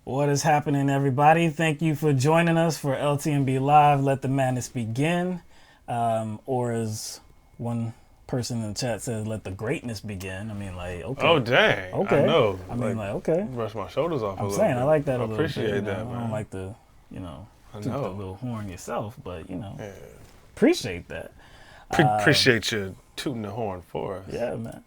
What is happening, everybody? Thank you for joining us for LTMB Live. Let the madness begin. Or as one person in the chat says, let the greatness begin. I mean, like, okay. Oh, dang. Okay. I know. I mean, like, okay. Brush my shoulders off a I'm little saying, bit. I like that a I little bit. appreciate that, man. I don't like to, toot the little horn yourself, but, Yeah. appreciate that. Appreciate you tooting the horn for us. Yeah, man.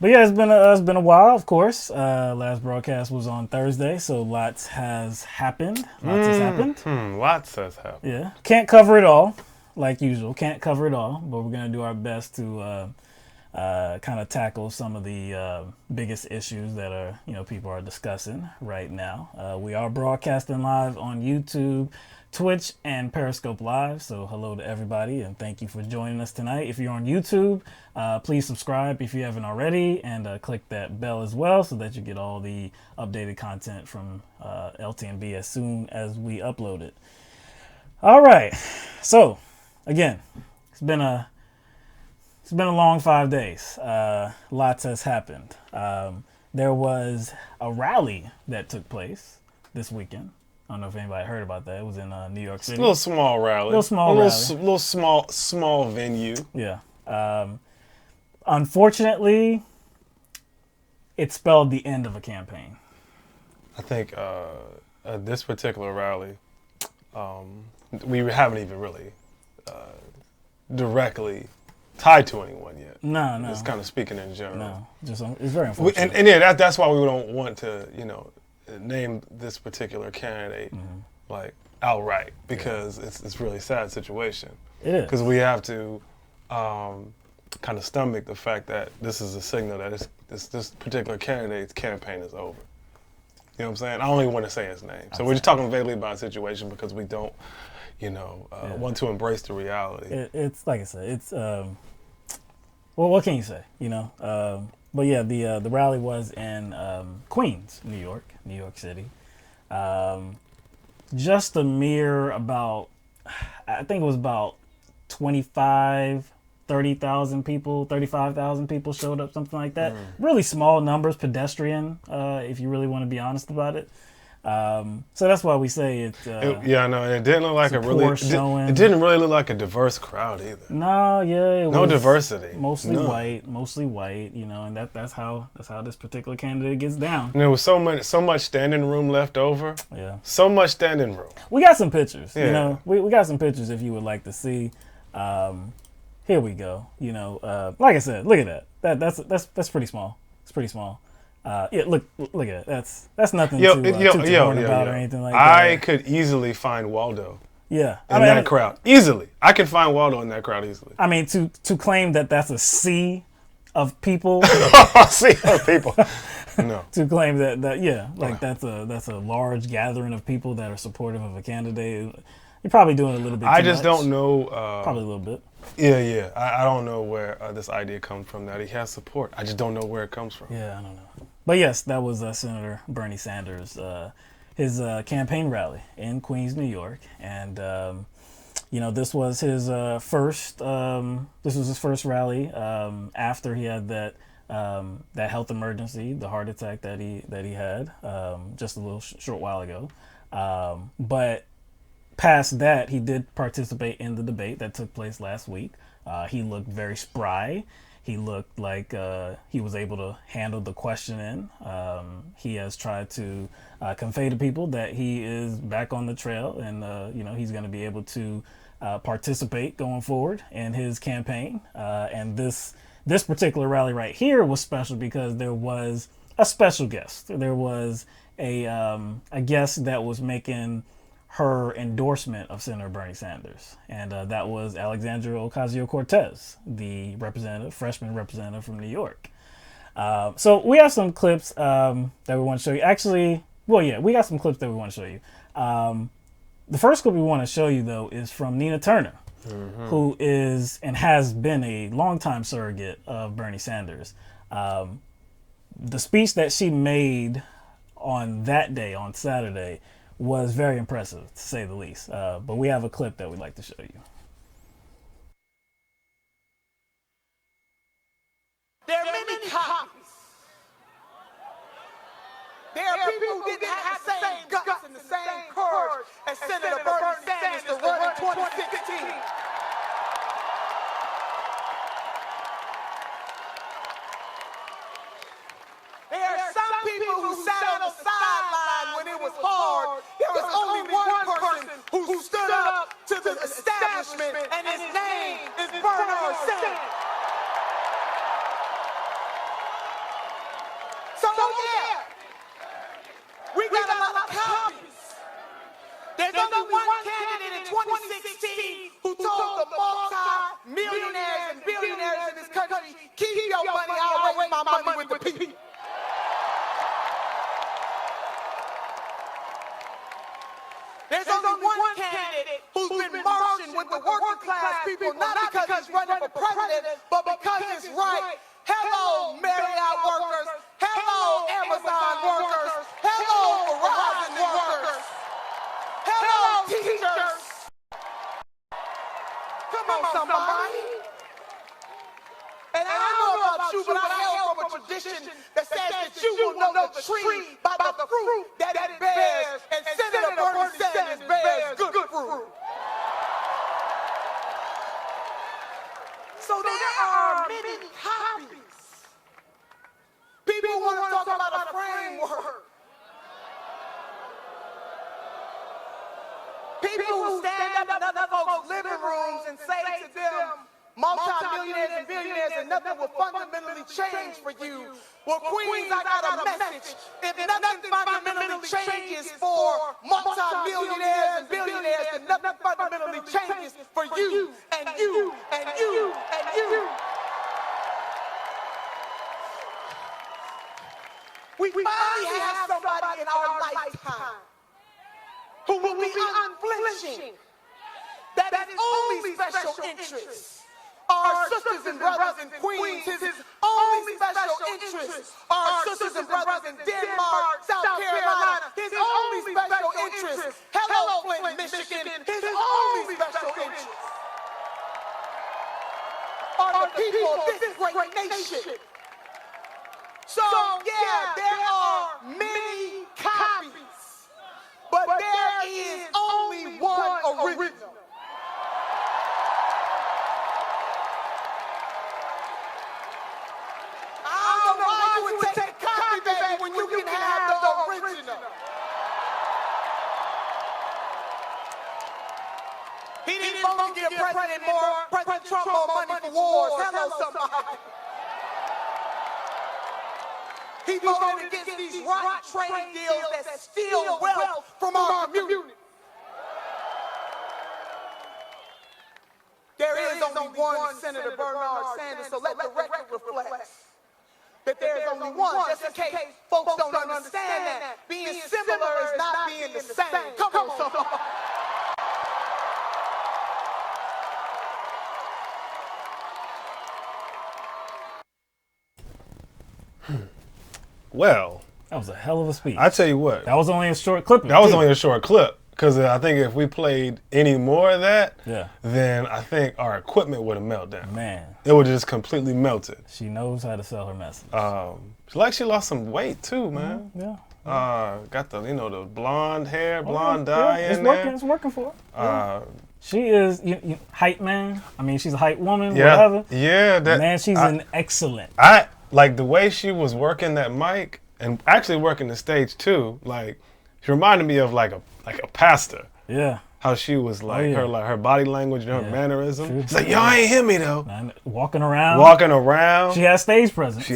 But yeah, it's been a while, of course. Last broadcast was on Thursday, so lots has happened. Lots has happened. Yeah. Can't cover it all, like usual. Can't cover it all, but we're going to do our best to kind of tackle some of the biggest issues that people are discussing right now. We are broadcasting live on YouTube, Twitch, and Periscope Live. So hello to everybody, and thank you for joining us tonight. If you're on YouTube, please subscribe if you haven't already, and click that bell as well so that you get all the updated content from LTMB as soon as we upload it. All right. So again, it's been a long 5 days. Lots has happened. There was a rally that took place this weekend. I don't know if anybody heard about that. It was in New York City. A little small rally. Little small venue. Yeah. Unfortunately, it spelled the end of a campaign. I think at this particular rally, we haven't even really directly tied to anyone yet. No. Just kind of speaking in general. No, it's very unfortunate. And yeah, that's why we don't want to, name this particular candidate like outright, because it's really sad situation. It is. Because we have to kind of stomach the fact that this is a signal that this particular candidate's campaign is over. You know what I'm saying? I don't even want to say his name. So we're just talking vaguely about a situation because we don't, want to embrace the reality. It's like I said, it's well, what can you say? But yeah, the rally was in Queens, New York City. Just a mere I think it was about 30,000 people, 35,000 people showed up, something like that. Really small numbers, pedestrian, if you really want to be honest about it. So that's why we say it. Yeah, no, it didn't look like it didn't really look like a diverse crowd either. No, yeah, no diversity. Mostly white, and that's how this particular candidate gets down. And there was so much standing room left over. Yeah, so much standing room. We got some pictures. Yeah. We got some pictures if you would like to see. Here we go. Like I said, look at that. That's pretty small. It's pretty small. Yeah, look at it. That's nothing to horn about or anything like that. I could easily find Waldo. Yeah, in that crowd easily. I can find Waldo in that crowd easily. I mean, to claim that that's a sea of people. Sea of people. No. To claim that that's a large gathering of people that are supportive of a candidate. You're probably doing a little bit. I just don't know. Probably a little bit. Yeah. I don't know where this idea comes from that he has support. I just don't know where it comes from. Yeah, I don't know. But yes, that was Senator Bernie Sanders, his campaign rally in Queens, New York, and this was his first. This was his first rally after he had that health emergency, the heart attack that he had just a little short while ago. But past that, he did participate in the debate that took place last week. He looked very spry. He looked like he was able to handle the questioning. He has tried to convey to people that he is back on the trail, and he's going to be able to participate going forward in his campaign. And this particular rally right here was special because there was a special guest. There was a guest that was making her endorsement of Senator Bernie Sanders, and that was Alexandria Ocasio-Cortez, the freshman representative from New York. So we have some clips that we want to show you. Actually, we got some clips that we want to show you. The first clip we want to show you, though, is from Nina Turner, who is and has been a longtime surrogate of Bernie Sanders. The speech that she made on that day, on Saturday, was very impressive, to say the least. But we have a clip that we'd like to show you. There are many copies. There are people who didn't have the same guts and the same courage as Senator Bernie Sanders to run in 2016. There are some people who sat on the sideline when it was hard. There was only one person who stood up to the establishment, and his name is Bernard Sanders. So yeah, we got a lot of copies. There's only one candidate in 2016 who told the multi-millionaires and billionaires in this country, keep your money, I'll raise my money with the people. There's only one candidate who's been marching with the working class people, not because he's running for president, but because it's right. Hello, Marriott workers. Hello, Amazon workers. Hello, Verizon workers. Hello, teachers. Come on, somebody. And I don't know about you, but I hail from a tradition that says that you will know the tree by the fruit that it bears, and Senator Bernie Sanders bears good fruit. So there are many copies. People want to talk about a framework. People who stand up in other folks' living rooms and say to them, multi-millionaires and billionaires, and nothing will fundamentally change for you. Well, Queens, I got a message. If nothing fundamentally changes for multi-millionaires and billionaires, then nothing fundamentally changes for you and you and you and you. We finally have somebody in our lifetime who will be unflinching. That is only special interests. Our sisters and brothers in Queens, his only special interests. Our sisters and brothers in Denmark, South Carolina, his only special interests. Hello, Flint, Michigan, his only special interests are the people of this great nation. So, yeah, there are many copies, but there is only one original. I don't know why you would take copy, baby, when you can have the original. He didn't vote to give President Trump more money for wars. Hello, somebody. He voted against these rotten trade deals that steal wealth from our community. There is only one Senator Bernard Sanders, so let the record reflect that there is only one, just in case folks don't understand that. Being similar is not being the same. Come on, somebody. Well, That was a hell of a speech. I tell you what. That was only a short clip. That was only a short clip. Because I think if we played any more of that, then I think our equipment would have melted down. Man. It would have just completely melted. She knows how to sell her message. She lost some weight too, man. Yeah. Got the, the blonde hair, blonde dye in there. It's working for her. She is hype man. I mean, she's a hype woman, whatever. Yeah. Man, she's an excellent. I like the way she was working that mic and actually working the stage too. Like, she reminded me of like a pastor. Yeah. How she was her body language and her mannerism. It's like, y'all ain't hear me though. Walking around. She has stage presence.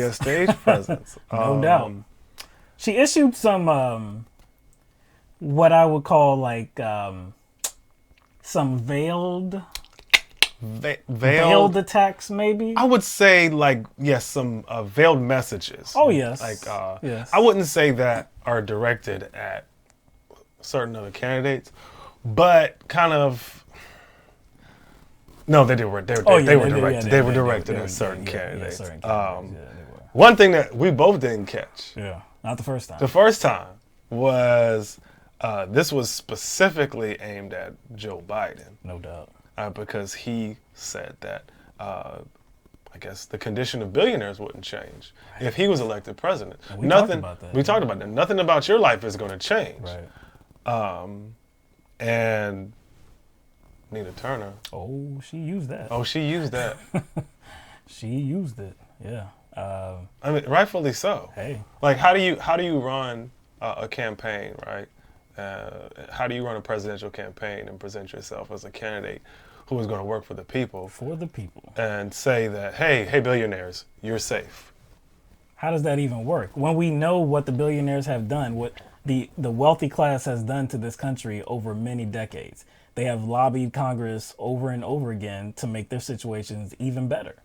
No doubt. She issued some what I would call like some veiled attacks, maybe. I would say like yes, some veiled messages. Oh yes, Like yes. I wouldn't say that are directed at certain other candidates, but kind of. No, they were directed at certain candidates. One thing that we both didn't catch. Yeah, not the first time. The first time was this was specifically aimed at Joe Biden. No doubt. Because he said that I guess the condition of billionaires wouldn't change if he was elected president. We talked about that. We talked about that. Nothing about your life is going to change. Right. And Nina Turner. Oh, she used that. Oh, she used that. She used it. Yeah. I mean, rightfully so. Hey. Like, how do you run a campaign, right? How do you run a presidential campaign and present yourself as a candidate who is going to work for the people? For the people. And say that, hey, billionaires, you're safe. How does that even work? When we know what the billionaires have done, what the wealthy class has done to this country over many decades. They have lobbied Congress over and over again to make their situations even better.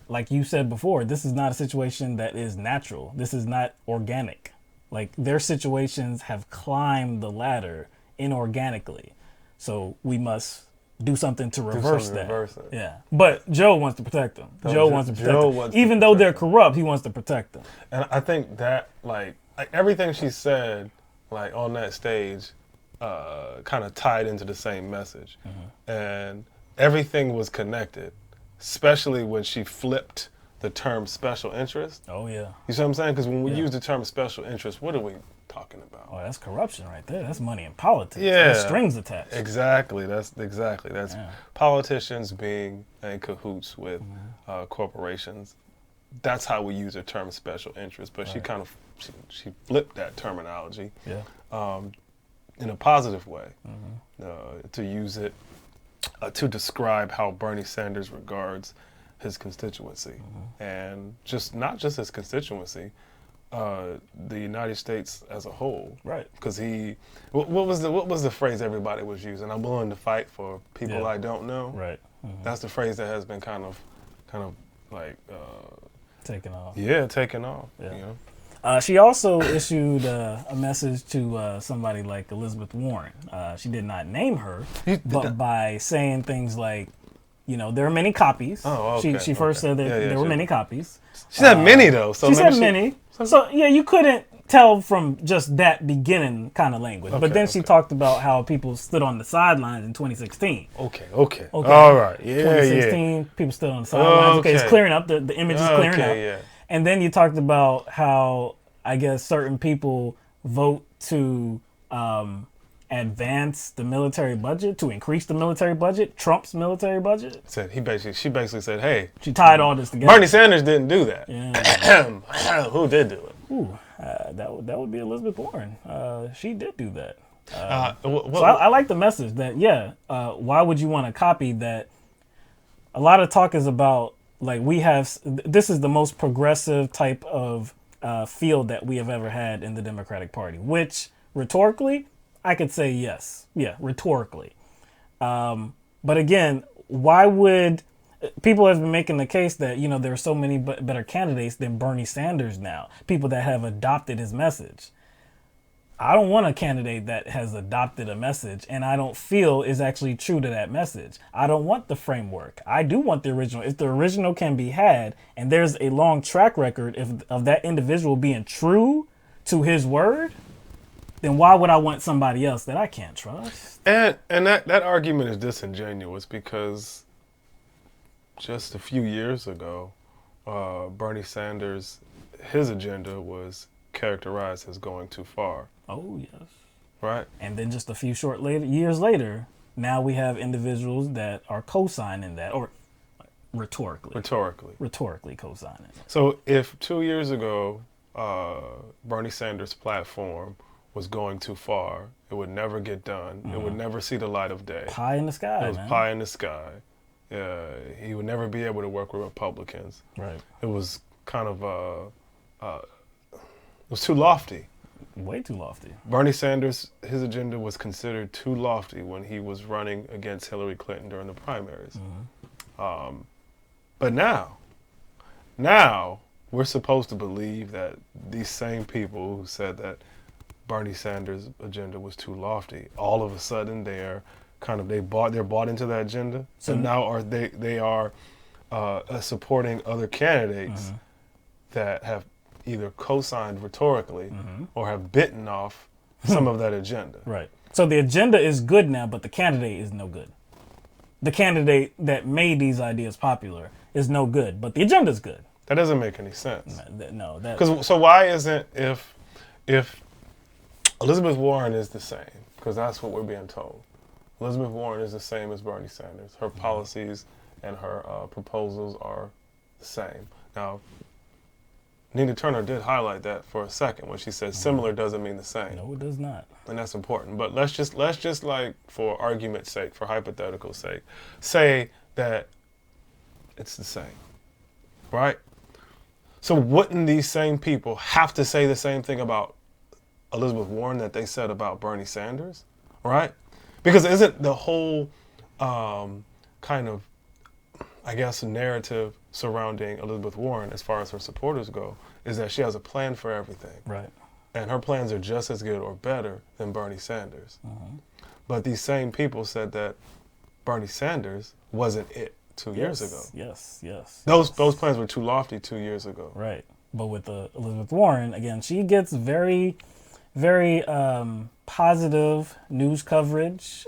Like you said before, this is not a situation that is natural. This is not organic. Like their situations have climbed the ladder inorganically. So we must do something to reverse that. Yeah. But Joe wants to protect them. Joe wants to protect them. Even though they're corrupt, he wants to protect them. And I think that like everything she said like on that stage kind of tied into the same message. And everything was connected, especially when she flipped the term special interest. Oh, yeah. You see what I'm saying? Because when we use the term special interest, what are we talking about? Oh, that's corruption right there. That's money in politics. Yeah. There's strings attached. Exactly. That's politicians being in cahoots with corporations. That's how we use the term special interest. But she kind of she flipped that terminology in a positive way to use it to describe how Bernie Sanders regards his constituency, and not just his constituency, the United States as a whole. Right. Because what was the phrase everybody was using? I'm willing to fight for people I don't know. Right. That's the phrase that has been kind of like taken off. Yeah, taken off. Yeah. You know? She also issued a message to somebody like Elizabeth Warren. She did not name her, but by saying things like, you know, there are many copies. Oh, okay. She first said that there were many copies. She said many, though. So she said many. So, yeah, you couldn't tell from just that beginning kind of language. But then she talked about how people stood on the sidelines in 2016. Okay. All right. Yeah, 2016, people stood on the sidelines. Okay, it's clearing up. The image is clearing up. Yeah. And then you talked about how, I guess, certain people vote to advance the military budget, to increase the military budget, Trump's military budget. She basically said, hey. She tied all this together. Bernie Sanders didn't do that. Yeah. Who did do it? Ooh, that would be Elizabeth Warren. She did do that. So I like the message that, why would you want to copy that? A lot of talk is about, like, this is the most progressive type of field that we have ever had in the Democratic Party, which rhetorically, I could say yes. Yeah, rhetorically. But again, why would people have been making the case that, you know, there are so many better candidates than Bernie Sanders now, people that have adopted his message. I don't want a candidate that has adopted a message and I don't feel is actually true to that message. I don't want the framework. I do want the original. If the original can be had and there's a long track record of that individual being true to his word, then why would I want somebody else that I can't trust? And that argument is disingenuous because just a few years ago, Bernie Sanders, his agenda was characterized as going too far. Oh, yes. Right. And then just a few years later, now we have individuals that are co-signing that, or rhetorically co-signing it. So if 2 years ago, Bernie Sanders' platform was going too far, it would never get done. It would never see the light of day. Pie in the sky, It was pie in the sky. He would never be able to work with Republicans. Right. It was kind of, it was too lofty. Way too lofty. Bernie Sanders, his agenda was considered too lofty when he was running against Hillary Clinton during the primaries. But now we're supposed to believe that these same people who said that Bernie Sanders' agenda was too lofty, all of a sudden they're bought into that agenda. So now they are supporting other candidates that have either co-signed rhetorically or have bitten off some of that agenda. Right. So the agenda is good now, but the candidate is no good. The candidate that made these ideas popular is no good, but the agenda is good. That doesn't make any sense. No. So why isn't, if Elizabeth Warren is the same, because that's what we're being told. Elizabeth Warren is the same as Bernie Sanders. Her policies and her proposals are the same. Now, Nina Turner did highlight that for a second when she said similar doesn't mean the same. No, it does not. And that's important. But let's just like, for argument's sake, for hypothetical sake, say that it's the same, right? So wouldn't these same people have to say the same thing about Elizabeth Warren that they said about Bernie Sanders, right? Because isn't the whole kind of, I guess, narrative surrounding Elizabeth Warren, as far as her supporters go, is that she has a plan for everything. Right. And her plans are just as good or better than Bernie Sanders. But these same people said that Bernie Sanders wasn't it 2 years ago. Yes. Those plans were too lofty 2 years ago. Right. But with Elizabeth Warren, again, she gets very, very positive news coverage.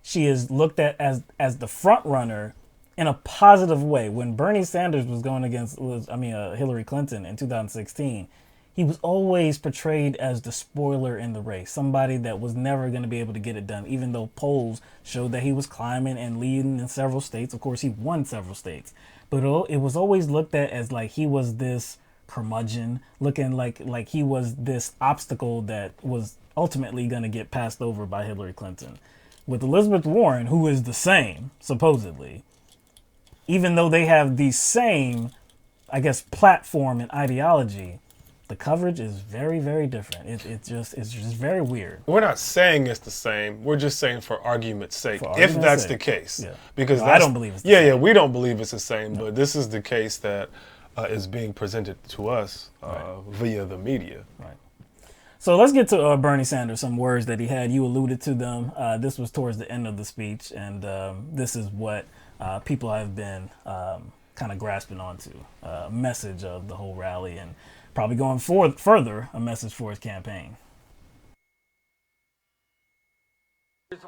She is looked at as the front runner in a positive way. When Bernie Sanders was going against Hillary Clinton in 2016, he was always portrayed as the spoiler in the race, somebody that was never going to be able to get it done, even though polls showed that he was climbing and leading in several states. Of course, he won several states. But it was always looked at as like he was this curmudgeon, looking like he was this obstacle that was ultimately going to get passed over by Hillary Clinton. With Elizabeth Warren, who is the same, supposedly, even though they have the same, I guess, platform and ideology, the coverage is very, very different. It's just very weird. We're not saying it's the same. We're just saying for argument's sake, argument's if that's sake. the case. Yeah. Because I don't believe it's the same. we don't believe it's the same, but this is the case that is being presented to us via the media. Right. So let's get to Bernie Sanders, some words that he had. You alluded to them. This was towards the end of the speech, and this is what people have been kind of grasping onto. A message of the whole rally, and probably going further, a message for his campaign.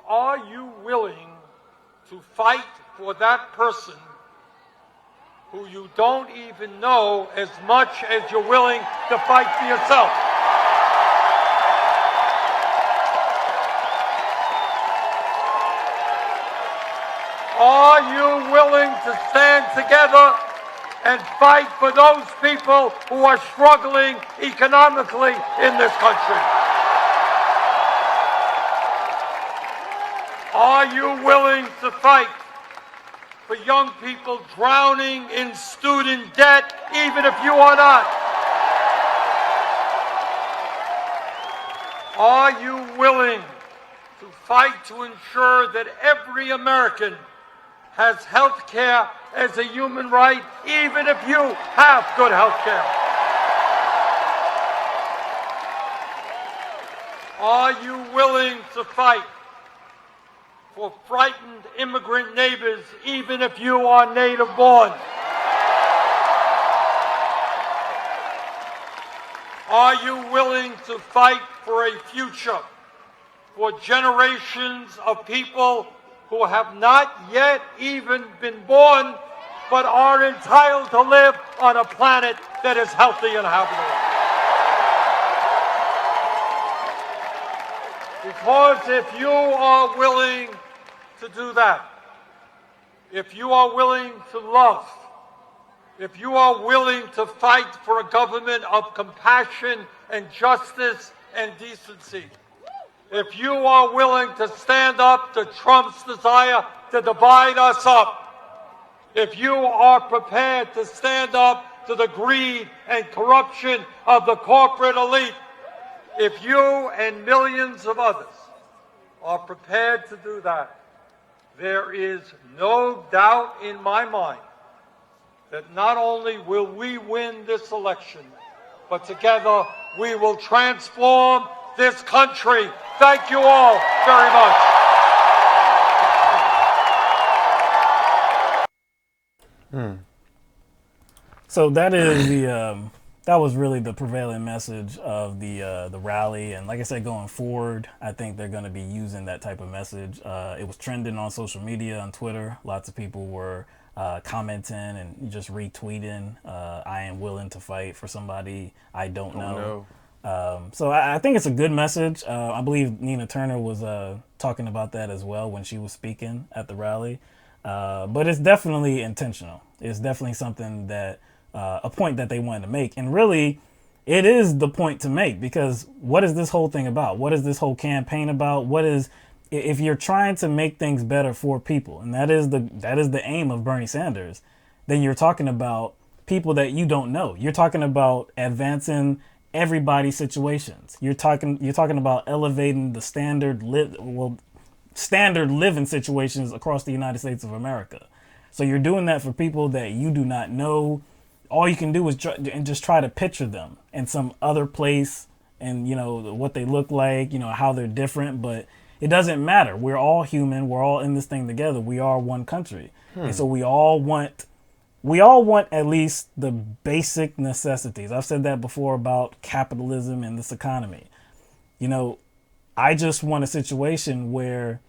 Are you willing to fight for that person who you don't even know as much as you're willing to fight for yourself? Are you willing to stand together and fight for those people who are struggling economically in this country? Are you willing to fight for young people drowning in student debt, even if you are not? Are you willing to fight to ensure that every American has health care as a human right, even if you have good health care? Are you willing to fight for frightened immigrant neighbors, even if you are native born? Are you willing to fight for a future for generations of people who have not yet even been born, but are entitled to live on a planet that is healthy and habitable? Because if you are willing to do that, if you are willing to love, if you are willing to fight for a government of compassion and justice and decency, if you are willing to stand up to Trump's desire to divide us up, if you are prepared to stand up to the greed and corruption of the corporate elite, if you and millions of others are prepared to do that, there is no doubt in my mind that not only will we win this election, but together we will transform this country. Thank you all very much. So that is that was really the prevailing message of the rally, and like I said, going forward, I think they're going to be using that type of message. It was trending on social media, on Twitter. Lots of people were commenting and just retweeting. I am willing to fight for somebody I don't know. So I think it's a good message. I believe Nina Turner was talking about that as well when she was speaking at the rally. But it's definitely intentional. It's definitely something that a point that they wanted to make. And really, it is the point to make, because what is this whole thing about? What is this whole campaign about? What is, if you're trying to make things better for people, and that is the aim of Bernie Sanders, then you're talking about people that you don't know. You're talking about advancing everybody's situations. You're talking about elevating the standard living situations across the United States of America. So you're doing that for people that you do not know. All you can do is just try to picture them in some other place, and what they look like, how they're different, but it doesn't matter. We're all human. We're all in this thing together. We are one country. And so we all want at least the basic necessities. I've said that before about capitalism and this economy. I just want a situation where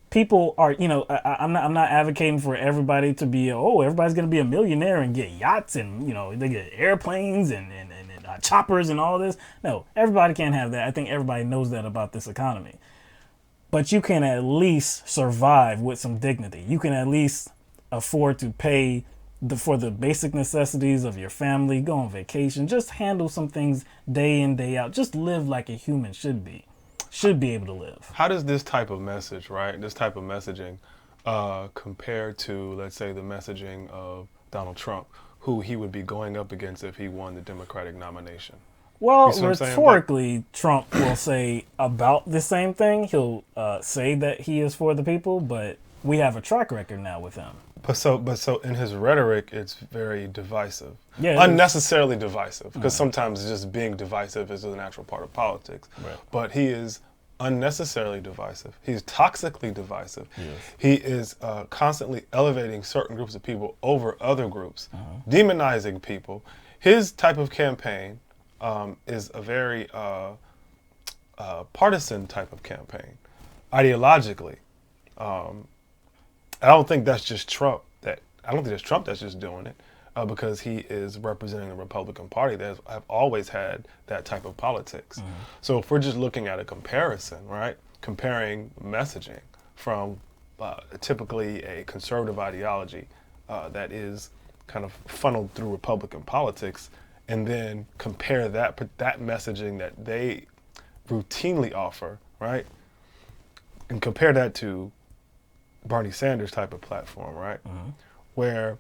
people are, I'm not advocating for everybody to be, everybody's going to be a millionaire and get yachts and, they get airplanes and choppers and all this. No, everybody can't have that. I think everybody knows that about this economy. But you can at least survive with some dignity. You can at least afford to pay for the basic necessities of your family, go on vacation, just handle some things day in, day out. Just live like a human should be able to live. How does this type of message, right, this type of messaging compare to, let's say, the messaging of Donald Trump, who he would be going up against if he won the Democratic nomination? Well, rhetorically, Trump will say about the same thing. He'll say that he is for the people, but we have a track record now with him. But so in his rhetoric, it's very divisive. Yeah, unnecessarily divisive, because sometimes just being divisive is a natural part of politics. Right. But he is unnecessarily divisive. He's toxically divisive. Yes. He is constantly elevating certain groups of people over other groups, demonizing people. His type of campaign is a very partisan type of campaign, ideologically. I don't think that's just Trump. I don't think it's Trump that's just doing it, because he is representing the Republican Party that have always had that type of politics. So if we're just looking at a comparison, right, comparing messaging from typically a conservative ideology that is kind of funneled through Republican politics, and then compare that messaging that they routinely offer, right, and compare that to Bernie Sanders type of platform, right, where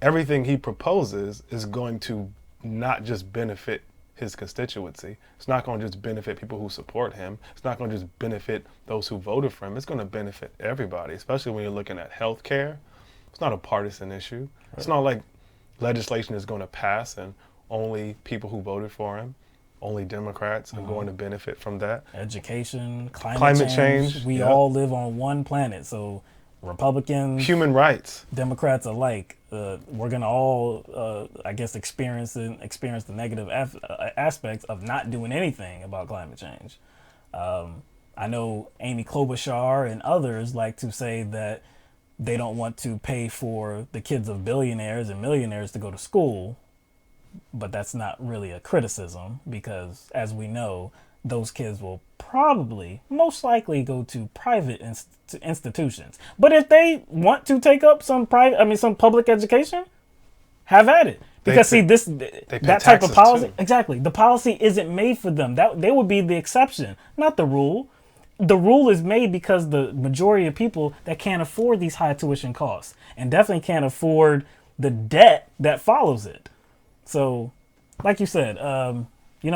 everything he proposes is going to not just benefit his constituency. It's not going to just benefit people who support him. It's not going to just benefit those who voted for him. It's going to benefit everybody, especially when you're looking at health care. It's not a partisan issue. Right. It's not like legislation is going to pass and only people who voted for him, only Democrats are going to benefit from that. Education, climate change. We all live on one planet, so Republicans, human rights, Democrats alike, we're gonna all, I guess, experience the negative aspects of not doing anything about climate change. I know Amy Klobuchar and others like to say that they don't want to pay for the kids of billionaires and millionaires to go to school, but that's not really a criticism, because as we know, those kids will probably most likely go to private institutions. But if they want to take up some public education, have at it. Because that type of policy, exactly, the policy isn't made for them. That they would be the exception, not the rule. The rule is made because the majority of people that can't afford these high tuition costs and definitely can't afford the debt that follows it. So, like you said,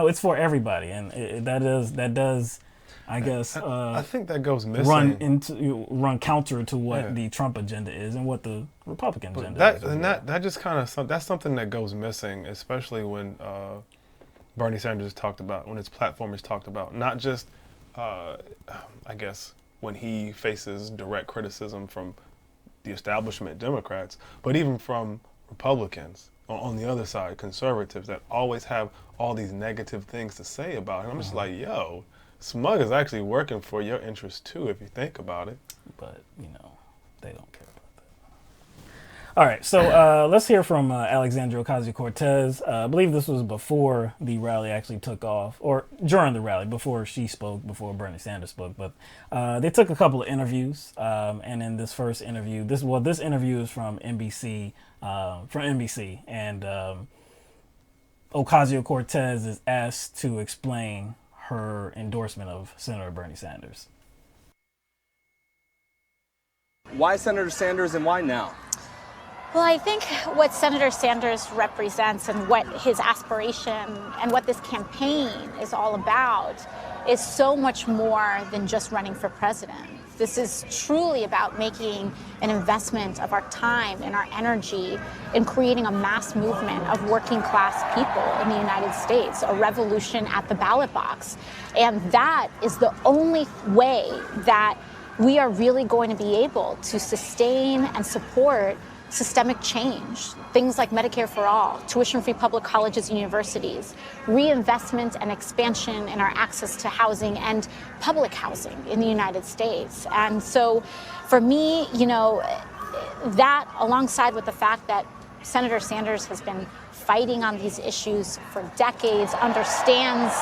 it's for everybody, and that does, I guess, I think that goes missing. Run counter to what the Trump agenda is and what the Republican agenda is. And that just kind of, that's something that goes missing, especially when Bernie Sanders talked about, when his platform is talked about, not just, I guess, when he faces direct criticism from the establishment Democrats, but even from Republicans on the other side, conservatives that always have all these negative things to say about him. I'm just like, yo, Smug is actually working for your interests too, if you think about it. But, they don't care about that. All right, so let's hear from Alexandria Ocasio-Cortez. I believe this was before the rally actually took off, or during the rally, before she spoke, before Bernie Sanders spoke. But they took a couple of interviews, and in this first interview, this interview is from NBC, and Ocasio-Cortez is asked to explain her endorsement of Senator Bernie Sanders. Why Senator Sanders and why now? Well, I think what Senator Sanders represents and what his aspiration and what this campaign is all about is so much more than just running for president. This is truly about making an investment of our time and our energy in creating a mass movement of working class people in the United States, a revolution at the ballot box. And that is the only way that we are really going to be able to sustain and support systemic change, things like Medicare For All, tuition-free public colleges and universities, reinvestment and expansion in our access to housing and public housing in the United States. And so for me, that alongside with the fact that Senator Sanders has been fighting on these issues for decades, understands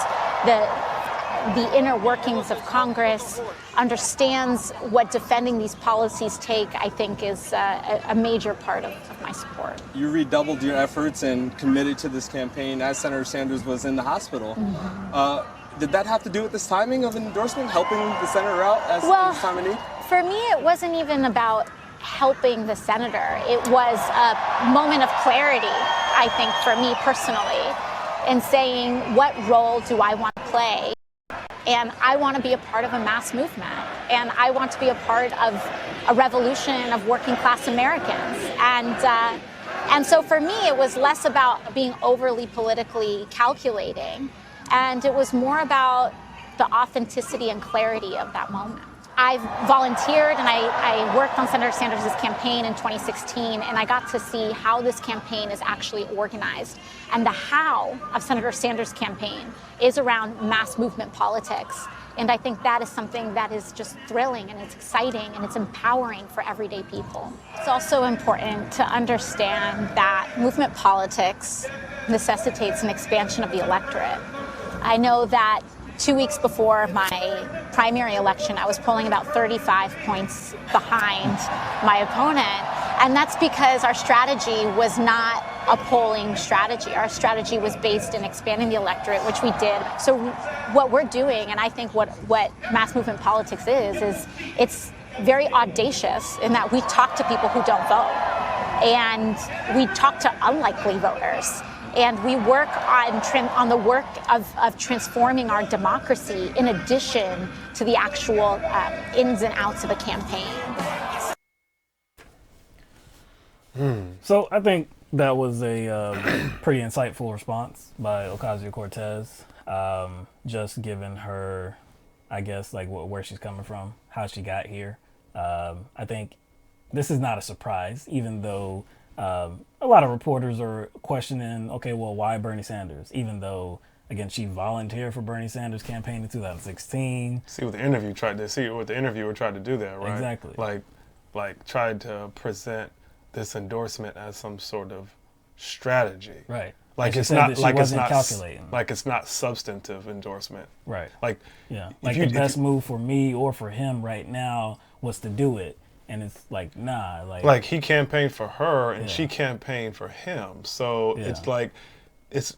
the inner workings of Congress, understands what defending these policies take, I think is a major part of my support. You redoubled your efforts and committed to this campaign as Senator Sanders was in the hospital. Mm-hmm. Did that have to do with this timing of an endorsement, helping the senator out at this time of need? For me, it wasn't even about helping the senator. It was a moment of clarity, I think, for me personally, in saying, what role do I want to play? And I want to be a part of a mass movement. And I want to be a part of a revolution of working class Americans. And so for me, it was less about being overly politically calculating. And it was more about the authenticity and clarity of that moment. I've volunteered and I worked on Senator Sanders' campaign in 2016, and I got to see how this campaign is actually organized. And the how of Senator Sanders' campaign is around mass movement politics. And I think that is something that is just thrilling, and it's exciting, and it's empowering for everyday people. It's also important to understand that movement politics necessitates an expansion of the electorate. I know that 2 weeks before my primary election, I was polling about 35 points behind my opponent. And that's because our strategy was not a polling strategy. Our strategy was based in expanding the electorate, which we did. So what we're doing, and I think what mass movement politics is it's very audacious in that we talk to people who don't vote. And we talk to unlikely voters. And we work on the work of transforming our democracy in addition to the actual ins and outs of a campaign. So I think that was a pretty insightful response by Ocasio-Cortez, just given her, I guess, like where she's coming from, how she got here. I think this is not a surprise, even though a lot of reporters are questioning, okay, well, why Bernie Sanders? Even though, again, she volunteered for Bernie Sanders' campaign in 2016. See what the interviewer tried to do there, right? Exactly. Like tried to present this endorsement as some sort of strategy. Right. Like it's not calculating. Like it's not substantive endorsement. Right. Like the best move for me or for him right now was to do it. And it's like, nah. Like he campaigned for her and she campaigned for him. So it's like, this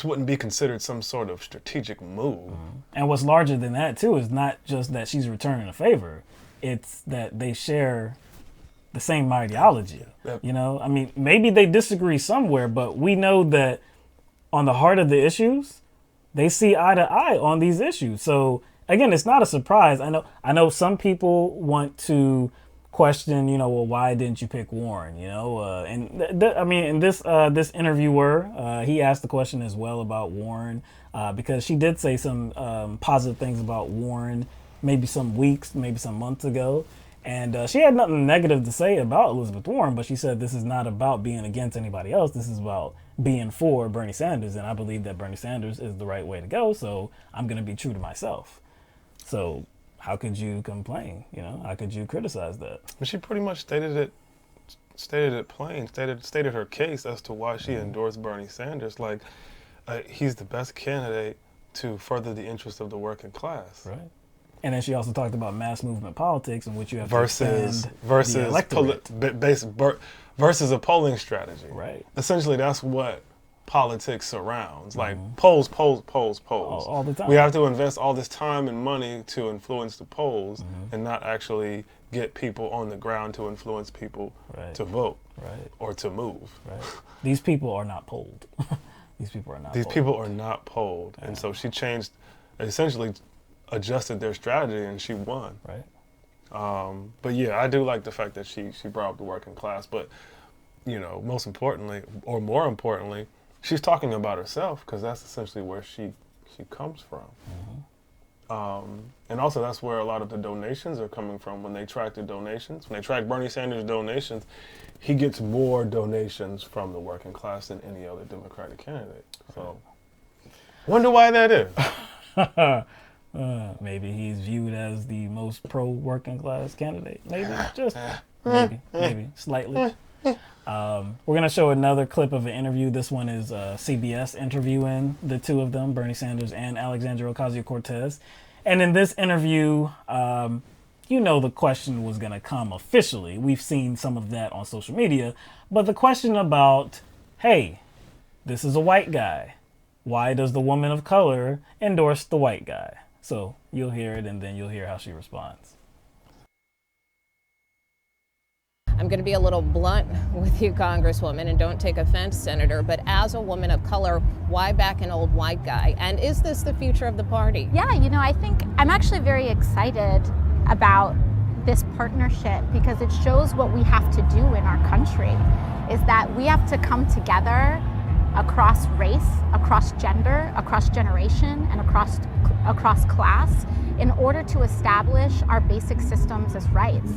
wouldn't be considered some sort of strategic move. Mm-hmm. And what's larger than that too is not just that she's returning a favor. It's that they share the same ideology. Yep. You know, I mean, maybe they disagree somewhere, but we know that on the heart of the issues, they see eye to eye on these issues. So again, it's not a surprise. I know some people want to question, you know, well, why didn't you pick Warren? You know, and this interviewer, he asked the question as well about Warren, because she did say some positive things about Warren, maybe some weeks, maybe some months ago. And she had nothing negative to say about Elizabeth Warren, but she said this is not about being against anybody else. This is about being for Bernie Sanders. And I believe that Bernie Sanders is the right way to go. So I'm going to be true to myself. So how could you complain? You know, how could you criticize that? But she pretty much stated it plain, stated her case as to why she endorsed Bernie Sanders. Like, he's the best candidate to further the interests of the working class. Right. And then she also talked about mass movement politics, in which you have versus a polling strategy. Right. Essentially, that's what politics surrounds. Like polls. All the time. We have to invest all this time and money to influence the polls, and not actually get people on the ground to influence people to vote or to move. Right. These people are not polled. These people are not polled. And so she essentially adjusted their strategy, and she won. Right. But yeah, I do like the fact that she brought up the working class. But, you know, most importantly, or more importantly, she's talking about herself, because that's essentially where she comes from. And also that's where a lot of the donations are coming from. When they track the donations, when they track Bernie Sanders' donations, he gets more donations from the working class than any other Democratic candidate. So, wonder why that is. Maybe he's viewed as the most pro-working class candidate. Maybe, just maybe slightly. We're going to show another clip of an interview. This one is CBS interviewing the two of them, Bernie Sanders and Alexandria Ocasio-Cortez. And in this interview, you know the question was going to come officially. We've seen some of that on social media. But the question about, hey, this is a white guy. Why does the woman of color endorse the white guy? So you'll hear it, and then you'll hear how she responds. I'm going to be a little blunt with you, Congresswoman, and don't take offense, Senator, but as a woman of color, why back an old white guy? And is this the future of the party? Yeah, you know, I think I'm actually very excited about this partnership, because it shows what we have to do in our country, is that we have to come together across race, across gender, across generation, and across class in order to establish our basic systems as rights.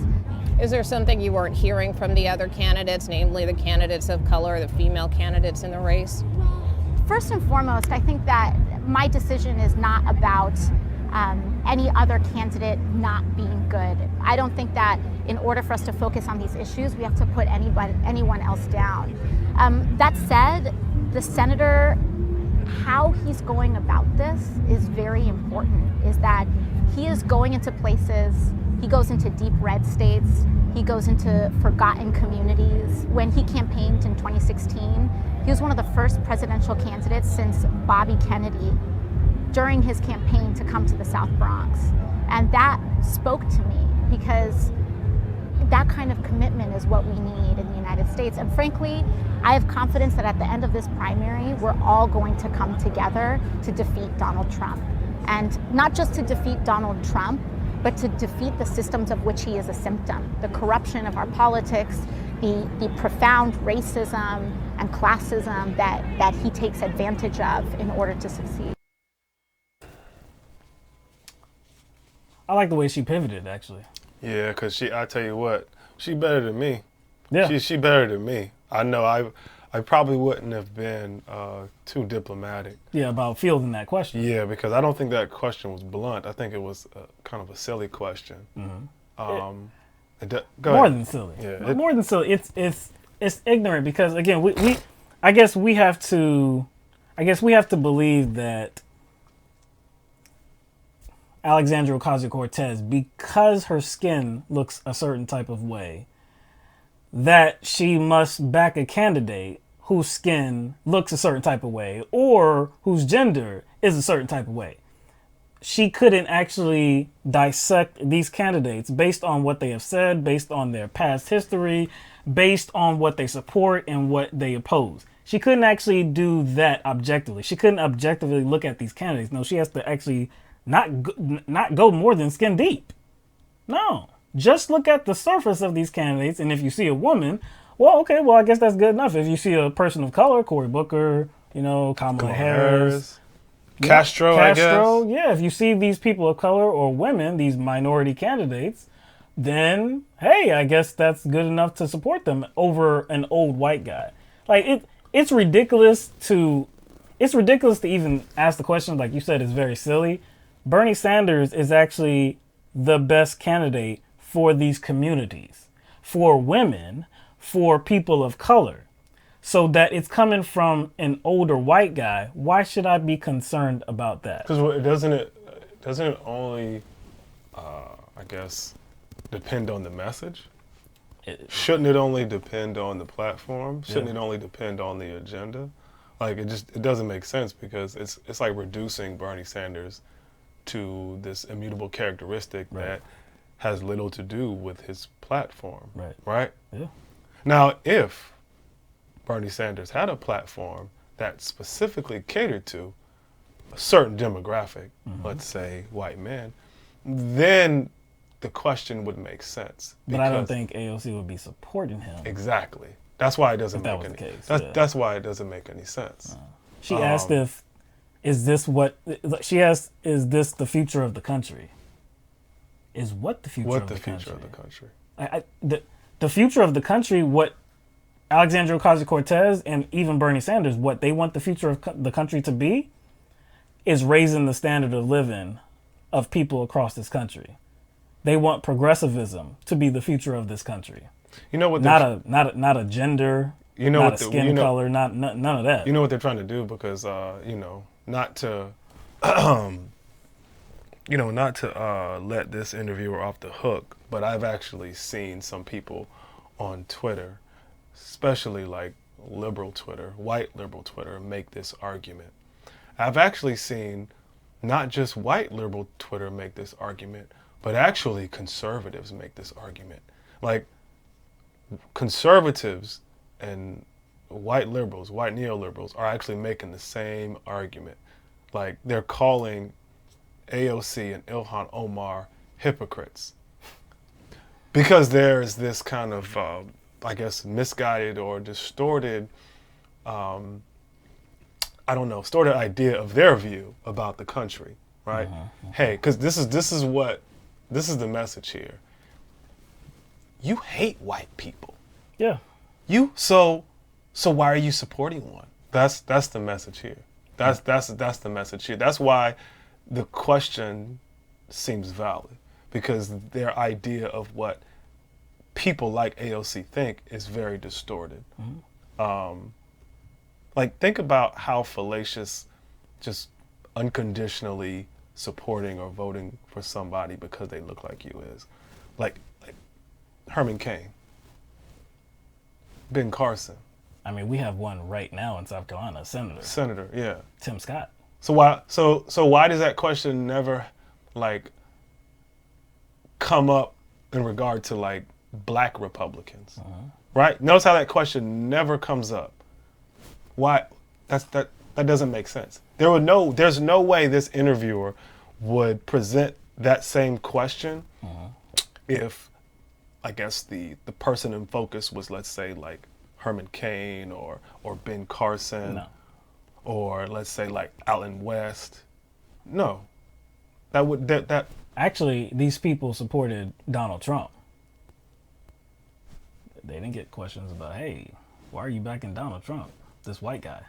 Is there something you weren't hearing from the other candidates, namely the candidates of color, the female candidates in the race? First and foremost, I think that my decision is not about any other candidate not being good. I don't think that in order for us to focus on these issues, we have to put anyone else down. That said, the senator, how he's going about this is very important, is that he is going into places, he goes into deep red states, he goes into forgotten communities. When he campaigned in 2016, he was one of the first presidential candidates since Bobby Kennedy during his campaign to come to the South Bronx. And that spoke to me, because that kind of commitment is what we need in the United States. And frankly, I have confidence that at the end of this primary, we're all going to come together to defeat Donald Trump. And not just to defeat Donald Trump, but to defeat the systems of which he is a symptom. The corruption of our politics, the profound racism and classism that he takes advantage of in order to succeed. I like the way she pivoted, actually. Yeah, because I tell you what, she better than me. Yeah. She better than me. I know I probably wouldn't have been too diplomatic. Yeah, about fielding that question. Yeah, because I don't think that question was blunt. I think it was kind of a silly question. Mm-hmm. More than silly. Yeah, more than silly. It's ignorant, because again, I guess we have to believe that Alexandria Ocasio-Cortez, because her skin looks a certain type of way, that she must back a candidate whose skin looks a certain type of way, or whose gender is a certain type of way. she couldn't actually dissect these candidates based on what they have said, based on their past history, based on what they support and what they oppose. She couldn't actually do that objectively. She couldn't objectively look at these candidates. No, she has to actually not go more than skin deep. No, just look at the surface of these candidates. And if you see a woman, well, okay, well, I guess that's good enough. If you see a person of color, Cory Booker, Kamala Harris. Castro, I guess. Yeah, if you see these people of color or women, these minority candidates, then, hey, I guess that's good enough to support them over an old white guy. Like, it's ridiculous to even ask the question. Like you said, it's very silly. Bernie Sanders is actually the best candidate for these communities, for women, for people of color. So that it's coming from an older white guy. Why should I be concerned about that? Because doesn't it only, I guess, depend on the message? Shouldn't it only depend on the platform? Shouldn't it only depend on the agenda? Like it doesn't make sense, because it's like reducing Bernie Sanders to this immutable characteristic that has little to do with his platform. Right? Yeah. Now, if Bernie Sanders had a platform that specifically catered to a certain demographic, let's say white men, then the question would make sense. But I don't think AOC would be supporting him. Exactly. That's why it doesn't make any sense. That's why it doesn't make any sense. She asked is this the future of the country? Is what the future of the country? What the future of the country? The future of the country, what Alexandria Ocasio-Cortez and even Bernie Sanders, what they want the future of the country to be, is raising the standard of living of people across this country. They want progressivism to be the future of this country. You know what? Not a gender. Not a skin color. None of that. You know what they're trying to do, because not to let this interviewer off the hook, but I've actually seen some people on Twitter, especially like liberal Twitter, white liberal Twitter, make this argument. I've actually seen not just white liberal Twitter make this argument, but actually conservatives make this argument. Like, conservatives and white liberals, white neoliberals, are actually making the same argument. Like, they're calling AOC and Ilhan Omar hypocrites, because there's this kind of I guess misguided or distorted distorted idea of their view about the country, right? Hey, because this is the message here. You hate white people. Yeah. So why are you supporting one? That's the message here. That's the message here. That's why the question seems valid, because their idea of what people like AOC think is very distorted. Like, think about how fallacious just unconditionally supporting or voting for somebody because they look like you is. Like Herman Cain, Ben Carson. I mean, we have one right now in South Carolina, Senator, yeah. Tim Scott. So why does that question never come up in regard to black Republicans? Right? Notice how that question never comes up. Why? That doesn't make sense. There's no way this interviewer would present that same question if, I guess, the person in focus was, let's say, like Herman Cain or Ben Carson. No. Or let's say like Allen West. No. Actually, these people supported Donald Trump. They didn't get questions about, hey, why are you backing Donald Trump, this white guy?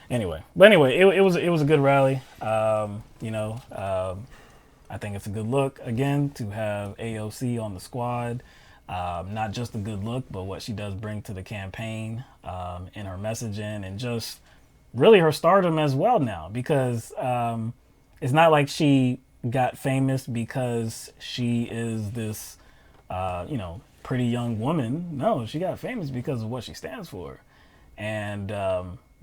Anyway, it was a good rally. I think it's a good look again to have AOC on the squad. Not just a good look, but what she does bring to the campaign, in her messaging, and just really her stardom as well now, because it's not like she got famous because she is this pretty young woman. No, she got famous because of what she stands for. And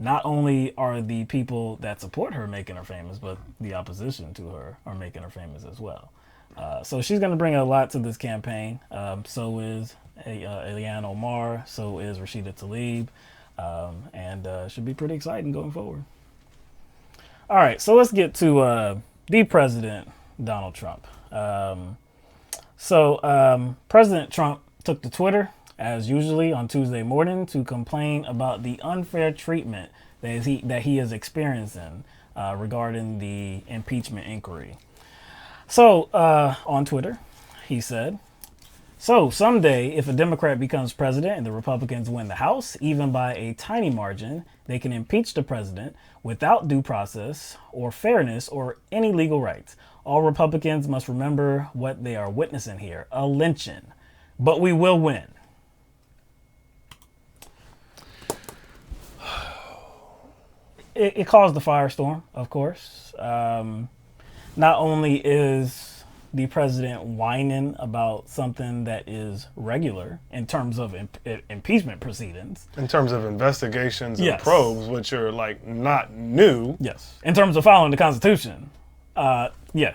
not only are the people that support her making her famous, but the opposition to her are making her famous as well. So she's going to bring a lot to this campaign. So is Ilhan Omar. So is Rashida Tlaib. And should be pretty exciting going forward. All right, so let's get to the president, Donald Trump. President Trump took to Twitter, as usually, on Tuesday morning to complain about the unfair treatment that he is experiencing regarding the impeachment inquiry. So, on Twitter, he said, "So, someday, if a Democrat becomes president and the Republicans win the House, even by a tiny margin, they can impeach the president without due process or fairness or any legal rights. All Republicans must remember what they are witnessing here, a lynching. But we will win." It caused the firestorm, of course. Not only is the president whining about something that is regular in terms of impeachment proceedings. In terms of investigations and Yes. probes, which are like not new. Yes. In terms of following the Constitution.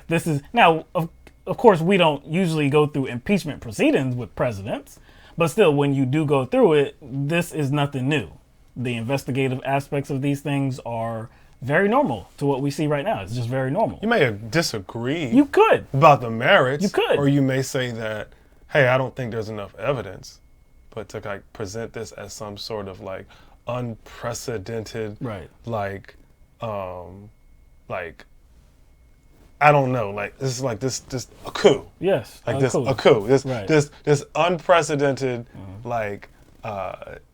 This is now, of course, we don't usually go through impeachment proceedings with presidents, but still, when you do go through it, this is nothing new. The investigative aspects of these things are very normal to what we see right now. It's just very normal. You may disagree You could. about the merits. You could. Or you may say that, hey, I don't think there's enough evidence. But to like present this as some sort of like unprecedented, Right. I don't know, like this is like this a coup. Yes. Like cool. a coup. Right. This unprecedented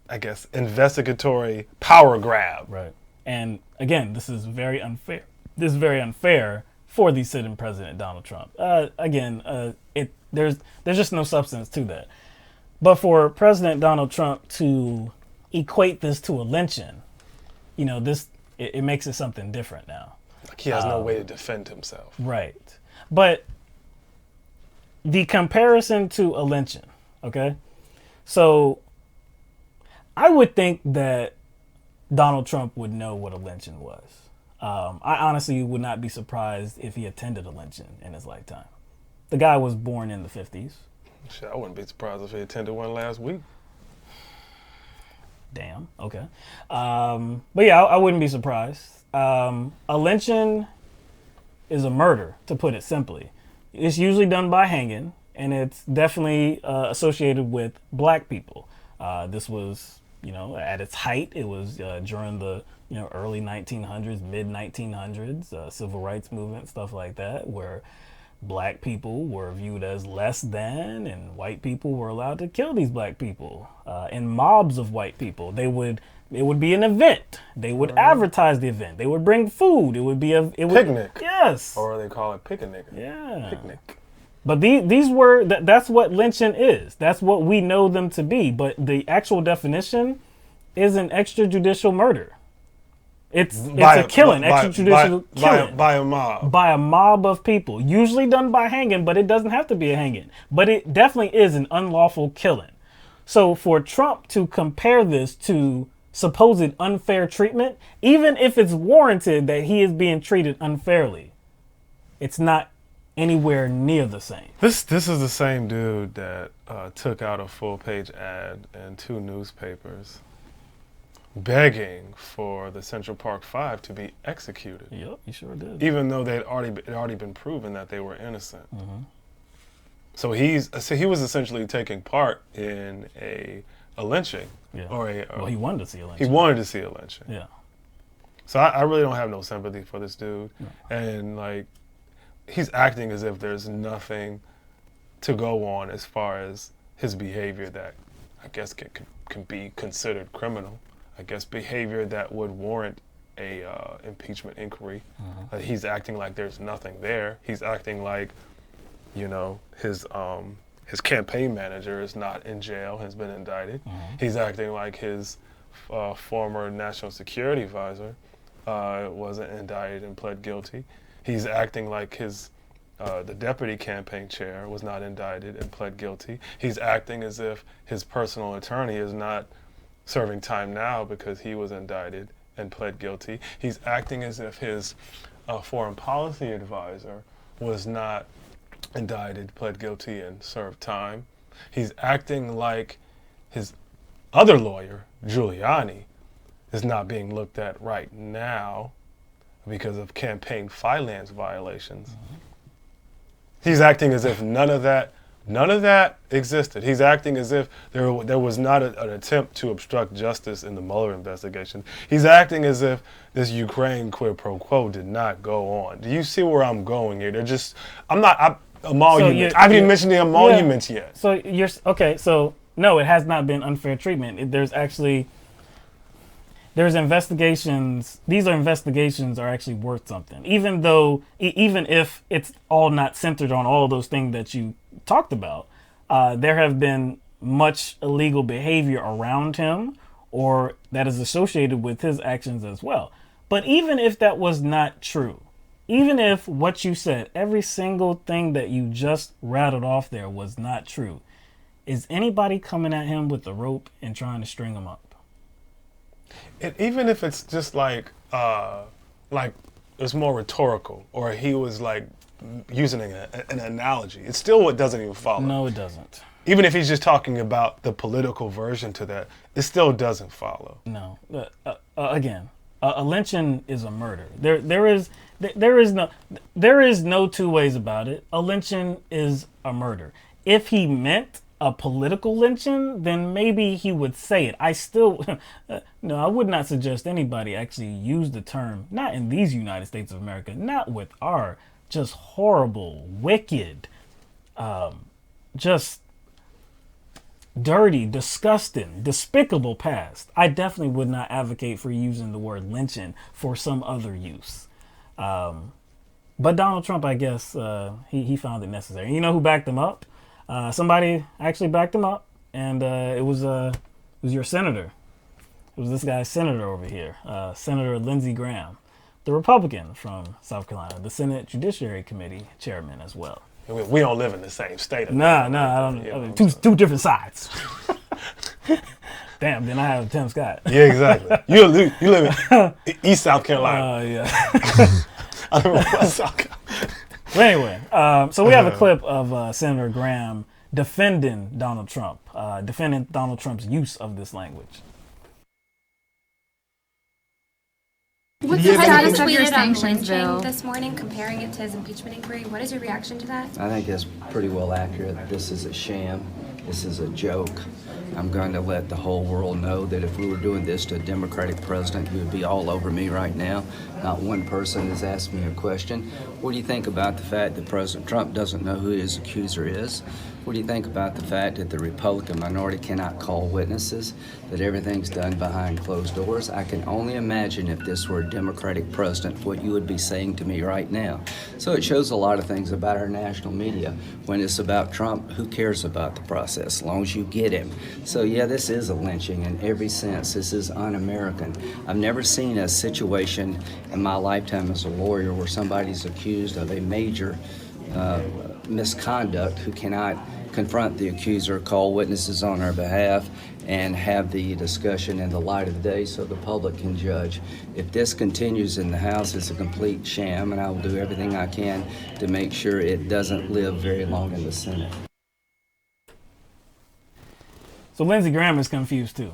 I guess investigatory power grab. Right. And again, this is very unfair. This is very unfair for the sitting president, Donald Trump. There's just no substance to that. But for President Donald Trump to equate this to a lynching, it makes it something different now. Like he has no way to defend himself. Right. But the comparison to a lynching, okay? So I would think that Donald Trump would know what a lynching was. I honestly would not be surprised if he attended a lynching in his lifetime. The guy was born in the 50s. Shit, I wouldn't be surprised if he attended one last week. Damn, okay. But yeah, I wouldn't be surprised. A lynching is a murder, to put it simply. It's usually done by hanging, and it's definitely associated with black people. This was, at its height, it was during the early 1900s, mid 1900s, civil rights movement, stuff like that, where black people were viewed as less than, and white people were allowed to kill these black people in mobs of white people. It would be an event. They would advertise the event. They would bring food. It would be picnic. Yes. Or they call it picnic. Yeah. Picnic. But these were that's what lynching is. That's what we know them to be. But the actual definition is an extrajudicial murder. It's a killing, extrajudicial killing by a mob. By a mob of people, usually done by hanging, but it doesn't have to be a hanging. But it definitely is an unlawful killing. So for Trump to compare this to supposed unfair treatment, even if it's warranted that he is being treated unfairly, it's not anywhere near the same. This is the same dude that took out a full-page ad in 2 newspapers begging for the Central Park 5 to be executed. Yep, he sure did. Even though it had already been proven that they were innocent. Mm-hmm. So he was essentially taking part in a lynching. Yeah. Well, he wanted to see a lynching. He wanted to see a lynching. Yeah. So I really don't have no sympathy for this dude. No. And he's acting as if there's nothing to go on as far as his behavior that I guess can be considered criminal. I guess behavior that would warrant a impeachment inquiry. Mm-hmm. He's acting like there's nothing there. He's acting like, his campaign manager is not in jail, has been indicted. Mm-hmm. He's acting like his former national security advisor wasn't indicted and pled guilty. He's acting like the deputy campaign chair was not indicted and pled guilty. He's acting as if his personal attorney is not serving time now because he was indicted and pled guilty. He's acting as if his foreign policy advisor was not indicted, pled guilty, and served time. He's acting like his other lawyer, Giuliani, is not being looked at right now because of campaign finance violations. He's acting as if none of that existed. He's acting as if there was not an attempt to obstruct justice in the Mueller investigation. He's acting as if this Ukraine quid pro quo did not go on. Do you see where I'm going here? They're just, emoluments. I haven't even mentioned the emoluments yet. So you're, okay, so no, it has not been unfair treatment. There's investigations. These investigations are actually worth something, even if it's all not centered on all of those things that you talked about. There have been much illegal behavior around him, or that is associated with his actions as well. But even if that was not true, even if what you said, every single thing that you just rattled off there was not true, is anybody coming at him with a rope and trying to string him up? And even if it's just like it's more rhetorical, or he was like using an analogy, it's still what doesn't even follow. No, it doesn't. Even if he's just talking about the political version to that, it still doesn't follow. No. Again, a lynching is a murder. There is no two ways about it. A lynching is a murder. If he meant a political lynching, then maybe he would say it. I would not suggest anybody actually use the term, not in these United States of America, not with our just horrible, wicked, just dirty, disgusting, despicable past. I definitely would not advocate for using the word lynching for some other use. But Donald Trump, I guess, he found it necessary. You know who backed him up? Somebody actually backed him up, and it was your senator. It was this guy's senator over here, Senator Lindsey Graham, the Republican from South Carolina, the Senate Judiciary Committee chairman as well. We don't live in the same state. I don't. Two different sides. Damn, then I have Tim Scott. Yeah, exactly. You live in East South Carolina. Yeah. I live in West South Carolina. But anyway, so we have a clip of Senator Graham defending Donald Trump, defending Donald Trump's use of this language. What's the status of your sanctions bill this morning, comparing it to his impeachment inquiry? What is your reaction to that? I think it's pretty well accurate. This is a sham. This is a joke. I'm going to let the whole world know that if we were doing this to a Democratic president, he would be all over me right now. Not one person has asked me a question. What do you think about the fact that President Trump doesn't know who his accuser is? What do you think about the fact that the Republican minority cannot call witnesses, that everything's done behind closed doors? I can only imagine if this were a Democratic president, what you would be saying to me right now. So it shows a lot of things about our national media. When it's about Trump, who cares about the process, as long as you get him? So yeah, this is a lynching in every sense. This is un-American. I've never seen a situation in my lifetime as a lawyer where somebody's accused of a major misconduct who cannot confront the accuser, call witnesses on our behalf, and have the discussion in the light of the day so the public can judge. If this continues in the House, it's a complete sham, and I will do everything I can to make sure it doesn't live very long in the Senate. So Lindsey Graham is confused too.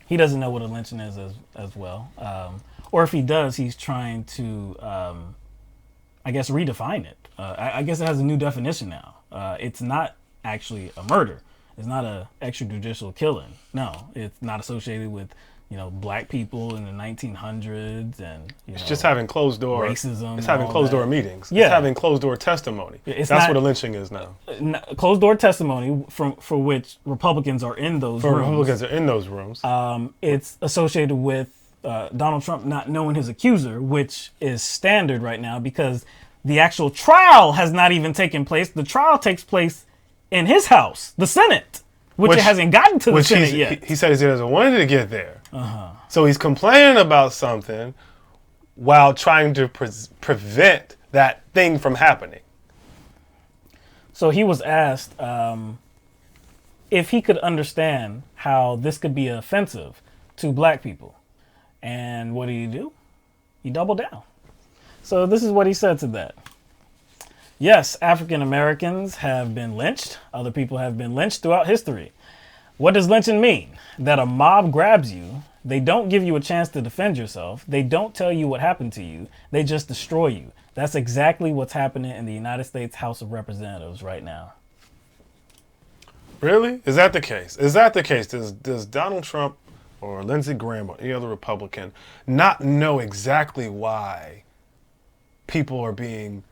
He doesn't know what a lynching is as well. Or if he does, he's trying to, I guess, redefine it. I guess it has a new definition now. It's not actually a murder. It's not a extrajudicial killing. No, it's not associated with, black people in the 1900s and it's just having closed door racism. It's having closed door meetings. Yeah. It's having closed door testimony. That's what a lynching is now. Closed door testimony for which Republicans are in those rooms. Republicans are in those rooms. It's associated with Donald Trump not knowing his accuser, which is standard right now because the actual trial has not even taken place. The trial takes place in his house, the Senate, which it hasn't gotten to the Senate yet. He said he doesn't want to get there. So he's complaining about something while trying to prevent that thing from happening. So he was asked if he could understand how this could be offensive to black people. And what do? He doubled down. So this is what he said to that. Yes, African Americans have been lynched. Other people have been lynched throughout history. What does lynching mean? That a mob grabs you. They don't give you a chance to defend yourself. They don't tell you what happened to you. They just destroy you. That's exactly what's happening in the United States House of Representatives right now. Really? Is that the case? Is that the case? Does Donald Trump or Lindsey Graham or any other Republican not know exactly why people are being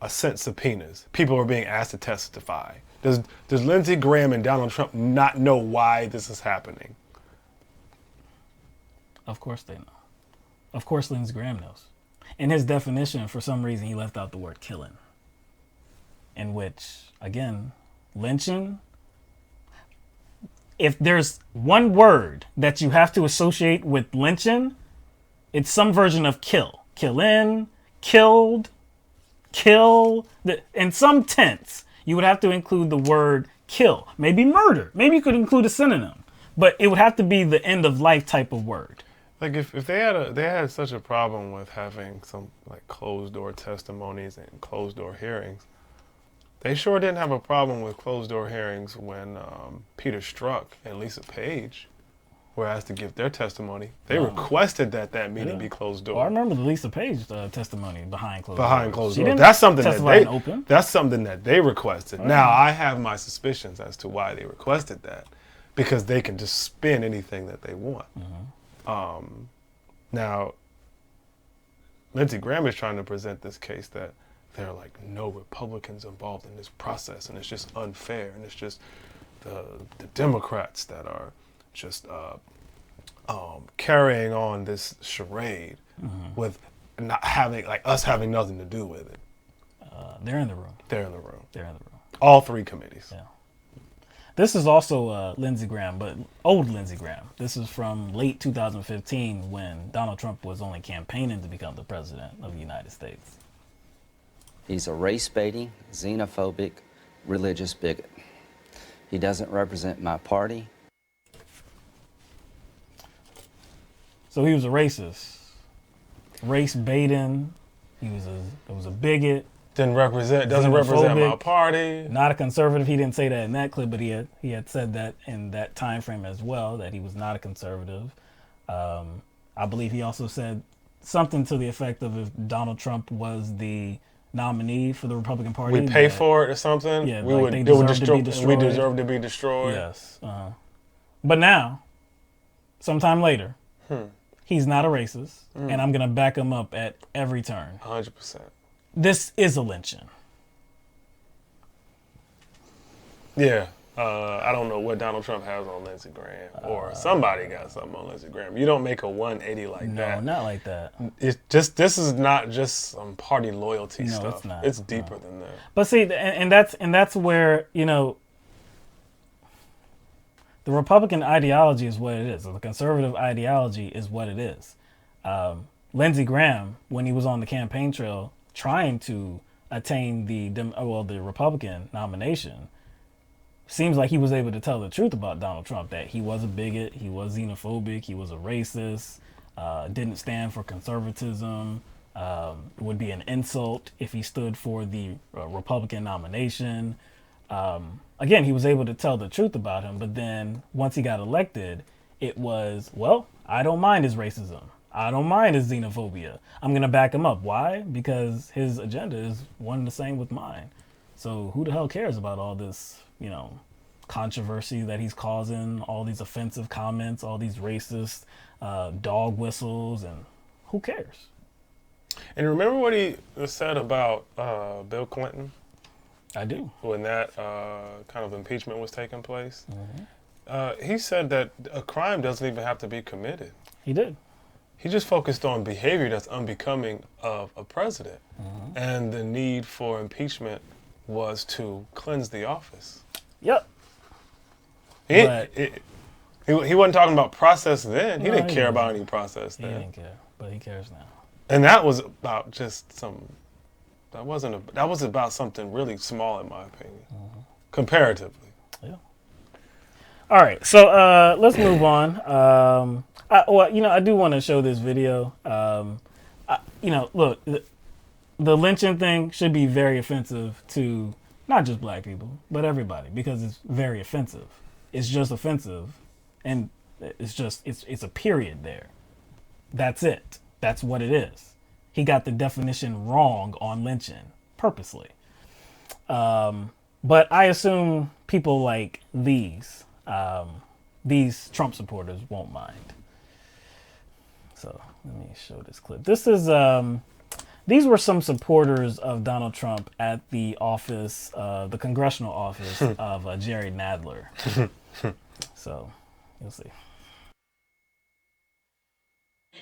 sent subpoenas? People are being asked to testify. Does Lindsey Graham and Donald Trump not know why this is happening? Of course they know. Of course Lindsey Graham knows. In his definition, for some reason, he left out the word killing. In which, again, lynching, if there's one word that you have to associate with lynching, it's some version of kill. Kill in, killed, kill. In some tense, you would have to include the word kill. Maybe murder. Maybe you could include a synonym. But it would have to be the end of life type of word. Like if they had such a problem with having some like closed door testimonies and closed door hearings, they sure didn't have a problem with closed door hearings when Peter Strzok and Lisa Page were asked to give their testimony. They requested that meeting be closed door. Well, I remember the Lisa Page testimony behind closed doors. Behind closed doors. That's something that they requested. Right. Now I have my suspicions as to why they requested that, because they can just spin anything that they want. Now, Lindsey Graham is trying to present this case that there are like no Republicans involved in this process, and it's just unfair, and it's just the Democrats that are just carrying on this charade with not having us having nothing to do with it. They're in the room. They're in the room. They're in the room. All three committees. Yeah. This is also Lindsey Graham, but old Lindsey Graham. This is from late 2015 when Donald Trump was only campaigning to become the president of the United States. He's a race-baiting, xenophobic, religious bigot. He doesn't represent my party. So he was a racist, race-baiting. He was a bigot. Doesn't represent my party. Not a conservative. He didn't say that in that clip, but he had said that in that time frame as well, that he was not a conservative. I believe he also said something to the effect of, if Donald Trump was the nominee for the Republican Party, we pay for it or something. Yeah, we like we deserve to be destroyed. Yes. But now, sometime later, he's not a racist, and I'm gonna back him up at every turn. 100%. This is a lynching. Yeah. I don't know what Donald Trump has on Lindsey Graham, or somebody got something on Lindsey Graham. You don't make a 180 like that. No, not like that. This is not just some party loyalty stuff. No, it's not. It's deeper than that. But see, and that's where, the Republican ideology is what it is. The conservative ideology is what it is. Lindsey Graham, when he was on the campaign trail trying to attain the Republican nomination, seems like he was able to tell the truth about Donald Trump, that he was a bigot, he was xenophobic, he was a racist, didn't stand for conservatism, would be an insult if he stood for the Republican nomination. Again, he was able to tell the truth about him, but then once he got elected, it was, well, I don't mind his racism. I don't mind his xenophobia. I'm going to back him up. Why? Because his agenda is one and the same with mine. So who the hell cares about all this, controversy that he's causing, all these offensive comments, all these racist dog whistles, and who cares? And remember what he said about Bill Clinton? I do. When that kind of impeachment was taking place? He said that a crime doesn't even have to be committed. He did. He just focused on behavior that's unbecoming of a president. And the need for impeachment was to cleanse the office. Yep. He wasn't talking about process then. He didn't care about any process then. He didn't care, but he cares now. And that was about just that was about something really small, in my opinion, comparatively. Yeah. All right, so let's move on. I do want to show this video. Look, the lynching thing should be very offensive to not just black people, but everybody, because it's very offensive. It's just offensive, and it's a period there. That's it. That's what it is. He got the definition wrong on lynching purposely. But I assume people like these Trump supporters won't mind. So let me show this clip. This is these were some supporters of Donald Trump at the office, the congressional office of Jerry Nadler. So you'll see.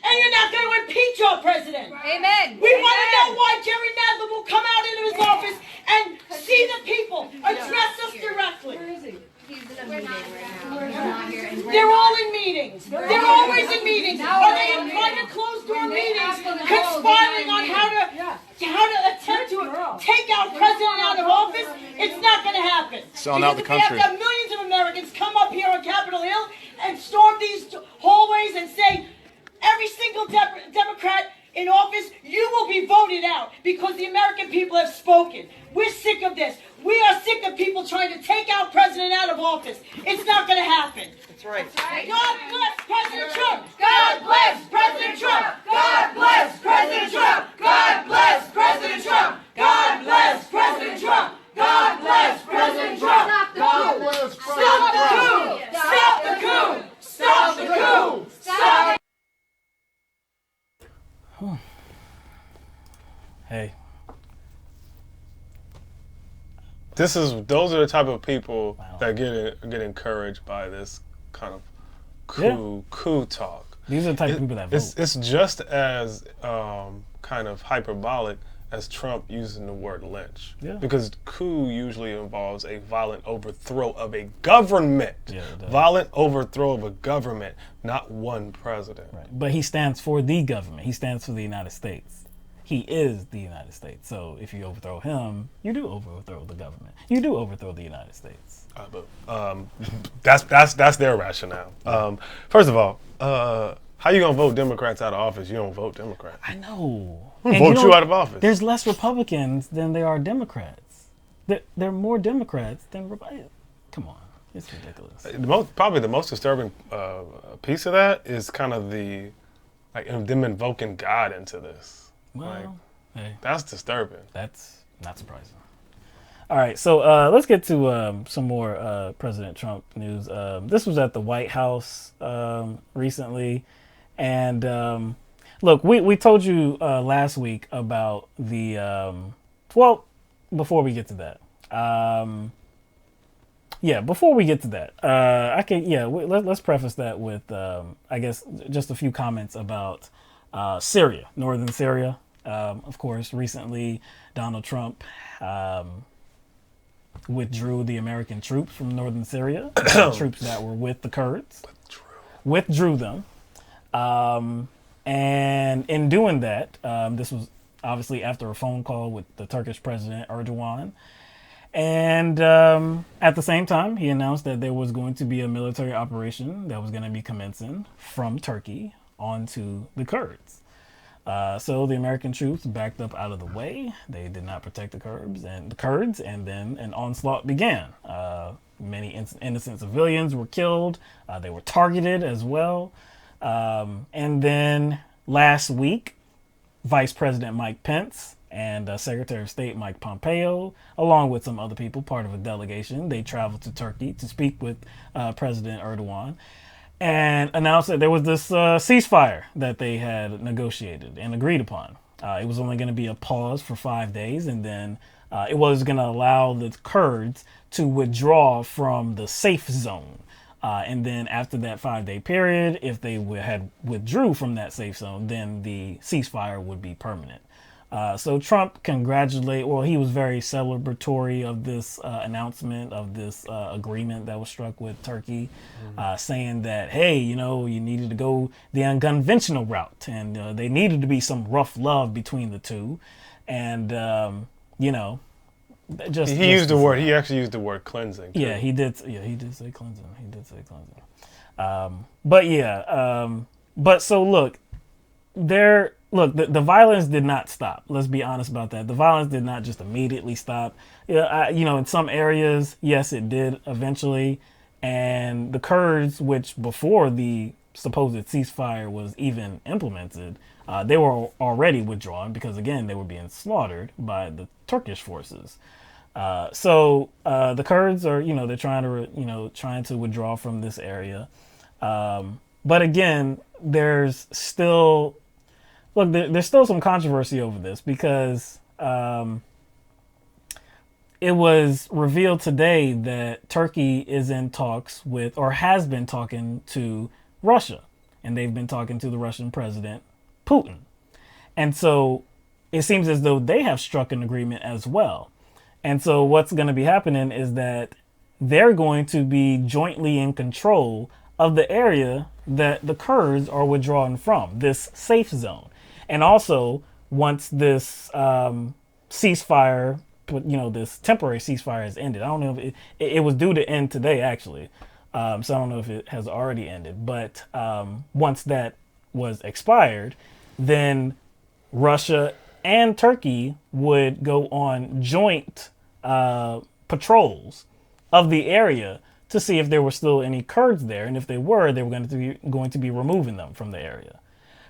And you're not going to impeach our president. Amen. We want to know why Jerry Nadler will come out into his office and see the people, address us directly. Where is he? He's in a meeting right now. They're all in meetings. They're always in meetings. Are they in private closed-door meetings conspiring on how to attempt to take our president out of office? It's not going to happen. Selling out the country. We have to have millions of Americans come up here on Capitol Hill and storm these hallways and say, every single Democrat in office, you will be voted out because the American people have spoken. We're sick of this. We are sick of people trying to take our president out of office. It's not going to happen. That's right. God bless President Trump. God bless President Trump. God bless President Trump. God bless President Trump. God bless President Trump. God bless President Trump. God bless President Stop the coup. Stop the coup. Stop the coup. Stop the Hey. Those are the type of people that get encouraged by this kind of coup talk. These are the type of people that vote. It's just as kind of hyperbolic as Trump using the word lynch. Yeah. Because coup usually involves a violent overthrow of a government. Yeah, it does. Violent overthrow of a government, not one president. Right. But he stands for the government. He stands for the United States. He is the United States. So if you overthrow him, you do overthrow the government. You do overthrow the United States. That's their rationale. First of all, how you gonna vote Democrats out of office? You don't vote Democrats. I know. Vote you out of office. There's less Republicans than there are Democrats. There are more Democrats than Republicans. Come on, it's ridiculous. Probably the most disturbing piece of that is kind of them invoking God into this. Well, hey, that's disturbing. That's not surprising. All right, so let's get to some more President Trump news. This was at the White House recently, and look, we told you last week about the well, before we get to that, let's preface that with I guess just a few comments about Syria, northern Syria. Of course, recently Donald Trump withdrew the American troops from northern Syria, troops that were with the Kurds. Withdrew them. And in doing that, this was obviously after a phone call with the Turkish President Erdogan. And at the same time, he announced that there was going to be a military operation that was going to be commencing from Turkey onto the Kurds. So the American troops backed up out of the way. They did not protect the Kurds, and then an onslaught began. Many innocent civilians were killed. They were targeted as well. And then last week, Vice President Mike Pence and Secretary of State Mike Pompeo, along with some other people, part of a delegation, they traveled to Turkey to speak with President Erdogan and announced that there was this ceasefire that they had negotiated and agreed upon. It was only going to be a pause for 5 days, and then it was going to allow the Kurds to withdraw from the safe zone. And then after that 5-day period, if they had withdrew from that safe zone, then the ceasefire would be permanent. So Trump he was very celebratory of this announcement of this agreement that was struck with Turkey, saying that, hey, you needed to go the unconventional route, and there needed to be some rough love between the two. And, He used the word. He actually used the word cleansing. Too. Yeah, he did. Yeah, he did say cleansing. But yeah. But so look, the violence did not stop. Let's be honest about that. The violence did not just immediately stop. Yeah, in some areas, yes, it did eventually. And the Kurds, which before the supposed ceasefire was even implemented, they were already withdrawn because, again, they were being slaughtered by the Turkish forces. So the Kurds are, they're trying to withdraw from this area. But again, there's still some controversy over this because it was revealed today that Turkey is in talks with, or has been talking to, Russia. And they've been talking to the Russian president, Putin. And so it seems as though they have struck an agreement as well. And so what's going to be happening is that they're going to be jointly in control of the area that the Kurds are withdrawing from, this safe zone. And also, once this ceasefire, this temporary ceasefire has ended. I don't know if it was due to end today, actually. So I don't know if it has already ended. But once that was expired, then Russia and Turkey would go on joint patrols of the area to see if there were still any Kurds there. And if they were going to be removing them from the area.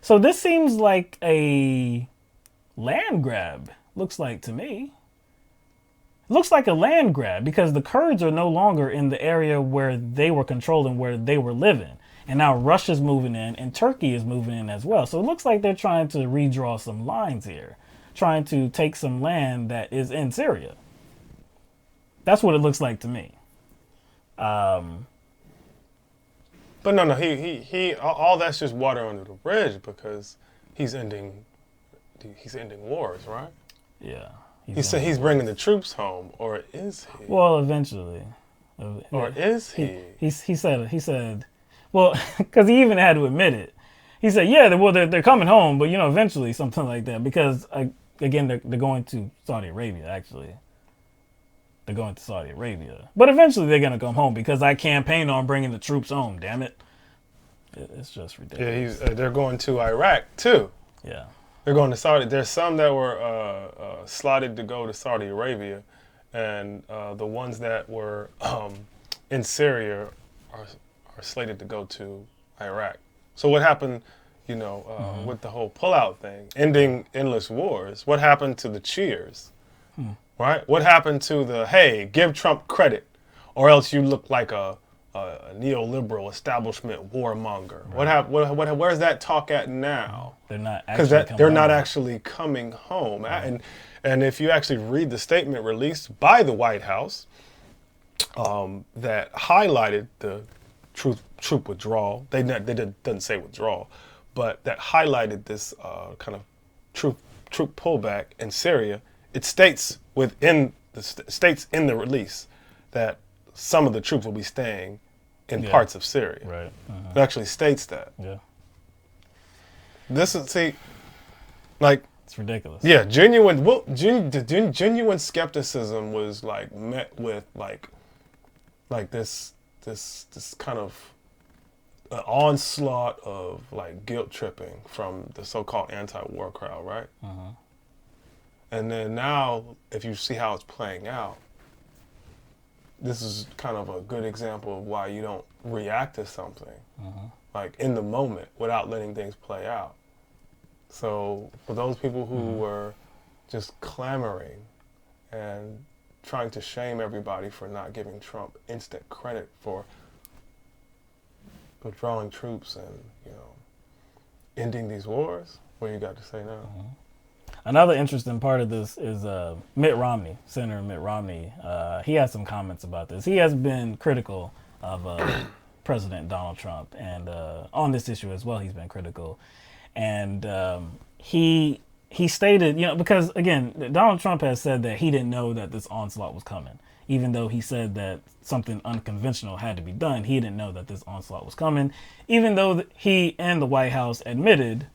So this seems like a land grab, looks like to me. Looks like a land grab because the Kurds are no longer in the area where they were controlling, where they were living. And now Russia's moving in and Turkey is moving in as well. So it looks like they're trying to redraw some lines here, trying to take some land that is in Syria. That's what it looks like to me. But no, he all that's just water under the bridge because he's ending wars, right? Yeah. He said he's bringing the troops home, or is he? Well, eventually. Or is he? He said, well, because he even had to admit it. He said, yeah, they're coming home, but eventually something like that because again they're going to Saudi Arabia actually. They're going to Saudi Arabia, but eventually they're gonna come home because I campaigned on bringing the troops home. Damn it, it's just ridiculous. Yeah, they're going to Iraq too. Yeah. They're going to Saudi. There's some that were slotted to go to Saudi Arabia, and the ones that were in Syria are slated to go to Iraq. So what happened, with the whole pullout thing, ending endless wars? What happened to the cheers? Right? What happened to the, hey, give Trump credit, or else you look like a neoliberal establishment warmonger? Right. Where's that talk at now? They're not actually they're not actually coming home. Right. And if you actually read the statement released by the White House that highlighted the troop withdrawal, they didn't say withdrawal, but that highlighted this kind of troop pullback in Syria. It states within states in the release that some of the troops will be staying in parts of Syria. Right. It actually states that. Yeah. This is it's ridiculous. Yeah, genuine skepticism was met with this kind of onslaught of guilt tripping from the so-called anti-war crowd, right? Uh-huh. And then now, if you see how it's playing out, this is kind of a good example of why you don't react to something in the moment without letting things play out. So for those people who were just clamoring and trying to shame everybody for not giving Trump instant credit for withdrawing troops and ending these wars, what do you got to say now? Another interesting part of this is Mitt Romney, Senator Mitt Romney. He has some comments about this. He has been critical of President Donald Trump, and on this issue as well, he's been critical. And he stated, because again, Donald Trump has said that he didn't know that this onslaught was coming. Even though he said that something unconventional had to be done, he didn't know that this onslaught was coming. Even though he and the White House admitted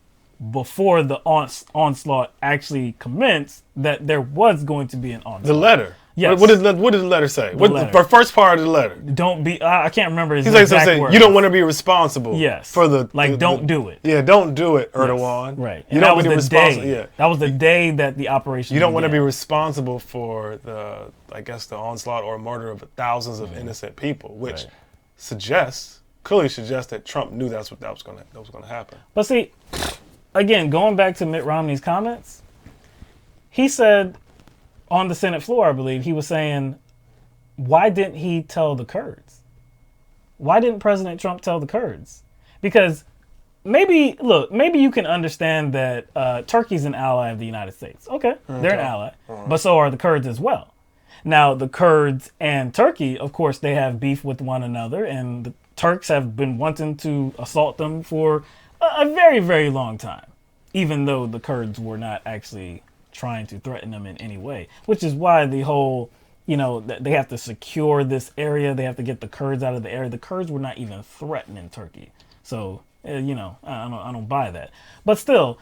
before the onslaught actually commenced that there was going to be an onslaught. The letter. Yes. What did the letter say? The first part of the letter? Don't be. I can't remember his He's exact saying words. you don't want to be responsible. Yes. For the don't do it. Yeah, don't do it, Erdogan. Yes. Right. You don't want to be responsible. Yeah. That was the day that the operation. You don't want to be responsible for the onslaught or murder of thousands of innocent people, which clearly suggests that Trump knew that was going to happen. But see, again, going back to Mitt Romney's comments, he said on the Senate floor, I believe, he was saying, why didn't he tell the Kurds? Why didn't President Trump tell the Kurds? Because maybe you can understand that Turkey's an ally of the United States. Okay, they're an ally, but so are the Kurds as well. Now, the Kurds and Turkey, of course, they have beef with one another, and the Turks have been wanting to assault them for a very, very long time, even though the Kurds were not actually trying to threaten them in any way, which is why the whole, they have to secure this area. They have to get the Kurds out of the area. The Kurds were not even threatening Turkey. So, I don't buy that. But still,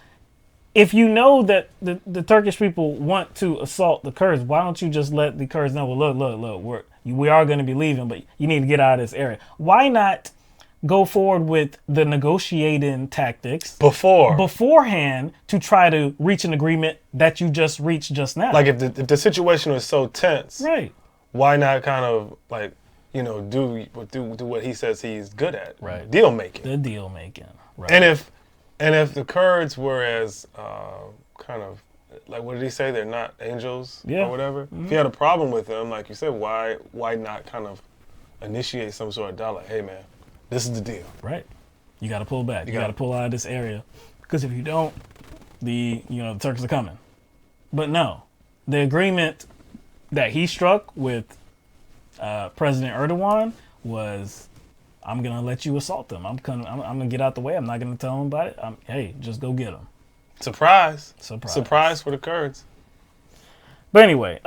if you know that the Turkish people want to assault the Kurds, why don't you just let the Kurds know, well, look, we are going to be leaving, but you need to get out of this area. Why not go forward with the negotiating tactics beforehand to try to reach an agreement that you just reached just now? Like if the situation was so tense, right? Why not kind of do what he says he's good at, right? Deal making. The deal making, right? And if the Kurds were as kind of like, what did he say? They're not angels or whatever. Mm-hmm. If you had a problem with them, like you said, why not kind of initiate some sort of dialogue? Hey man, this is the deal. Right. You got to pull back. You got to pull out of this area, because if you don't, the Turks are coming. But no, the agreement that he struck with President Erdogan was, I'm gonna let you assault them. I'm gonna get out the way. I'm not gonna tell them about it. Hey, just go get them. Surprise for the Kurds. But anyway,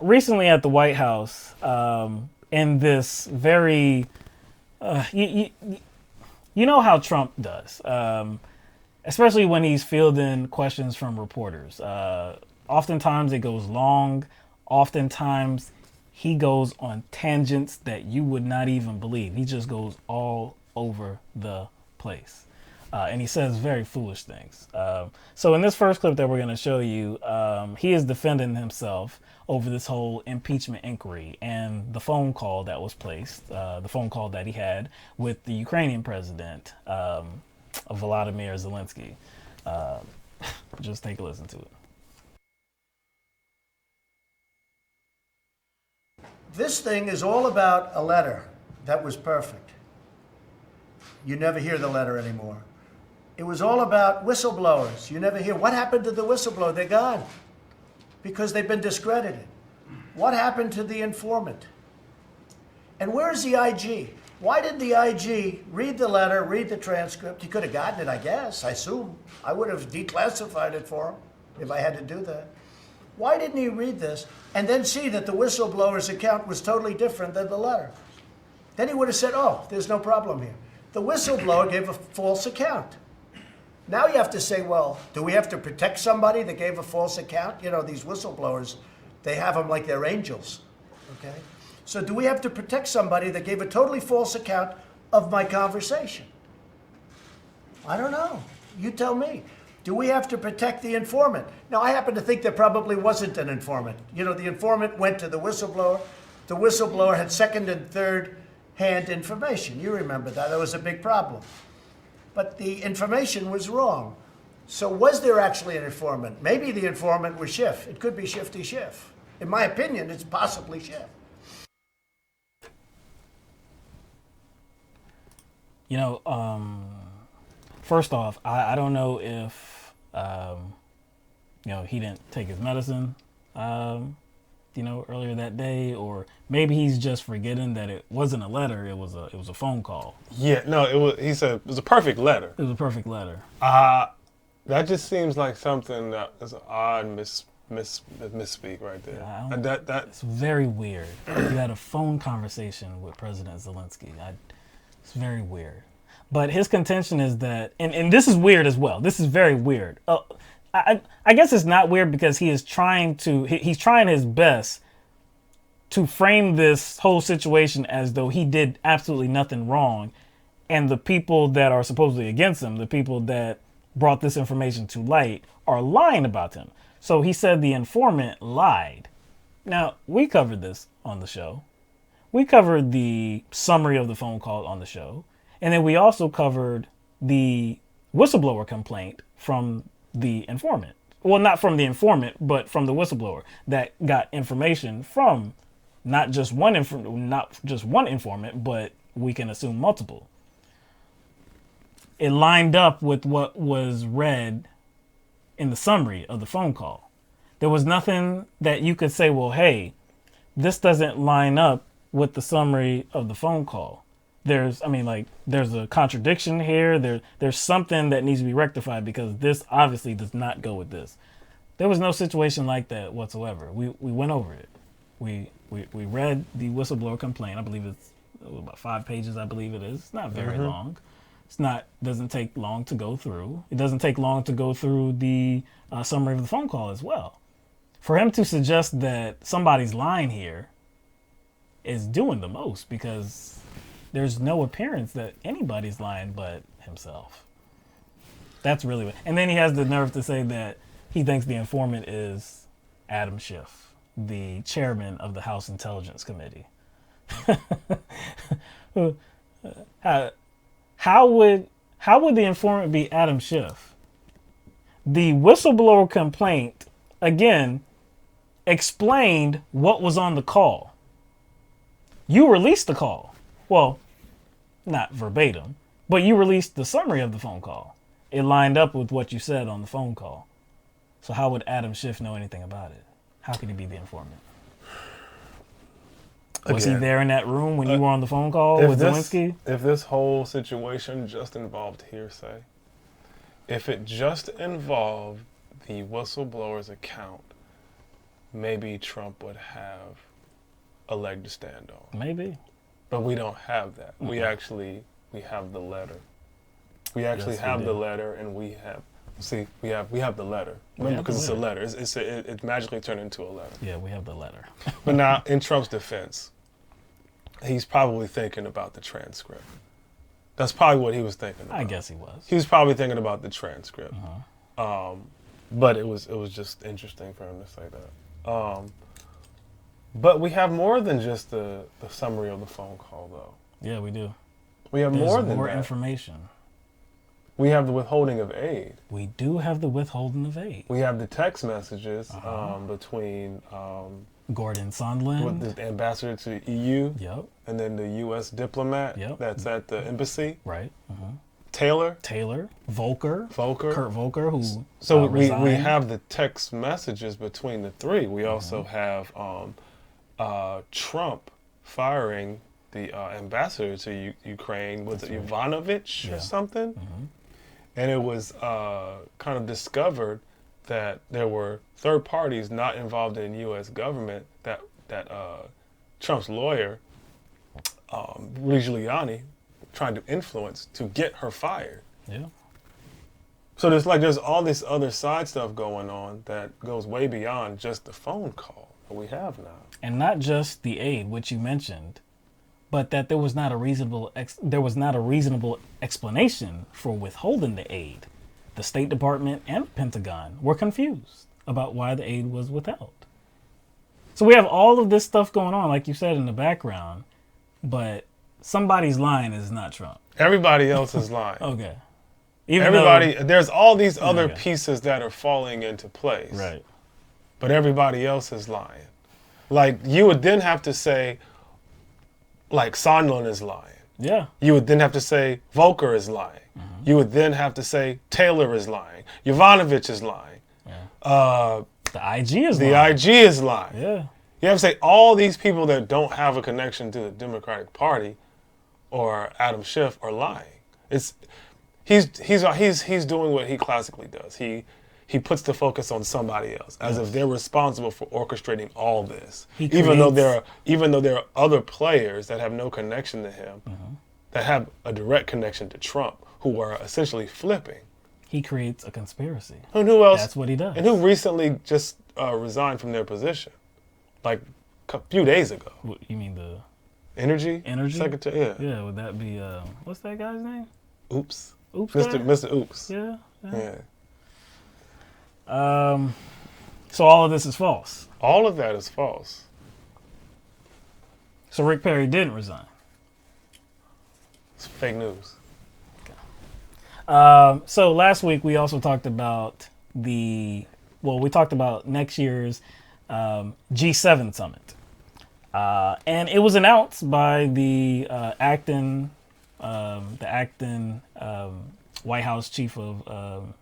recently at the White House, in this very, you know how Trump does, especially when he's fielding questions from reporters. Oftentimes it goes long. Oftentimes he goes on tangents that you would not even believe. He just goes all over the place. And he says very foolish things. So in this first clip that we're going to show you, he is defending himself over this whole impeachment inquiry and the phone call that was placed, the phone call that he had with the Ukrainian president, Volodymyr Zelensky. Just take a listen to it. This thing is all about a letter that was perfect. You never hear the letter anymore. It was all about whistleblowers. You never hear, what happened to the whistleblower? They're gone because they've been discredited. What happened to the informant? And where's the IG? Why did the IG read the letter, read the transcript? He could have gotten it, I guess, I assume. I would have declassified it for him if I had to do that. Why didn't he read this and then see that the whistleblower's account was totally different than the letter? Then he would have said, oh, there's no problem here. The whistleblower gave a false account. Now you have to say, well, do we have to protect somebody that gave a false account? These whistleblowers, they have them like they're angels, okay? So do we have to protect somebody that gave a totally false account of my conversation? I don't know. You tell me. Do we have to protect the informant? Now, I happen to think there probably wasn't an informant. The informant went to the whistleblower. The whistleblower had second and third hand information. You remember that. That was a big problem. But the information was wrong. So was there actually an informant? Maybe the informant was Schiff. It could be Shifty Schiff. In my opinion, it's possibly Schiff. First off, I don't know if, he didn't take his medicine, earlier that day, or maybe he's just forgetting that it wasn't a letter, it was a phone call. Yeah, no, he said it was a perfect letter. It was a perfect letter. That just seems like something that is an odd misspeak right there. It's very weird. You had a phone conversation with President Zelensky. It's very weird. But his contention is that, and this is weird as well. This is very weird. I guess it's not weird because he's trying his best to frame this whole situation as though he did absolutely nothing wrong, and the people that are supposedly against him, the people that brought this information to light, are lying about him. So he said the informant lied. Now, we covered this on the show. We covered the summary of the phone call on the show. And then we also covered the whistleblower complaint from the informant. Well, not from the informant, but from the whistleblower that got information from not just one informant, but we can assume multiple. It lined up with what was read in the summary of the phone call. There was nothing that you could say, well, hey, this doesn't line up with the summary of the phone call. There's a contradiction here. There's something that needs to be rectified because this obviously does not go with this. There was no situation like that whatsoever. We went over it. We read the whistleblower complaint. I believe it's about 5 pages. I believe it is. It's not very long. Doesn't take long to go through. It doesn't take long to go through the summary of the phone call as well. For him to suggest that somebody's lying here is doing the most because there's no appearance that anybody's lying but himself. That's really what. And then he has the nerve to say that he thinks the informant is Adam Schiff, the chairman of the House Intelligence Committee. How would the informant be Adam Schiff? The whistleblower complaint, again, explained what was on the call. You released the call. Well, not verbatim, but you released the summary of the phone call. It lined up with what you said on the phone call. So how would Adam Schiff know anything about it? How could he be the informant? Was he there in that room when you were on the phone call with Zelensky? If this whole situation just involved hearsay, if it just involved the whistleblower's account, maybe Trump would have a leg to stand on. Maybe. But we don't have that. Mm-hmm. We have the letter. We actually have the letter, and we have the letter. Remember, because it's a letter. It magically turned into a letter. Yeah, we have the letter. But now, in Trump's defense, he's probably thinking about the transcript. That's probably what he was thinking about. I guess he was. He was probably thinking about the transcript. But it was just interesting for him to say that. But we have more than just the summary of the phone call, though. Yeah, we do. We have more than more that. information. We have the withholding of aid. We do have the withholding of aid. We have the text messages between Gordon Sondland, with the ambassador to the EU, and then the U.S. diplomat that's at the embassy. Right. Taylor, Volker, Kurt Volker, who so resigned. we have the text messages between the three. We also have Trump firing the ambassador to Ukraine. Was it Yovanovitch or something? And it was kind of discovered that there were third parties not involved in the U.S. government that Trump's lawyer, Rudy Giuliani, trying to influence to get her fired. Yeah. So there's all this other side stuff going on that goes way beyond just the phone call that we have now. And not just the aid, which you mentioned, but that there was not a reasonable explanation for withholding the aid. The State Department and the Pentagon were confused about why the aid was withheld. So we have all of this stuff going on, like you said, in the background, but somebody's lying is not Trump. Everybody else is lying. Okay. There's all these other pieces that are falling into place. Right. But everybody else is lying. Like, you would then have to say, like, Sondland is lying. Yeah. You would then have to say Volker is lying. You would then have to say Taylor is lying. Yovanovitch is lying. Yeah. The IG is lying. The IG is lying. Yeah. You have to say all these people that don't have a connection to the Democratic Party or Adam Schiff are lying. He's doing what he classically does. He puts the focus on somebody else, as if they're responsible for orchestrating all this. Even though there are other players that have no connection to him, that have a direct connection to Trump, who are essentially flipping He creates a conspiracy. And who else? That's what he does. And who recently just resigned from their position, like a few days ago? What, you mean the energy secretary? Yeah. Yeah. Would that be what's that guy's name? Oops. Mr. Oops. Yeah. Yeah. So all of this is false. All of that is false. So Rick Perry didn't resign. It's fake news. So last week we also talked about we talked about next year's G7 summit. And it was announced by the acting White House Chief of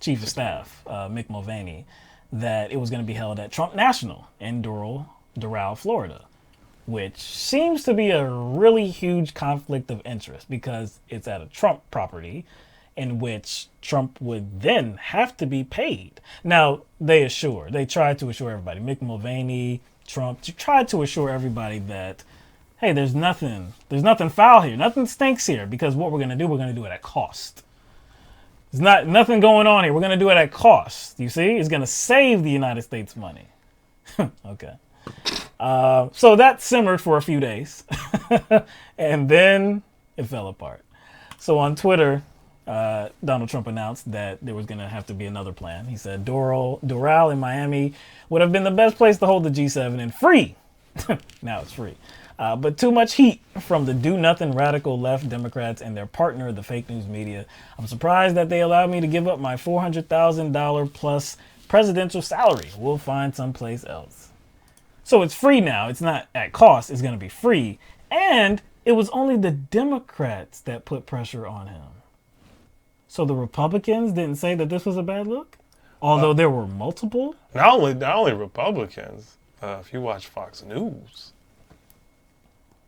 Staff, Mick Mulvaney, that it was going to be held at Trump National in Doral, Florida, which seems to be a really huge conflict of interest because it's at a Trump property in which Trump would then have to be paid. Now, they tried to assure everybody, Mick Mulvaney, Trump, tried to assure everybody that, hey, there's nothing foul here, nothing stinks here, because what we're going to do it at cost. There's nothing going on here. We're going to do it at cost. You see? It's going to save the United States money. Okay. So that simmered for a few days. And then it fell apart. So on Twitter, Donald Trump announced that there was going to have to be another plan. He said Doral in Miami would have been the best place to hold the G7 and free. Now it's free. But too much heat from the do-nothing radical left Democrats and their partner, the fake news media. I'm surprised that they allowed me to give up my $400,000 plus presidential salary. We'll find someplace else. So it's free now. It's not at cost. It's going to be free. And it was only the Democrats that put pressure on him. So the Republicans didn't say that this was a bad look? Although there were multiple? Not only Republicans. If you watch Fox News.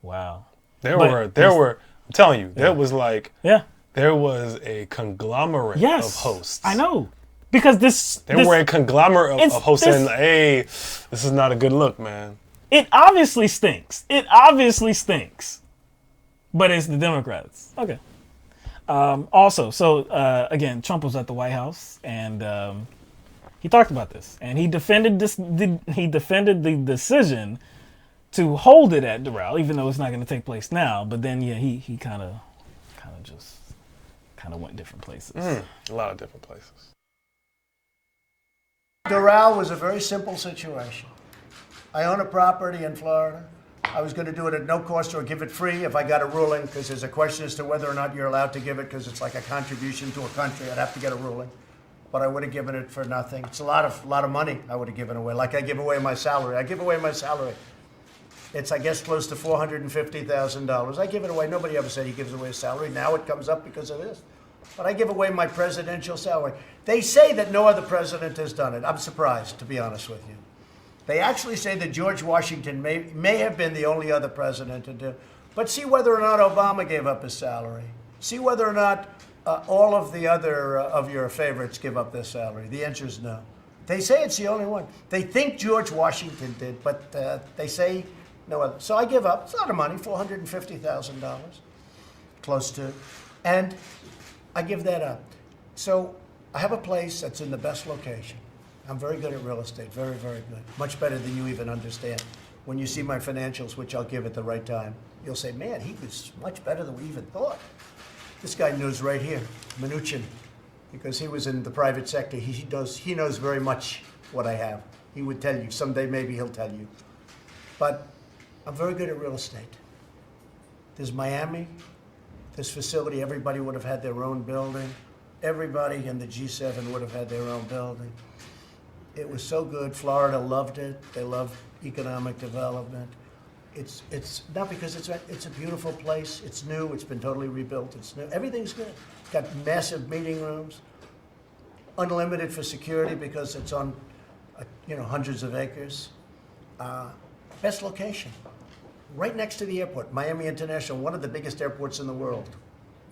Wow. There were, I'm telling you, there was a conglomerate of hosts. I know. Because there were a conglomerate of hosts saying, hey, this is not a good look, man. It obviously stinks. But it's the Democrats. Okay. Again, Trump was at the White House and he talked about this and he defended the decision to hold it at Doral, even though it's not going to take place now. But then, he kind of went different places. A lot of different places. Doral was a very simple situation. I own a property in Florida. I was going to do it at no cost or give it free if I got a ruling, because there's a question as to whether or not you're allowed to give it because it's like a contribution to a country. I'd have to get a ruling. But I would have given it for nothing. It's a lot of money I would have given away. Like I give away my salary. It's, I guess, close to $450,000. I give it away. Nobody ever said he gives away his salary. Now it comes up because of this. But I give away my presidential salary. They say that no other president has done it. I'm surprised, to be honest with you. They actually say that George Washington may have been the only other president to do it. But see whether or not Obama gave up his salary. See whether or not all of the other of your favorites give up their salary. The answer is no. They say it's the only one. They think George Washington did, but they say no other. So I give up. It's a lot of money, $450,000, close to. And I give that up. So I have a place that's in the best location. I'm very good at real estate, very, very good. Much better than you even understand. When you see my financials, which I'll give at the right time, you'll say, man, he was much better than we even thought. This guy knows right here, Mnuchin, because he was in the private sector. He knows very much what I have. He would tell you. Someday maybe he'll tell you. But I'm very good at real estate. There's Miami, this facility, everybody would have had their own building. Everybody in the G7 would have had their own building. It was so good. Florida loved it. They love economic development. It's not because it's a beautiful place. It's new. It's been totally rebuilt. It's new. Everything's good. Got massive meeting rooms, unlimited for security because it's on, hundreds of acres. Best location, right next to the airport, Miami International, one of the biggest airports in the world.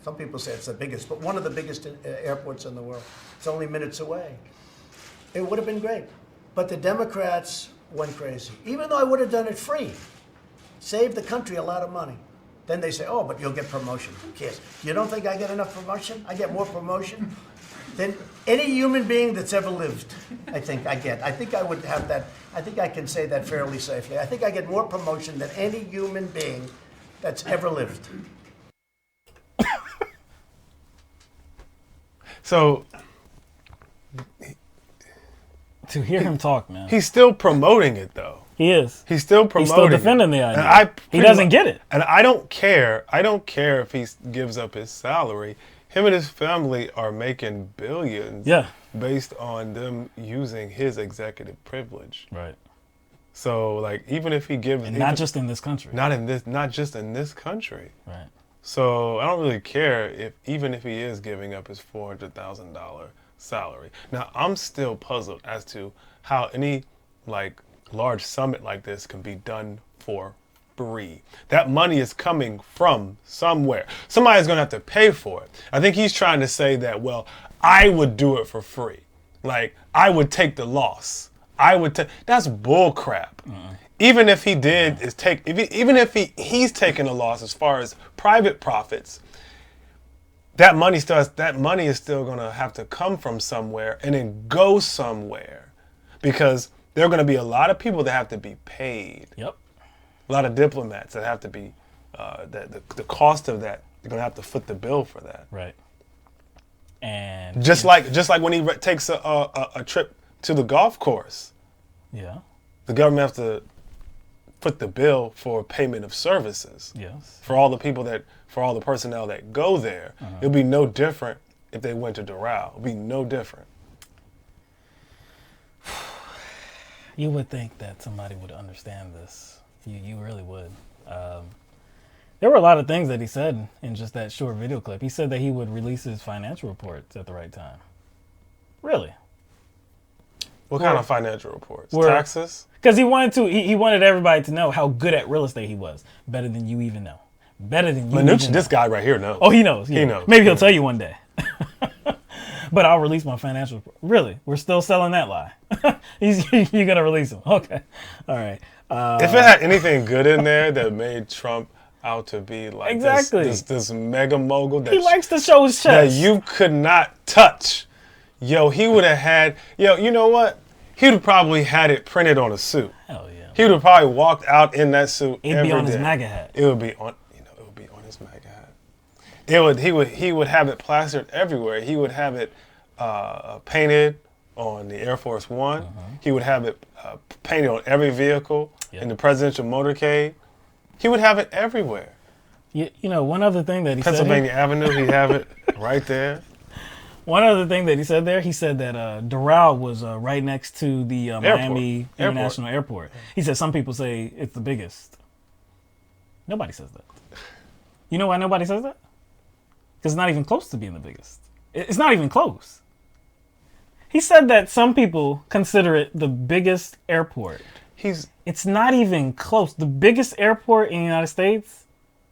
Some people say it's the biggest, but one of the biggest airports in the world. It's only minutes away. It would have been great, but the Democrats went crazy. Even though I would have done it free, saved the country a lot of money. Then they say, oh, but you'll get promotion. Who cares? You don't think I get enough promotion? I get more promotion. than any human being that's ever lived. I think I would have that. I think I can say that fairly safely. I think I get more promotion than any human being that's ever lived. So, to hear him talk, man. He's still promoting it, though. He is. He's still promoting. He's still defending the idea. And he doesn't get it. And I don't care. I don't care if he gives up his salary. Him and his family are making billions. Yeah. Based on them using his executive privilege. Right. So, like, even if he gives, and not just in this country. Not just in this country. Right. So I don't really care even if he is giving up his $400,000 salary. Now I'm still puzzled as to how any large summit like this can be done for free. That money is coming from somewhere. Somebody's gonna have to pay for it. I think he's trying to say that, well, I would do it for free. Like, I would take the loss. That's bull crap. Even if he did even if he's taking a loss as far as private profits, that money is still gonna have to come from somewhere and then go somewhere, because there are gonna be a lot of people that have to be paid. Yep. A lot of diplomats that have to be the cost of that, they're gonna have to foot the bill for that. Right. And just like when he takes a trip to the golf course. Yeah. The government has to foot the bill for payment of services. Yes. For all the personnel that go there. It'll be no different if they went to Doral. It'll be no different. You would think that somebody would understand this. You really would. There were a lot of things that he said in just that short video clip. He said that he would release his financial reports at the right time. Really? What kind of financial reports? Taxes? Because he wanted everybody to know how good at real estate he was. Better than you even know. Better than you even know. This guy right here knows. Oh, he knows. Yeah. He knows. Maybe he'll tell you one day. But I'll release my financial report. Really? We're still selling that lie. You're going to release him. Okay. All right. If it had anything good in there that made Trump out to be like this mega mogul that he likes to show his chest, that you could not touch. Yo, he would have had, you know what? He would have probably had it printed on a suit. Hell yeah. He would have probably walked out in that suit It'd every be on day. his MAGA hat. It would be on his MAGA hat. He would have it plastered everywhere. He would have it painted on the Air Force One. He would have it painted on every vehicle in the presidential motorcade. He would have it everywhere. You know, one other thing that he said. Pennsylvania Avenue, he'd have it right there. One other thing that he said there, he said that Doral was right next to the Miami International Airport. He said some people say it's the biggest. Nobody says that. You know why nobody says that? Because it's not even close to being the biggest. It's not even close. He said that some people consider it the biggest airport. It's not even close. The biggest airport in the United States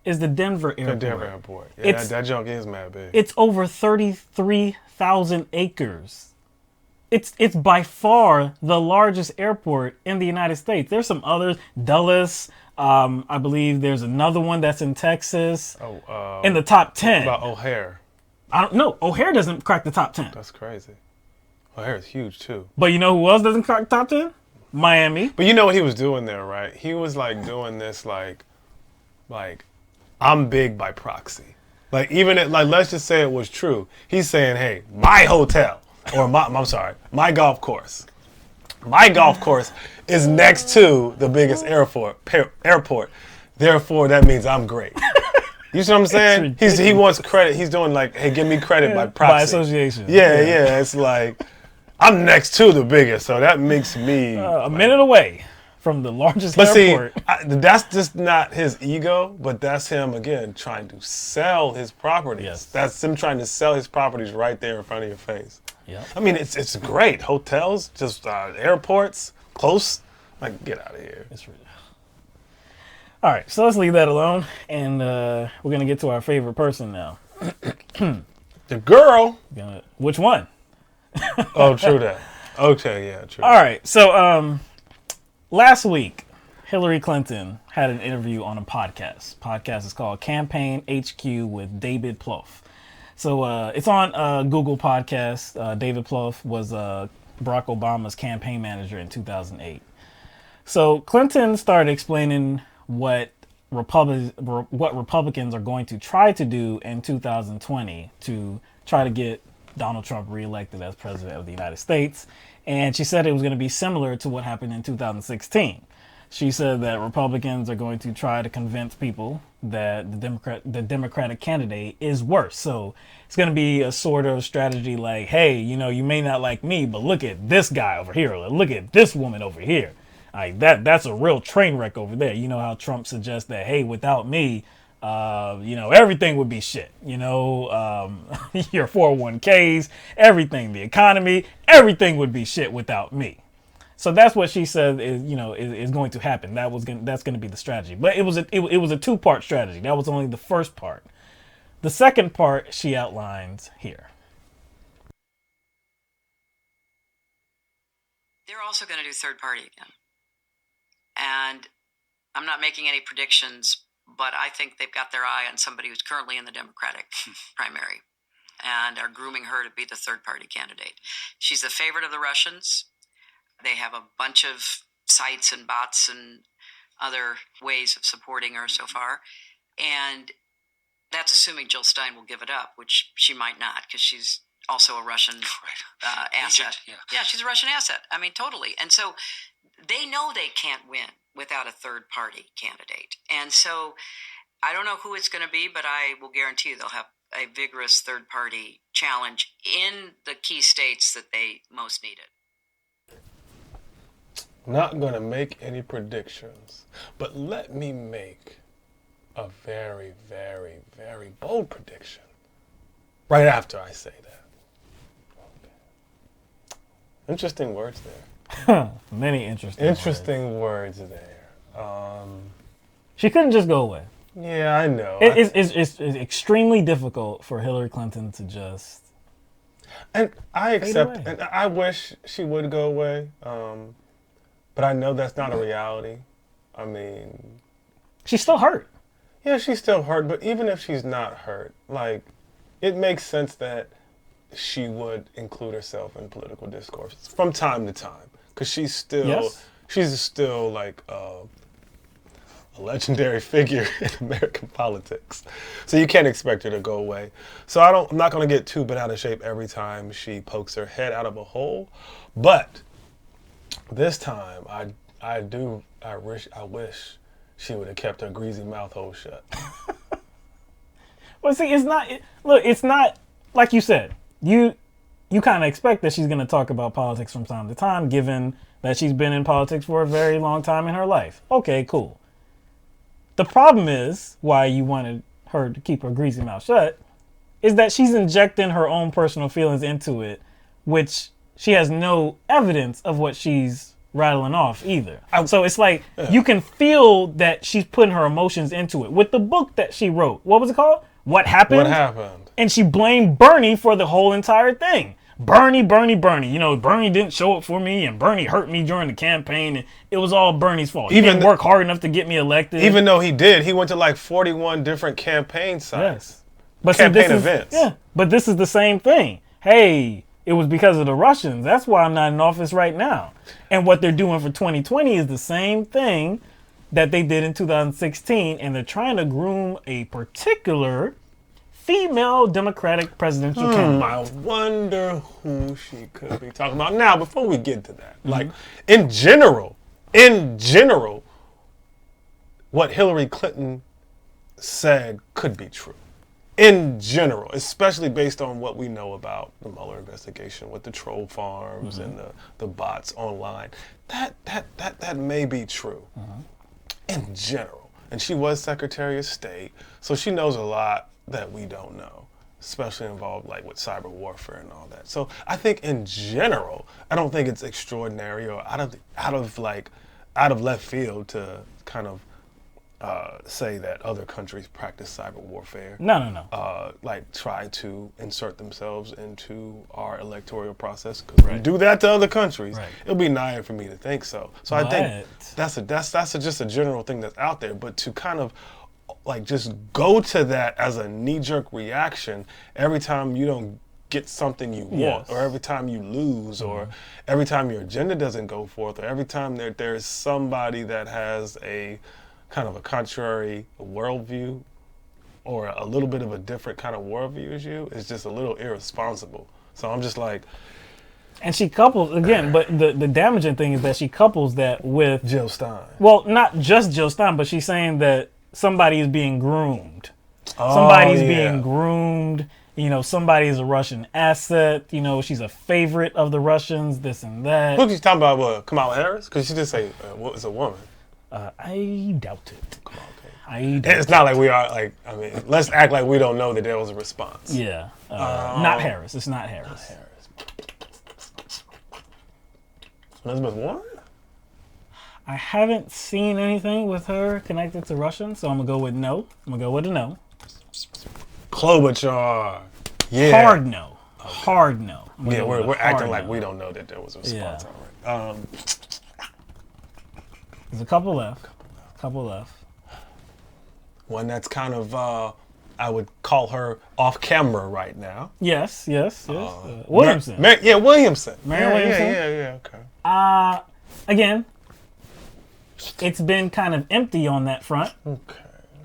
is the Denver airport. The Denver airport. Yeah, that junk is mad big. It's over 33,000 acres. It's by far the largest airport in the United States. There's some others. Dulles. I believe there's another one that's in Texas. In the top 10. About O'Hare. I don't know. O'Hare doesn't crack the top 10. That's crazy. O'Hare is huge too. But you know who else doesn't crack the top 10? Miami. But you know what he was doing there, right? He was like doing this like I'm big by proxy. Like let's just say it was true. He's saying, hey, my hotel or my golf course. My golf course is next to the biggest airport. Therefore, that means I'm great. You see what I'm saying? He wants credit. He's doing like, hey, give me credit by proxy. By association. Yeah. It's like, I'm next to the biggest, so that makes me a minute away from the largest airport. But see, that's just not his ego, but that's him, again, trying to sell his properties. Yes. That's him trying to sell his properties right there in front of your face. Yeah. I mean, it's great. Hotels, just airports, close. Like, get out of here. It's really... All right, so let's leave that alone, and we're going to get to our favorite person now. The girl. Which one? Oh, true that. Okay, yeah, true. All right, so last week, Hillary Clinton had an interview on a podcast. Podcast is called Campaign HQ with David Plouffe. So it's on Google Podcasts. David Plouffe was Barack Obama's campaign manager in 2008. So Clinton started explaining what Republicans are going to try to do in 2020 to try to get Donald Trump reelected as president of the United States. And she said it was going to be similar to what happened in 2016. She said that Republicans are going to try to convince people that the Democratic candidate is worse. So it's going to be a sort of strategy like, hey, you know, you may not like me, but look at this guy over here. Or look at this woman over here. Like that's a real train wreck over there. You know how Trump suggests that, hey, without me, you know, everything would be shit. You know, your 401ks, everything, the economy, everything would be shit without me. So that's what she said is going to happen. That's going to be the strategy. But it was a two-part strategy. That was only the first part. The second part she outlines here. They're also going to do third party again. And I'm not making any predictions, but I think they've got their eye on somebody who's currently in the Democratic primary and are grooming her to be the third party candidate. She's the favorite of the Russians. They have a bunch of sites and bots and other ways of supporting her so far. And that's assuming Jill Stein will give it up, which she might not, because she's also a Russian asset. Agent, yeah, she's a Russian asset. I mean, totally. And so they know they can't win without a third party candidate. And so I don't know who it's going to be, but I will guarantee you they'll have a vigorous third party challenge in the key states that they most need it. Not going to make any predictions, but let me make a very, very, very bold prediction right after I say that. Okay. Interesting words there. Many interesting words there. She couldn't just go away. Yeah, I know. It's extremely difficult for Hillary Clinton to just. And I accept, and I wish she would go away. But I know that's not a reality. I mean, she's still hurt. Yeah, she's still hurt. But even if she's not hurt, like, it makes sense that she would include herself in political discourse from time to time, because she's still like a legendary figure in American politics. So you can't expect her to go away. So I'm not going to get too bent out of shape every time she pokes her head out of a hole, but. This time, I wish she would have kept her greasy mouth hole shut. Well, see, it's not like you said. You kind of expect that she's going to talk about politics from time to time, given that she's been in politics for a very long time in her life. Okay, cool. The problem is why you wanted her to keep her greasy mouth shut is that she's injecting her own personal feelings into it, which she has no evidence of what she's rattling off either. So it's like you can feel that she's putting her emotions into it. With the book that she wrote, what was it called? What Happened? What Happened? And she blamed Bernie for the whole entire thing. Bernie. You know, Bernie didn't show up for me, and Bernie hurt me during the campaign, and it was all Bernie's fault. He didn't work hard enough to get me elected. Even though he did, he went to like 41 different campaign sites. Yes. But campaign events. Yeah, but this is the same thing. Hey, it was because of the Russians. That's why I'm not in office right now. And what they're doing for 2020 is the same thing that they did in 2016. And they're trying to groom a particular female Democratic presidential candidate. I wonder who she could be talking about. Now, before we get to that, like in general, what Hillary Clinton said could be true. In general, especially based on what we know about the Mueller investigation with the troll farms and the bots online, that may be true in general. And she was Secretary of State, so she knows a lot that we don't know, especially involved like with cyber warfare and all that. So I think in general, I don't think it's extraordinary or out of left field to kind of say that other countries practice cyber warfare. No. Like try to insert themselves into our electoral process, because we do that to other countries. It'll be naive for me to think so. So I think that's just a general thing that's out there. But to kind of like just go to that as a knee-jerk reaction every time you don't get something you want, or every time you lose, or every time your agenda doesn't go forth, or every time there's somebody that has a kind of a contrary worldview or a little bit of a different kind of worldview as you, it's just a little irresponsible. So I'm just like... And she couples, again, but the damaging thing is that she couples that with... Jill Stein. Well, not just Jill Stein, but she's saying that somebody is being groomed. Somebody's being groomed. You know, somebody is a Russian asset. You know, she's a favorite of the Russians, this and that. Look, she's talking about what, Kamala Harris? Because she did say, what is a woman? I doubt it. Come on, okay. It's not like we are, like, I mean, let's act like we don't know that there was a response. Yeah. Not Harris. It's not Harris. Not Harris. Elizabeth Warren? I haven't seen anything with her connected to Russian, so I'm going to go with no. I'm going to go with a no. Klobuchar. Yeah. Hard no. Okay. Hard no. Yeah, we're acting like we don't know that there was a response. Yeah. All right. There's a couple left. One that's kind of, I would call her off camera right now. Yes. Williamson. Williamson. Marianne Williamson. Yeah, okay. Again, it's been kind of empty on that front. Okay.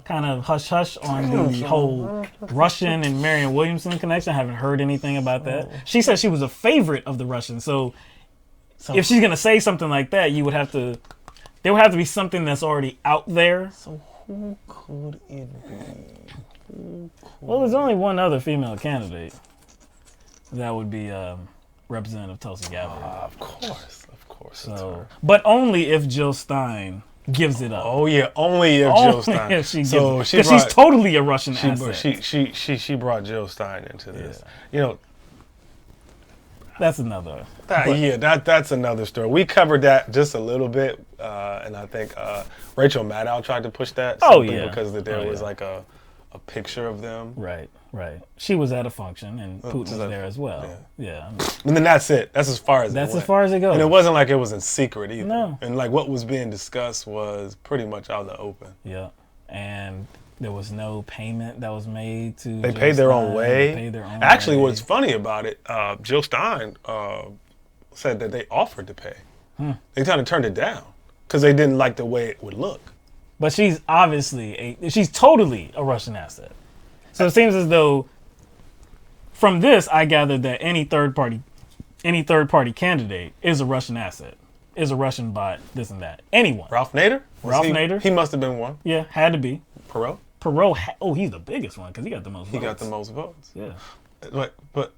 Kind of hush-hush on the whole Russian and Marianne Williamson connection. I haven't heard anything about that. She said she was a favorite of the Russians. So if she's going to say something like that, there would have to be something that's already out there. So who could it be? Well, there's only one other female candidate. That would be Representative Tulsi Gabbard. Of course. So, but only if Jill Stein gives it up. Oh yeah, only if Jill Stein. If she gives it. Because she's totally a Russian asset. She brought Jill Stein into this. Yeah. You know, that's another. That's another story. We covered that just a little bit, and I think Rachel Maddow tried to push that. Because there was like a picture of them. Right. She was at a function, and Putin was there as well. Yeah. And then that's it. That's as far as as far as it goes. And it wasn't like it was in secret either. No. And like what was being discussed was pretty much out in the open. Yeah. And there was no payment that was made to. They paid their own way. Actually, what's funny about it, Jill Stein said that they offered to pay. They kind of turned it down because they didn't like the way it would look. But she's she's totally a Russian asset. So it seems as though from this, I gathered that any third party candidate is a Russian asset, is a Russian bot, this and that. Anyone. Ralph Nader? Nader. He must have been one. Yeah, had to be. Perot? He's the biggest one because he got the most votes. He got the most votes. Yeah. But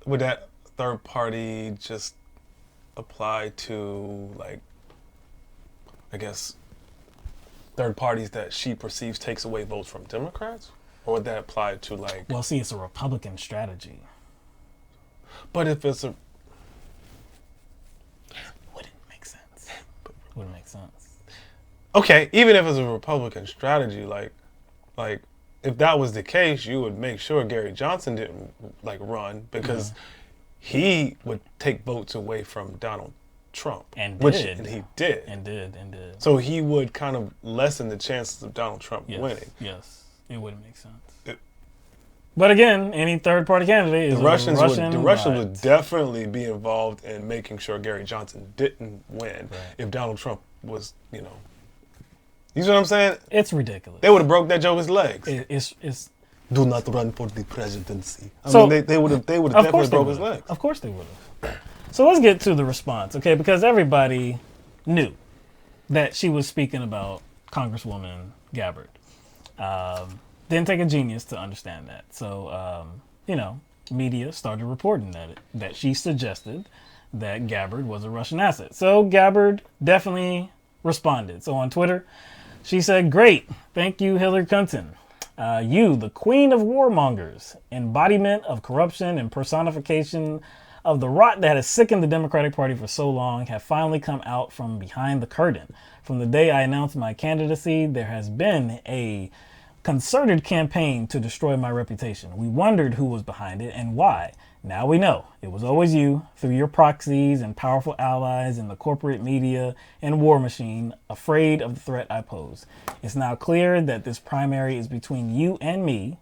would that third party just apply to, like, I guess, third parties that she perceives takes away votes from Democrats? Or would that apply to, like... Well, see, it's a Republican strategy. But if it's a... Wouldn't make sense. Okay, even if it's a Republican strategy, like if that was the case, you would make sure Gary Johnson didn't, like, run because he would take votes away from Donald Trump. And he did. And did. So he would kind of lessen the chances of Donald Trump winning. Yes. It wouldn't make sense. But again, any third-party candidate is the Russians would definitely be involved in making sure Gary Johnson didn't win if Donald Trump was, you know. You see what I'm saying? It's ridiculous. They would have broke that joker's legs. It's do not run for the presidency. I mean, they would have definitely broke his legs. Of course they would have. So let's get to the response, okay? Because everybody knew that she was speaking about Congresswoman Gabbard. Didn't take a genius to understand that. So, media started reporting that she suggested that Gabbard was a Russian asset. So Gabbard definitely responded. So on Twitter, she said, "Great, thank you, Hillary Clinton. You, the queen of warmongers, embodiment of corruption and personification of the rot that has sickened the Democratic Party for so long, have finally come out from behind the curtain. From the day I announced my candidacy, there has been a concerted campaign to destroy my reputation. We wondered who was behind it and why. Now we know it was always you, through your proxies and powerful allies in the corporate media and war machine, afraid of the threat I pose. It's now clear that this primary is between you and me.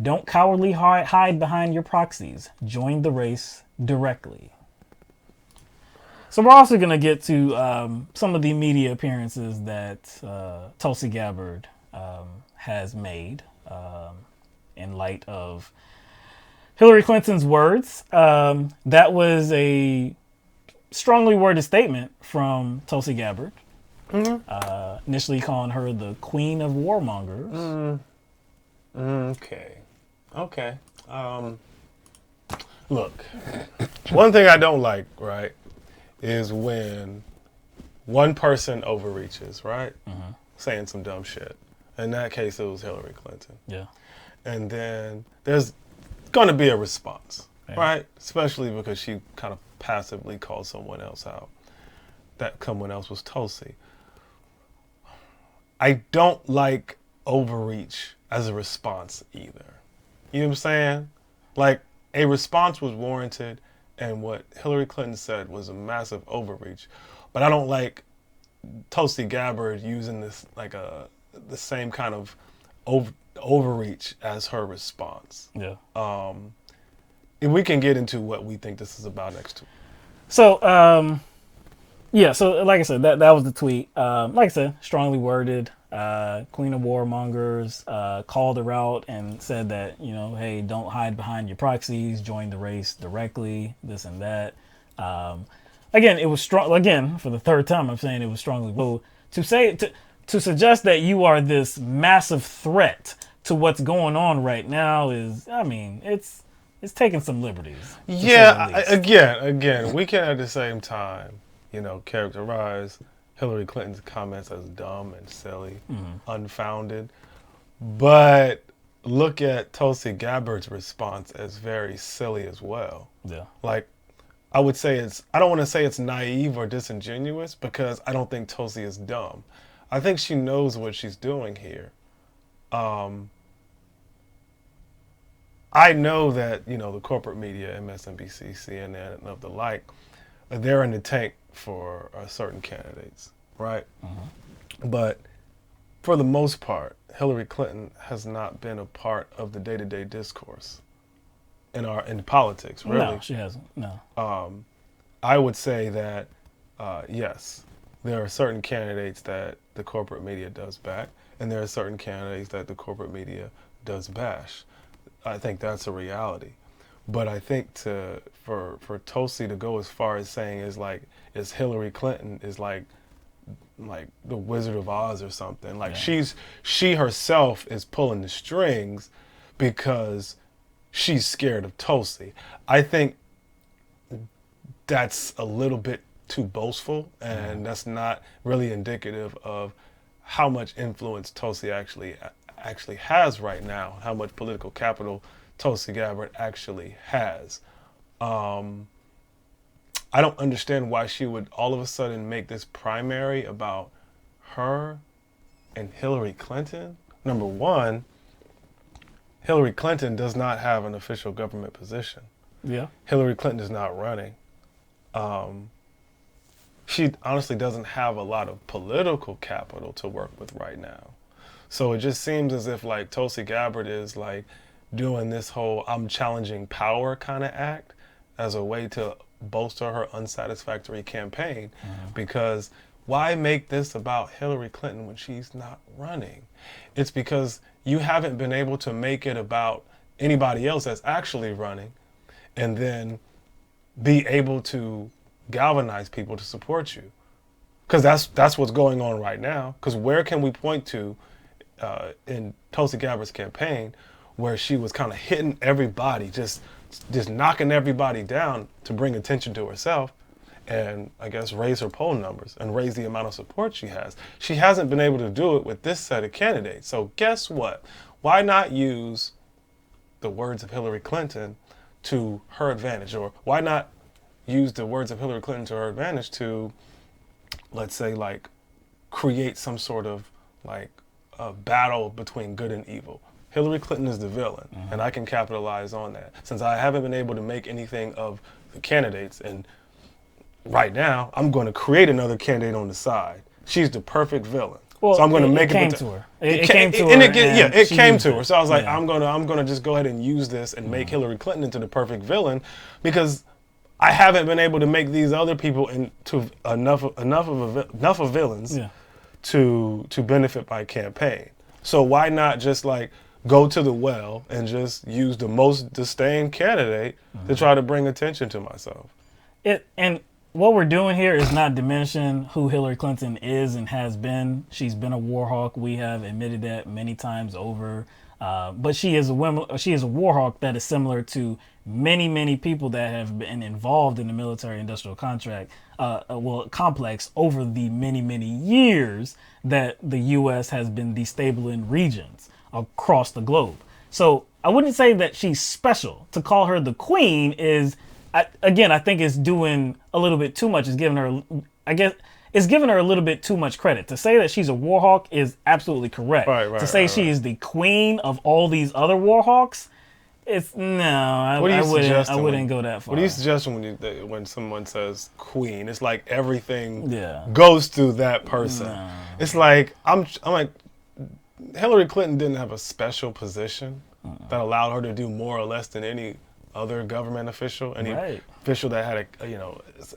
Don't cowardly hide behind your proxies. Join the race directly. So we're also going to get to some of the media appearances that Tulsi Gabbard has made in light of Hillary Clinton's words. That was a strongly worded statement from Tulsi Gabbard, initially calling her the queen of warmongers. Okay. Look, one thing I don't like, right, is when one person overreaches, right, saying some dumb shit. In that case, it was Hillary Clinton. Yeah. And then there's going to be a response, right? Especially because she kind of passively called someone else out. That someone else was Tulsi. I don't like overreach as a response either. You know what I'm saying? Like, a response was warranted, and what Hillary Clinton said was a massive overreach. But I don't like Tulsi Gabbard using this like the same kind of overreach as her response. Yeah. If we can get into what we think this is about next to. So, so like I said, that was the tweet. Like I said, strongly worded. Queen of warmongers called her out and said that, hey, don't hide behind your proxies, join the race directly, this and that. Again, it was strong. Again, for the third time, I'm saying it was strongly worded. To suggest that you are this massive threat to what's going on right now is, it's taking some liberties. Yeah, again, we can at the same time, characterize Hillary Clinton's comments as dumb and silly, unfounded, but look at Tulsi Gabbard's response as very silly as well. Yeah. Like, I would say I don't want to say it's naive or disingenuous, because I don't think Tulsi is dumb. I think she knows what she's doing here. I know that, the corporate media, MSNBC, CNN, and of the like, they're in the tank for certain candidates, right? But for the most part, Hillary Clinton has not been a part of the day-to-day discourse in politics, really. No, she hasn't. No. I would say that, yes, there are certain candidates that the corporate media does back, and there are certain candidates that the corporate media does bash. I think that's a reality. But I think for Tulsi to go as far as saying is Hillary Clinton is like the Wizard of Oz or something. Like, she herself is pulling the strings because she's scared of Tulsi. I think that's a little bit too boastful, and that's not really indicative of how much influence Tulsi actually has right now, how much political capital Tulsi Gabbard actually has. I don't understand why she would all of a sudden make this primary about her and Hillary Clinton. Number one, Hillary Clinton does not have an official government position. Yeah. Hillary Clinton is not running. She honestly doesn't have a lot of political capital to work with right now. So it just seems as if like Tulsi Gabbard is like doing this whole I'm challenging power kind of act as a way to bolster her unsatisfactory campaign. Because why make this about Hillary Clinton when she's not running? It's because you haven't been able to make it about anybody else that's actually running and then be able to galvanize people to support you. Because that's what's going on right now. Because where can we point to in Tulsi Gabbard's campaign where she was kind of hitting everybody, just knocking everybody down to bring attention to herself and I guess raise her poll numbers and raise the amount of support she has. She hasn't been able to do it with this set of candidates. So guess what? Why not use the words of Hillary Clinton to her advantage? Or why not use the words of Hillary Clinton to her advantage to, let's say, like, create some sort of like a battle between good and evil? Hillary Clinton is the villain, and I can capitalize on that. Since I haven't been able to make anything of the candidates, and right now, I'm going to create another candidate on the side. She's the perfect villain. Well, so I'm going to make it came to her. It came to her. It came to her. So I was like, yeah. I'm gonna just go ahead and use this and make Hillary Clinton into the perfect villain, because I haven't been able to make these other people into enough of villains to benefit my campaign. So why not just like go to the well and just use the most disdained candidate to try to bring attention to myself? And what we're doing here is not diminishing who Hillary Clinton is and has been. She's been a war hawk. We have admitted that many times over. But she is a war hawk that is similar to many people that have been involved in the military-industrial complex over the many years that the U.S. has been destabilizing regions across the globe. So I wouldn't say that she's special. To call her the queen is, I think it's doing a little bit too much. It's giving her, it's giving her a little bit too much credit. To say that she's a war hawk is absolutely correct. To say she is the queen of all these other war hawks, I wouldn't go that far. What are you suggesting when someone says queen? It's like everything goes through that person. No. It's like I'm like, Hillary Clinton didn't have a special position that allowed her to do more or less than any other government official, any official that had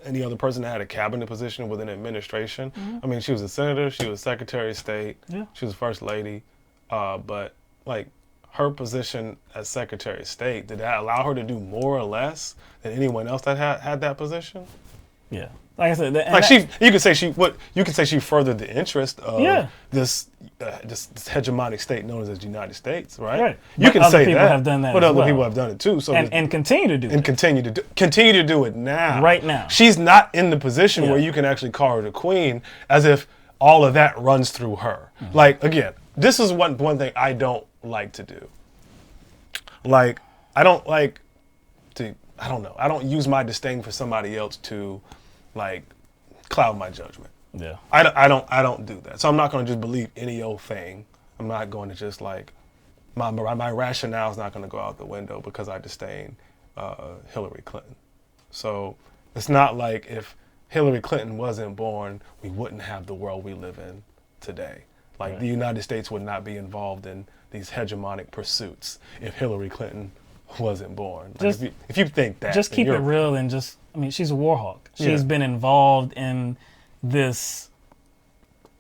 any other person that had a cabinet position within administration. I mean, she was a senator, she was Secretary of State, she was First Lady, but like her position as Secretary of State, did that allow her to do more or less than anyone else that had that position? Yeah. Like I said, you could say she furthered the interest of this hegemonic state known as the United States, right? You can say that. Have done that, but other people have done it too. So and continue to do it. And continue to do it now. Right now. She's not in the position where you can actually call her the queen, as if all of that runs through her. Like, again, this is one thing I don't like to do. Like, I don't use my disdain for somebody else to like cloud my judgment. Yeah. I don't do that. So I'm not going to just believe any old thing. I'm not going to just like my rationale is not going to go out the window because I disdain Hillary Clinton. So it's not like if Hillary Clinton wasn't born, we wouldn't have the world we live in today. Like the United States would not be involved in these hegemonic pursuits if Hillary Clinton wasn't born. Like if you think that, just keep it real and she's a war hawk. She's been involved in this,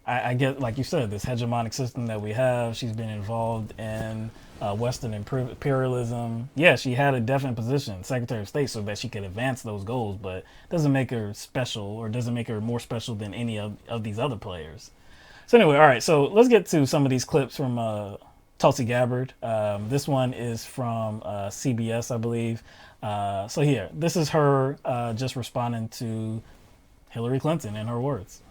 I get, like you said, this hegemonic system that we have. She's been involved in Western imperialism. Yeah, she had a definite position, Secretary of State, so that she could advance those goals, but doesn't make her special or doesn't make her more special than any of these other players. So anyway, all right, so let's get to some of these clips from Tulsi Gabbard. This one is from CBS, I believe. So here, this is her just responding to Hillary Clinton in her words.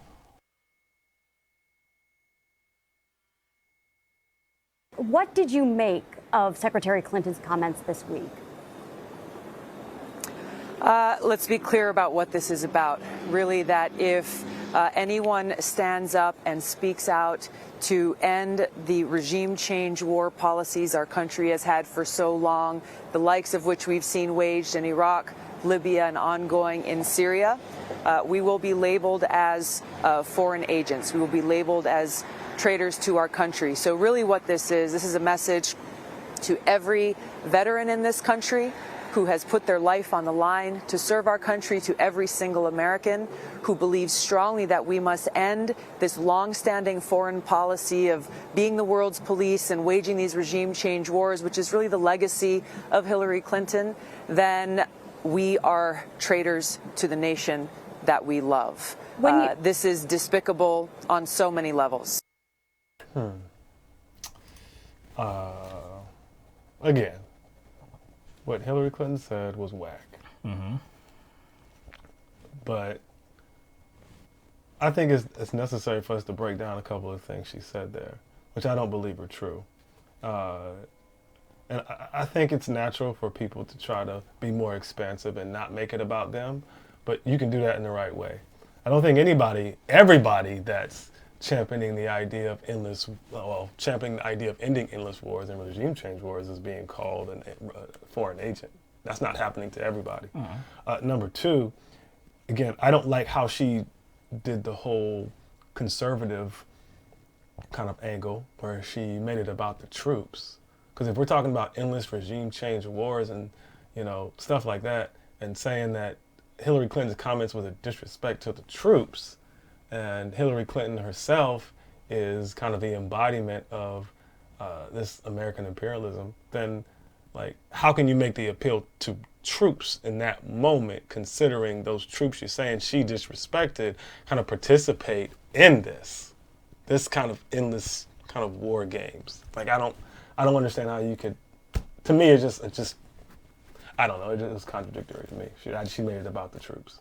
What did you make of Secretary Clinton's comments this week? Let's be clear about what this is about. Really, that if anyone stands up and speaks out to end the regime change war policies our country has had for so long, the likes of which we've seen waged in Iraq, Libya, and ongoing in Syria, we will be labeled as foreign agents. We will be labeled as traitors to our country. So really what this is a message to every veteran in this country who has put their life on the line to serve our country, to every single American who believes strongly that we must end this long-standing foreign policy of being the world's police and waging these regime change wars, which is really the legacy of Hillary Clinton. Then we are traitors to the nation that we love. This is despicable on so many levels. Again, what Hillary Clinton said was whack. But I think it's necessary for us to break down a couple of things she said there, which I don't believe are true. And I think it's natural for people to try to be more expansive and not make it about them, but you can do that in the right way. I don't think everybody that's championing the idea of championing the idea of ending endless wars and regime change wars as being called a foreign agent. That's not happening to everybody. Number two, again, I don't like how she did the whole conservative kind of angle where she made it about the troops. Because if we're talking about endless regime change wars and, you know, stuff like that, and saying that Hillary Clinton's comments was a disrespect to the troops, and Hillary Clinton herself is kind of the embodiment of this American imperialism, then like, how can you make the appeal to troops in that moment, considering those troops you're saying she disrespected kind of participate in this kind of endless kind of war games? Like, I don't understand how you could. To me, it just I don't know. It was contradictory to me. She made it about the troops.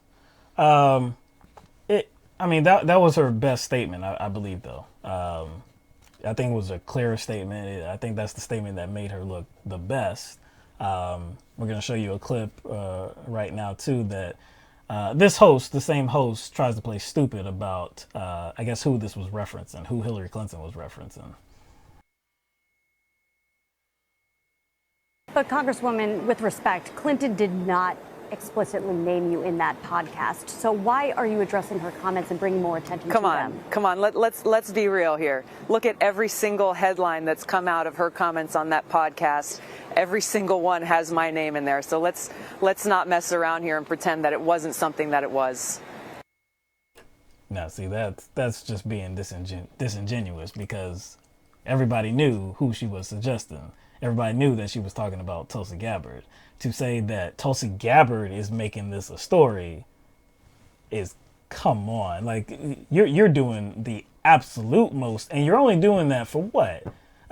I mean, that was her best statement, I believe, though. I think it was a clear statement. I think that's the statement that made her look the best. We're going to show you a clip right now, too, that this host, the same host, tries to play stupid about, I guess, who this was referencing, who Hillary Clinton was referencing. But Congresswoman, with respect, Clinton did not explicitly name you in that podcast. So why are you addressing her comments and bringing more attention to them? Come on, let's be real here. Look at every single headline that's come out of her comments on that podcast. Every single one has my name in there. So let's not mess around here and pretend that it wasn't something that it was. Now, see, that's just being disingenuous, because everybody knew who she was suggesting. Everybody knew that she was talking about Tulsi Gabbard. To say that Tulsi Gabbard is making this a story is, come on. Like, you're doing the absolute most, and you're only doing that for what?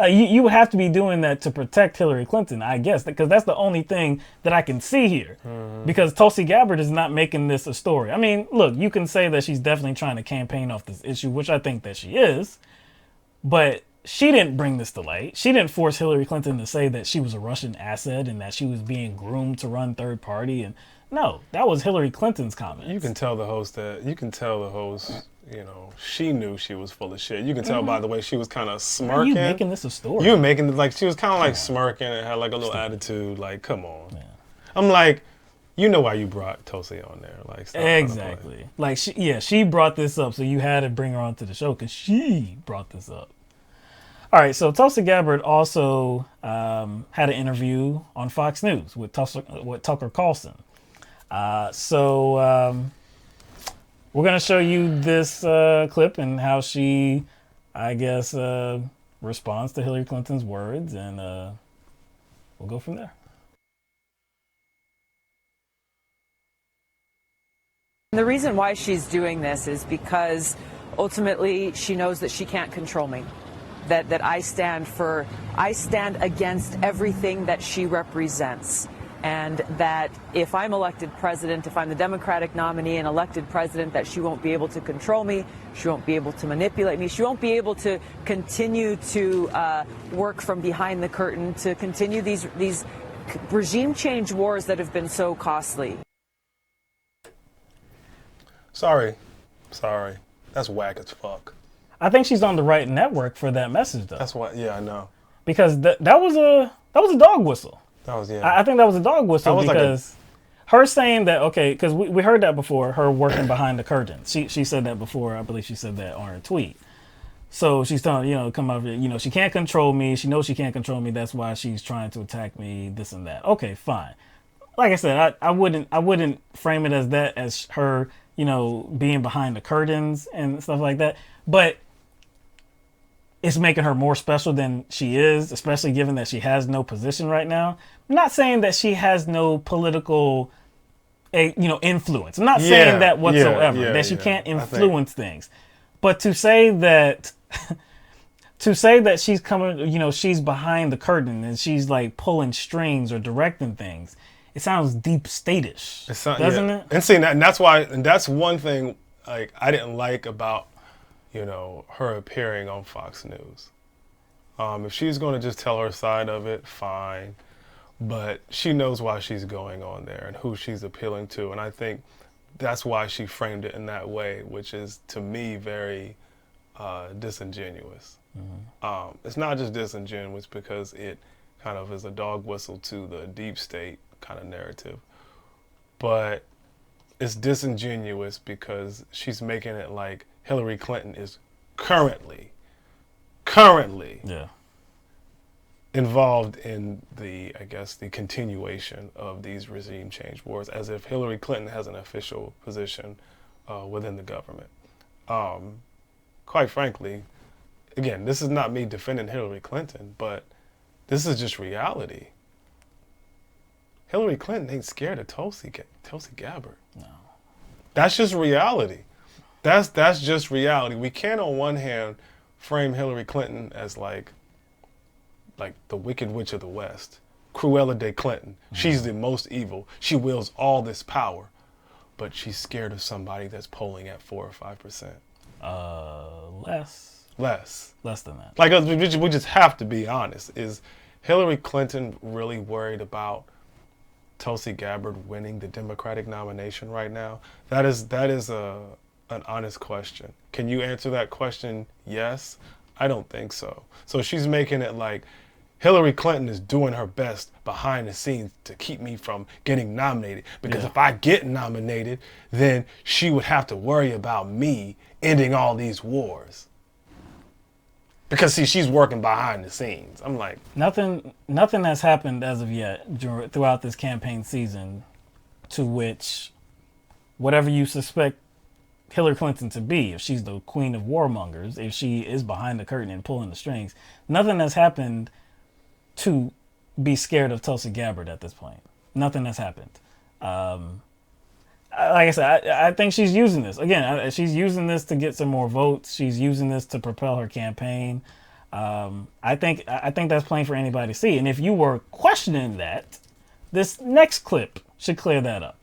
You have to be doing that to protect Hillary Clinton, I guess, because that's the only thing that I can see here. Because Tulsi Gabbard is not making this a story. I mean, look, you can say that she's definitely trying to campaign off this issue, which I think that she is, but she didn't bring this to light. She didn't force Hillary Clinton to say that she was a Russian asset and that she was being groomed to run third party. And no, that was Hillary Clinton's comment. You can tell the host, you know, she knew she was full of shit. You can tell by the way she was kind of smirking. You making this a story? You making, like, she was kind of like smirking and had like a little attitude. Like, come on. Yeah. I'm like, you know why you brought Tulsi on there? Like, stop. Exactly. Like, she brought this up, so you had to bring her onto the show because she brought this up. All right, so Tulsi Gabbard also had an interview on Fox News with Tucker Carlson. So we're going to show you this clip and how she, I guess, responds to Hillary Clinton's words, and we'll go from there. The reason why she's doing this is because ultimately she knows that she can't control me. That I stand against everything that she represents. And that if I'm elected president, if I'm the Democratic nominee and elected president, that she won't be able to control me, she won't be able to manipulate me, she won't be able to continue to work from behind the curtain, to continue these regime change wars that have been so costly. Sorry. That's whack as fuck. I think she's on the right network for that message, though. That's what. Yeah, I know. Because that was a dog whistle. That was, yeah. I think that was a dog whistle because her saying that, okay, because we heard that before, her working behind the curtain. She said that before. I believe she said that on her tweet. So she's telling, come out, she can't control me. She knows she can't control me. That's why she's trying to attack me, this and that. Okay, fine. Like I said, I wouldn't frame it as that, as her, being behind the curtains and stuff like that. But it's making her more special than she is, especially given that she has no position right now. I'm not saying that she has no political, influence. I'm not saying that whatsoever, that she can't influence things. But to say that, she's coming, she's behind the curtain and she's like pulling strings or directing things, it sounds deep state-ish, doesn't it? And see, that's one thing like I didn't like about her appearing on Fox News. If she's going to just tell her side of it, fine. But she knows why she's going on there and who she's appealing to. And I think that's why she framed it in that way, which is, to me, very disingenuous. It's not just disingenuous because it kind of is a dog whistle to the deep state kind of narrative, but it's disingenuous because she's making it like Hillary Clinton is currently involved in the continuation of these regime change wars, as if Hillary Clinton has an official position within the government. Quite frankly, again, this is not me defending Hillary Clinton, but this is just reality. Hillary Clinton ain't scared of Tulsi Gabbard. No. That's just reality. That's just reality. We can't on one hand frame Hillary Clinton as like the Wicked Witch of the West, Cruella de Clinton. She's the most evil. She wields all this power, but she's scared of somebody that's polling at 4 or 5%. Less than that. Like, we just have to be honest. Is Hillary Clinton really worried about Tulsi Gabbard winning the Democratic nomination right now? That is an honest question. Can you answer that question? Yes? I don't think so. So she's making it like Hillary Clinton is doing her best behind the scenes to keep me from getting nominated. Because if I get nominated, then she would have to worry about me ending all these wars. Because see, she's working behind the scenes. I'm like, nothing has happened as of yet throughout this campaign season to which whatever you suspect Hillary Clinton to be, if she's the queen of warmongers, if she is behind the curtain and pulling the strings, nothing has happened to be scared of Tulsi Gabbard at this point. Nothing has happened. Like I said, I think she's using this. Again, she's using this to get some more votes. She's using this to propel her campaign. I think that's plain for anybody to see. And if you were questioning that, this next clip should clear that up.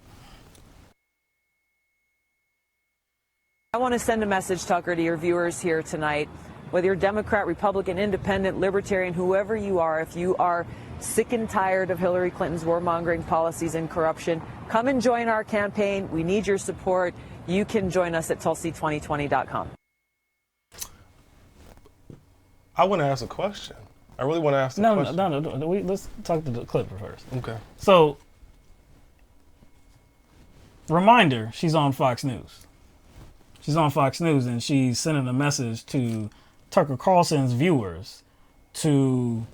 I want to send a message, Tucker, to your viewers here tonight. Whether you're Democrat, Republican, Independent, Libertarian, whoever you are, if you are sick and tired of Hillary Clinton's warmongering policies and corruption, come and join our campaign. We need your support. You can join us at Tulsi2020.com. I want to ask a question. I really want to ask a question. No. Let's talk to the clip first. Okay. So, reminder, she's on Fox News. She's on Fox News, and she's sending a message to Tucker Carlson's viewers to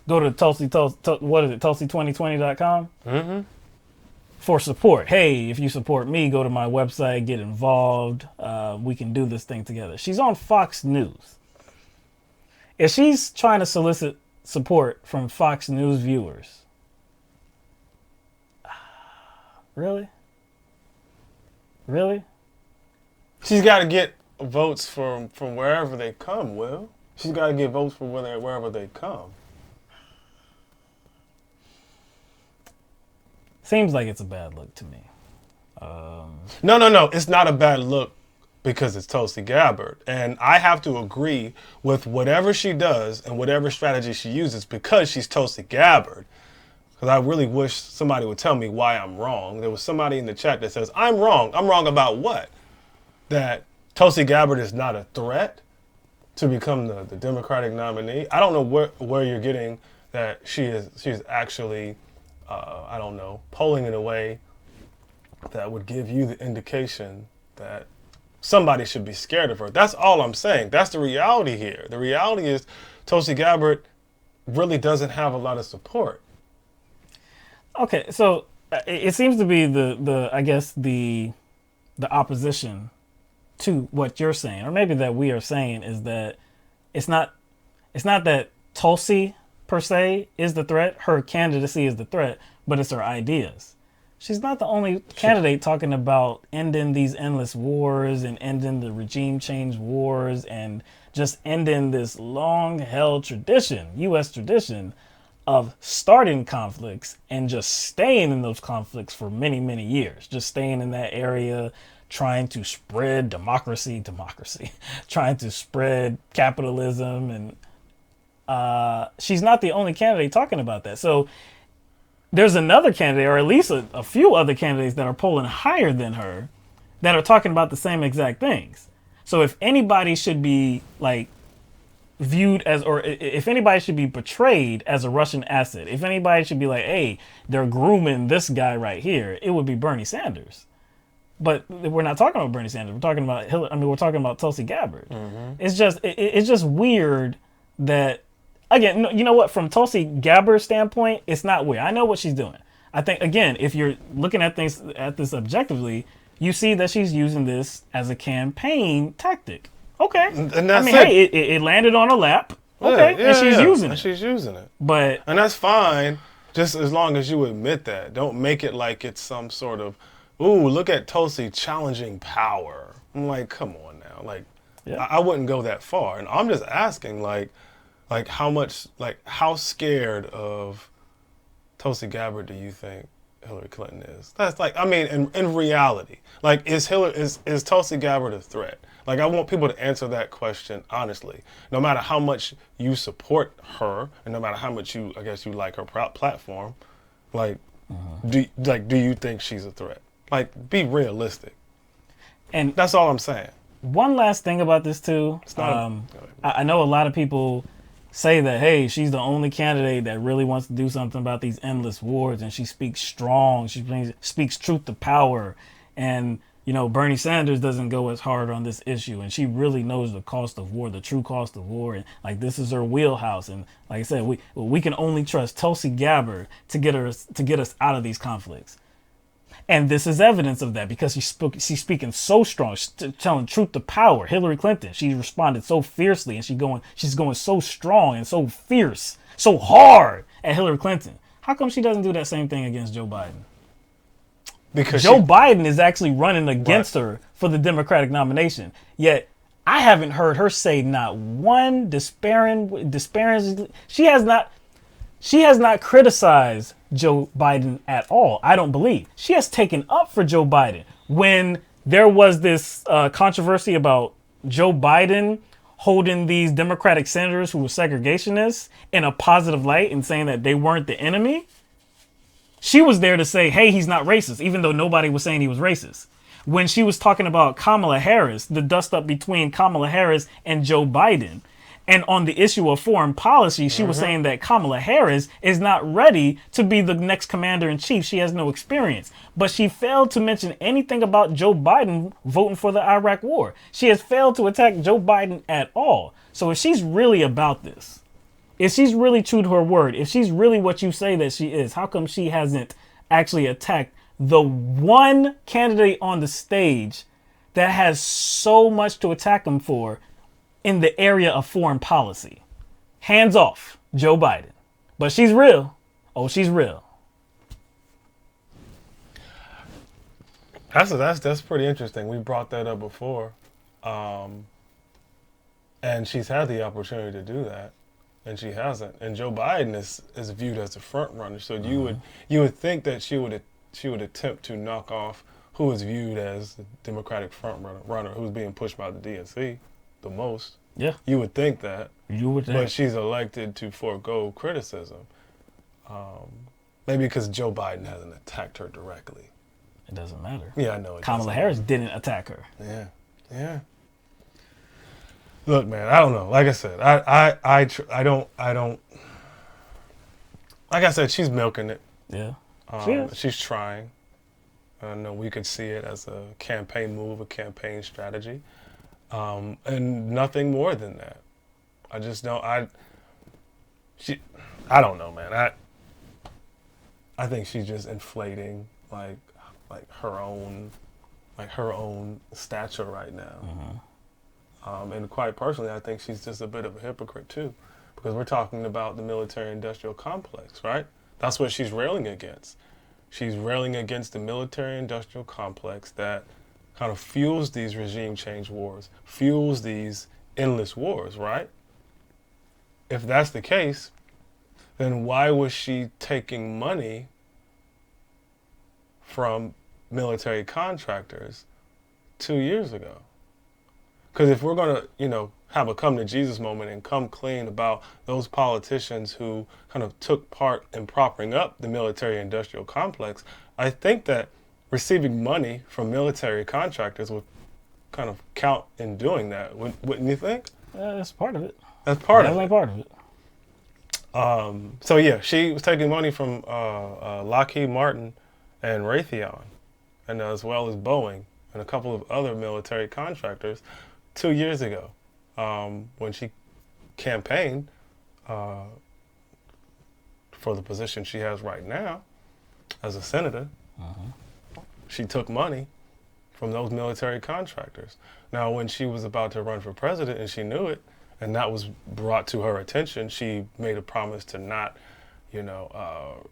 go to Tulsi2020.com for support. Hey, if you support me, go to my website, get involved. We can do this thing together. She's on Fox News. If she's trying to solicit support from Fox News viewers, really? She's got to get votes from wherever they come, Will. She's got to get votes from wherever they come. Seems like it's a bad look to me. No. It's not a bad look because it's Tulsi Gabbard. And I have to agree with whatever she does and whatever strategy she uses because she's Tulsi Gabbard. Because I really wish somebody would tell me why I'm wrong. There was somebody in the chat that says, I'm wrong. I'm wrong about what? That Tulsi Gabbard is not a threat to become the Democratic nominee. I don't know where you're getting that she's actually, polling in a way that would give you the indication that somebody should be scared of her. That's all I'm saying. That's the reality here. The reality is Tulsi Gabbard really doesn't have a lot of support. Okay, so it seems to be the opposition to what you're saying, or maybe that we are saying, is that it's not that Tulsi per se is the threat, her candidacy is the threat, but it's her ideas. She's not the only candidate talking about ending these endless wars and ending the regime change wars and just ending this long-held tradition, U.S. tradition, of starting conflicts and just staying in those conflicts for many, many years, just staying in that area, trying to spread democracy, trying to spread capitalism. And she's not the only candidate talking about that. So there's another candidate, or at least a few other candidates that are polling higher than her that are talking about the same exact things. So if anybody should be like viewed as, or if anybody should be portrayed as a Russian asset, if anybody should be like, hey, they're grooming this guy right here, it would be Bernie Sanders. But we're not talking about Bernie Sanders. We're talking about Hillary. I mean, we're talking about Tulsi Gabbard. It's just weird that, again, you know what? From Tulsi Gabbard's standpoint, it's not weird. I know what she's doing. I think, again, if you're looking at this objectively, you see that she's using this as a campaign tactic. Okay. And that's hey, it landed on her lap. Okay. Yeah, and she's using it. She's using it. And that's fine, just as long as you admit that. Don't make it like it's some sort of, ooh, look at Tulsi challenging power. I'm like, come on now. Like, I wouldn't go that far. And I'm just asking, like how scared of Tulsi Gabbard do you think Hillary Clinton is? That's like, I mean, in reality, like, is Tulsi Gabbard a threat? Like, I want people to answer that question honestly. No matter how much you support her, and no matter how much you like her platform, like, do you think she's a threat? Like, be realistic. And that's all I'm saying. One last thing about this too. I know a lot of people say that, hey, she's the only candidate that really wants to do something about these endless wars, and she speaks strong. She speaks truth to power, and Bernie Sanders doesn't go as hard on this issue, and she really knows the cost of war, the true cost of war, and like this is her wheelhouse. And like I said, we can only trust Tulsi Gabbard to get us out of these conflicts. And this is evidence of that, because she's speaking so strong, telling truth to power. Hillary Clinton, she responded so fiercely, and she's going so strong and so fierce, so hard at Hillary Clinton. How come she doesn't do that same thing against Joe Biden? Because Joe Biden is actually running against her for the Democratic nomination. Yet I haven't heard her say not one disparaging. She has not criticized Joe Biden at all. I don't believe. She has taken up for Joe Biden. When there was this controversy about Joe Biden holding these Democratic senators who were segregationists in a positive light and saying that they weren't the enemy, she was there to say, hey, he's not racist, even though nobody was saying he was racist. When she was talking about Kamala Harris, the dust up between Kamala Harris and Joe Biden, and on the issue of foreign policy, she was saying that Kamala Harris is not ready to be the next commander-in-chief. She has no experience. But she failed to mention anything about Joe Biden voting for the Iraq war. She has failed to attack Joe Biden at all. So if she's really about this, if she's really true to her word, if she's really what you say that she is, how come she hasn't actually attacked the one candidate on the stage that has so much to attack him for in the area of foreign policy? Hands off Joe Biden. But she's real. Oh, she's real. That's pretty interesting. We brought that up before. And she's had the opportunity to do that, and she hasn't. And Joe Biden is viewed as a front runner. So you would think that she would attempt to knock off who is viewed as the Democratic front runner, who's being pushed by the DNC the most. Yeah. You would think that. You would think. But she's elected to forego criticism. Maybe because Joe Biden hasn't attacked her directly. It doesn't matter. Yeah, I know. Kamala Harris didn't attack her. Yeah. Look, man, I don't know. Like I said, I don't. Like I said, she's milking it. Yeah. She's trying. I know we could see it as a campaign move, a campaign strategy, and nothing more than that. I just don't. I don't know, man. I think she's just inflating like her own stature right now. And quite personally, I think she's just a bit of a hypocrite too, because we're talking about the military-industrial complex, right? That's what she's railing against. She's railing against the military-industrial complex that kind of fuels these regime change wars, fuels these endless wars, right? If that's the case, then why was she taking money from military contractors 2 years ago? Because if we're going to, have a come to Jesus moment and come clean about those politicians who kind of took part in propping up the military industrial complex, I think that receiving money from military contractors kind of count in doing that, wouldn't you think? That's part of it. That's part of it. Definitely part of it. So yeah, she was taking money from Lockheed Martin and Raytheon, and as well as Boeing and a couple of other military contractors 2 years ago, when she campaigned for the position she has right now as a senator. She took money from those military contractors. Now, when she was about to run for president and she knew it, and that was brought to her attention, she made a promise to not,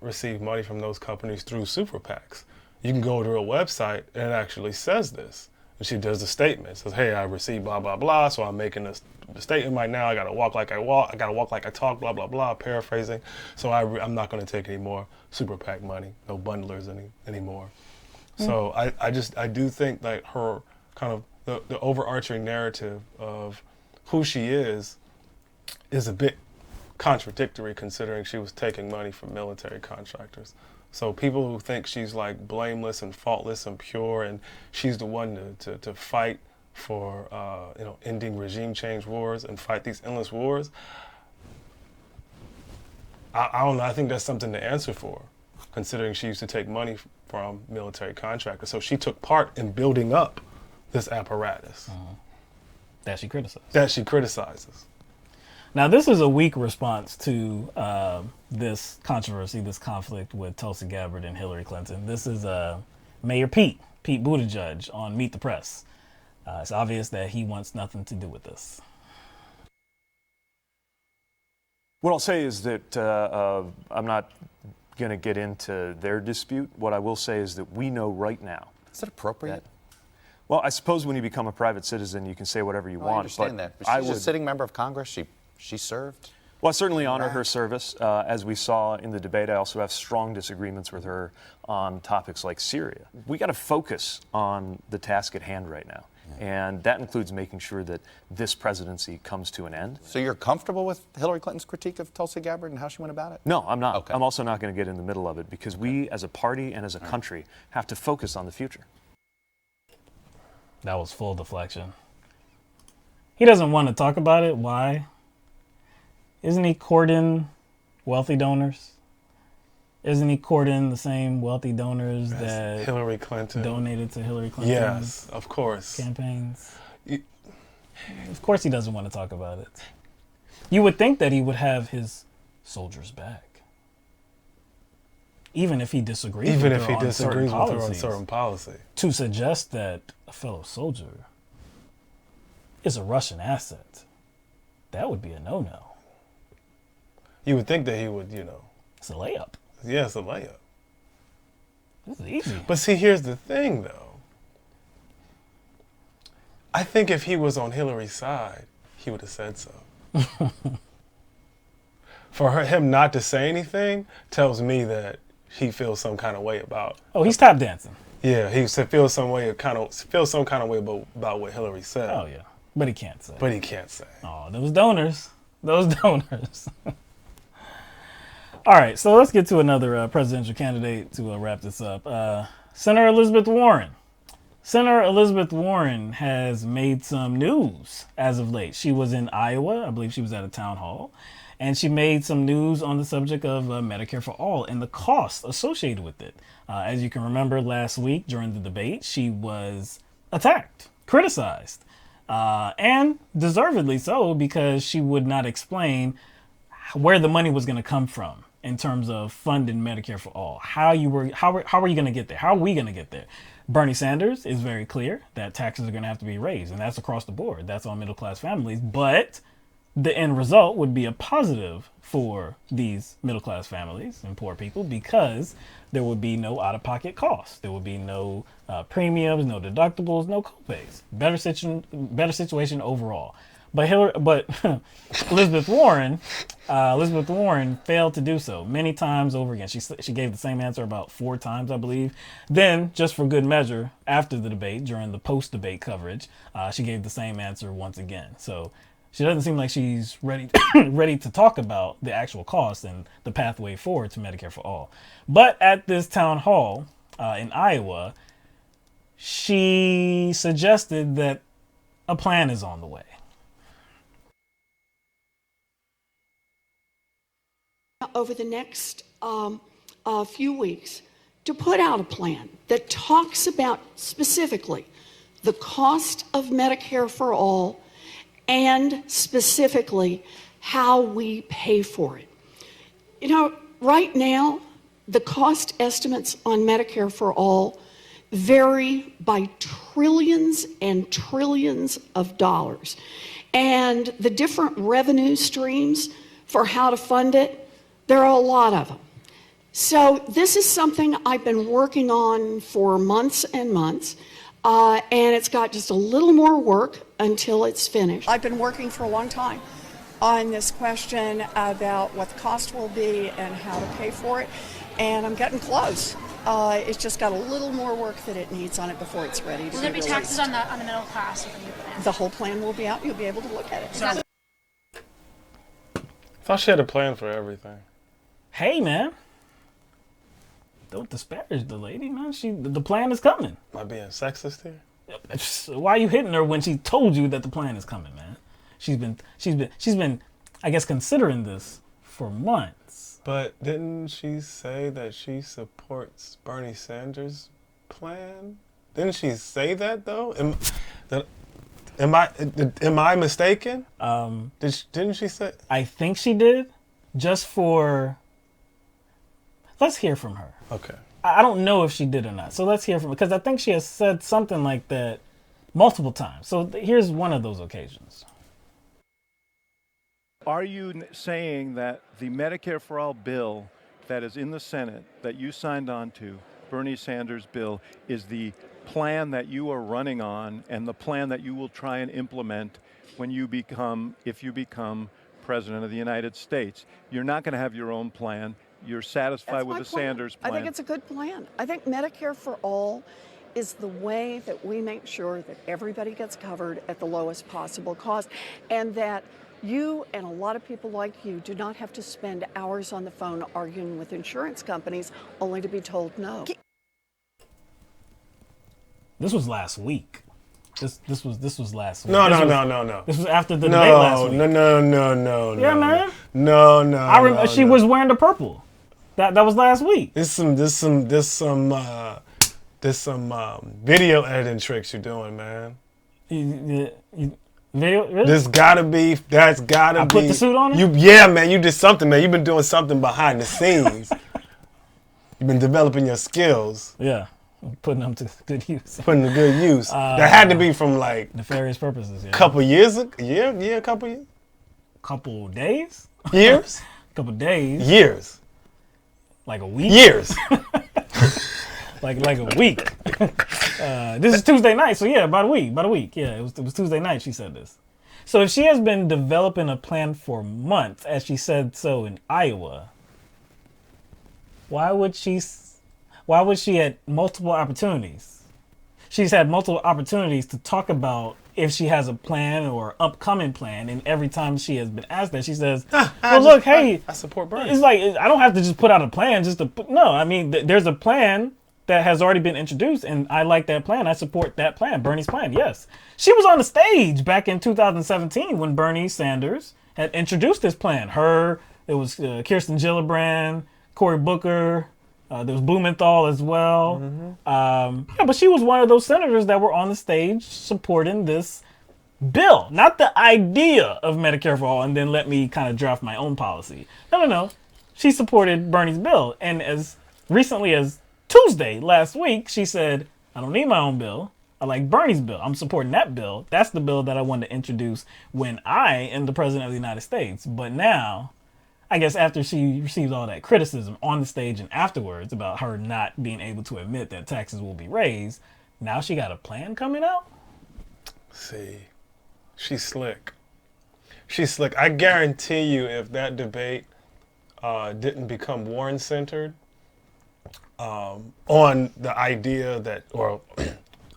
receive money from those companies through super PACs. You can go to her website and it actually says this. And she does the statement. Says, hey, I received blah, blah, blah, so I'm making this statement right now. I gotta walk like I walk. I gotta walk like I talk, blah, blah, blah, paraphrasing. So I'm not gonna take any more super PAC money, no bundlers anymore. So I do think that her kind of the overarching narrative of who she is a bit contradictory, considering she was taking money from military contractors. So people who think she's like blameless and faultless and pure, and she's the one to fight for ending regime change wars and fight these endless wars, I don't know. I think that's something to answer for, considering she used to take money from military contractors. So she took part in building up this apparatus that she criticizes. Now, this is a weak response to this controversy, this conflict with Tulsi Gabbard and Hillary Clinton. This is Mayor Pete Buttigieg on Meet the Press. It's obvious that he wants nothing to do with this. What I'll say is that I'm not going to get into their dispute. What I will say is that we know right now. Is it appropriate? Well, I suppose when you become a private citizen, you can say whatever you want. I understand that. But she's a sitting member of Congress. She served. Well, I certainly honor her service. As we saw in the debate, I also have strong disagreements with her on topics like Syria. We got to focus on the task at hand right now. And that includes making sure that this presidency comes to an end. So you're comfortable with Hillary Clinton's critique of Tulsi Gabbard and how she went about it? No, I'm not. Okay. I'm also not going to get in the middle of it, because we as a party and as a country have to focus on the future. That was full deflection. He doesn't want to talk about it. Why? Isn't he courting wealthy donors? Isn't he courting the same wealthy donors that Hillary Clinton donated to Hillary Clinton? Yes, of course. Campaigns. Of course he doesn't want to talk about it. You would think that he would have his soldiers back. Even if he disagrees with her on certain policy. To suggest that a fellow soldier is a Russian asset, that would be a no-no. You would think that he would, It's a layup. Yeah, it's a layup. This is easy. But see, here's the thing, though. I think if he was on Hillary's side, he would have said so. For him not to say anything tells me that he feels some kind of way about. Oh, he's tap dancing. Yeah, he feels some way about what Hillary said. Oh yeah, but he can't say. Oh, those donors. All right, so let's get to another presidential candidate to wrap this up. Senator Elizabeth Warren. Senator Elizabeth Warren has made some news as of late. She was in Iowa. I believe she was at a town hall. And she made some news on the subject of Medicare For All and the cost associated with it. As you can remember, last week during the debate, she was attacked, criticized, and deservedly so, because she would not explain where the money was going to come from in terms of funding Medicare For All. How are you going to get there? How are we going to get there? Bernie Sanders is very clear that taxes are going to have to be raised, and that's across the board. That's on middle-class families, but the end result would be a positive for these middle-class families and poor people, because there would be no out-of-pocket costs. There would be no premiums, no deductibles, no copays. Better situation overall. But Elizabeth Warren failed to do so many times over again. She gave the same answer about 4 times, I believe. Then, just for good measure, after the debate, during the post-debate coverage, she gave the same answer once again. So she doesn't seem like she's ready to talk about the actual cost and the pathway forward to Medicare For All. But at this town hall in Iowa, she suggested that a plan is on the way. Over the next few weeks to put out a plan that talks about specifically the cost of Medicare for All and specifically how we pay for it. You know, right now, the cost estimates on Medicare for All vary by trillions and trillions of dollars. And the different revenue streams for how to fund it, there are a lot of them. So this is something I've been working on for months and months, and it's got just a little more work until it's finished. I've been working for a long time on this question about what the cost will be and how to pay for it, and I'm getting close. It's just got a little more work that it needs on it before it's ready to be Will there be released. taxes on the middle class with the new plan? The whole plan will be out. You'll be able to look at it. I thought she had a plan for everything. Hey, man. Don't disparage the lady, man. The plan is coming. Am I being sexist here? Why are you hitting her when she told you that the plan is coming, man? She's been, I guess, considering this for months. But didn't she say that she supports Bernie Sanders' plan? Didn't she say that though? Am I mistaken? Didn't she say? I think she did. Just for. Let's hear from her. Okay. I don't know if she did or not. So let's hear from her because I think she has said something like that multiple times. So here's one of those occasions. Are you saying that the Medicare for All bill that is in the Senate that you signed on to, Bernie Sanders' bill, is the plan that you are running on and the plan that you will try and implement when you become, if you become President of the United States? You're not going to have your own plan. You're satisfied with the Sanders plan. I think it's a good plan. I think Medicare for All is the way that we make sure that everybody gets covered at the lowest possible cost and that you and a lot of people like you do not have to spend hours on the phone arguing with insurance companies only to be told no. This was last week. This was last week. No. This was after the debate last week. No. Yeah, man. No. I remember she was wearing the purple. That was last week. There's some video editing tricks you're doing, man. Video? Really? That's gotta be. I put the suit on her? Yeah, man. You did something, man. You've been doing something behind the scenes. You've been developing your skills. Yeah. Putting them to good use. Putting to good use. That had to be from like nefarious purposes. Yeah. Couple years ago. Yeah, a couple years. Couple days. Years. Couple days. Years. Like a week. Years. like a week. This is Tuesday night, so yeah, about a week. Yeah, it was Tuesday night she said this. So if she has been developing a plan for months, as she said so in Iowa, why would she at multiple opportunities? She's had multiple opportunities to talk about if she has a plan or upcoming plan, and every time she has been asked that, she says, I support Bernie. It's like, I don't have to just put out a plan just to put, no, I mean, there's a plan that has already been introduced, and I like that plan. I support that plan, Bernie's plan, yes. She was on the stage back in 2017 when Bernie Sanders had introduced this plan. There was Kirsten Gillibrand, Cory Booker, there was Blumenthal as well. Mm-hmm. But she was one of those senators that were on the stage supporting this bill, not the idea of Medicare for All, and then let me kind of draft my own policy. No. She supported Bernie's bill. And as recently as Tuesday last week, she said, I don't need my own bill. I like Bernie's bill. I'm supporting that bill. That's the bill that I wanted to introduce when I am the president of the United States. But now, I guess after she received all that criticism on the stage and afterwards about her not being able to admit that taxes will be raised, now she got a plan coming out? See, she's slick. I guarantee you if that debate didn't become Warren-centered on the idea that, or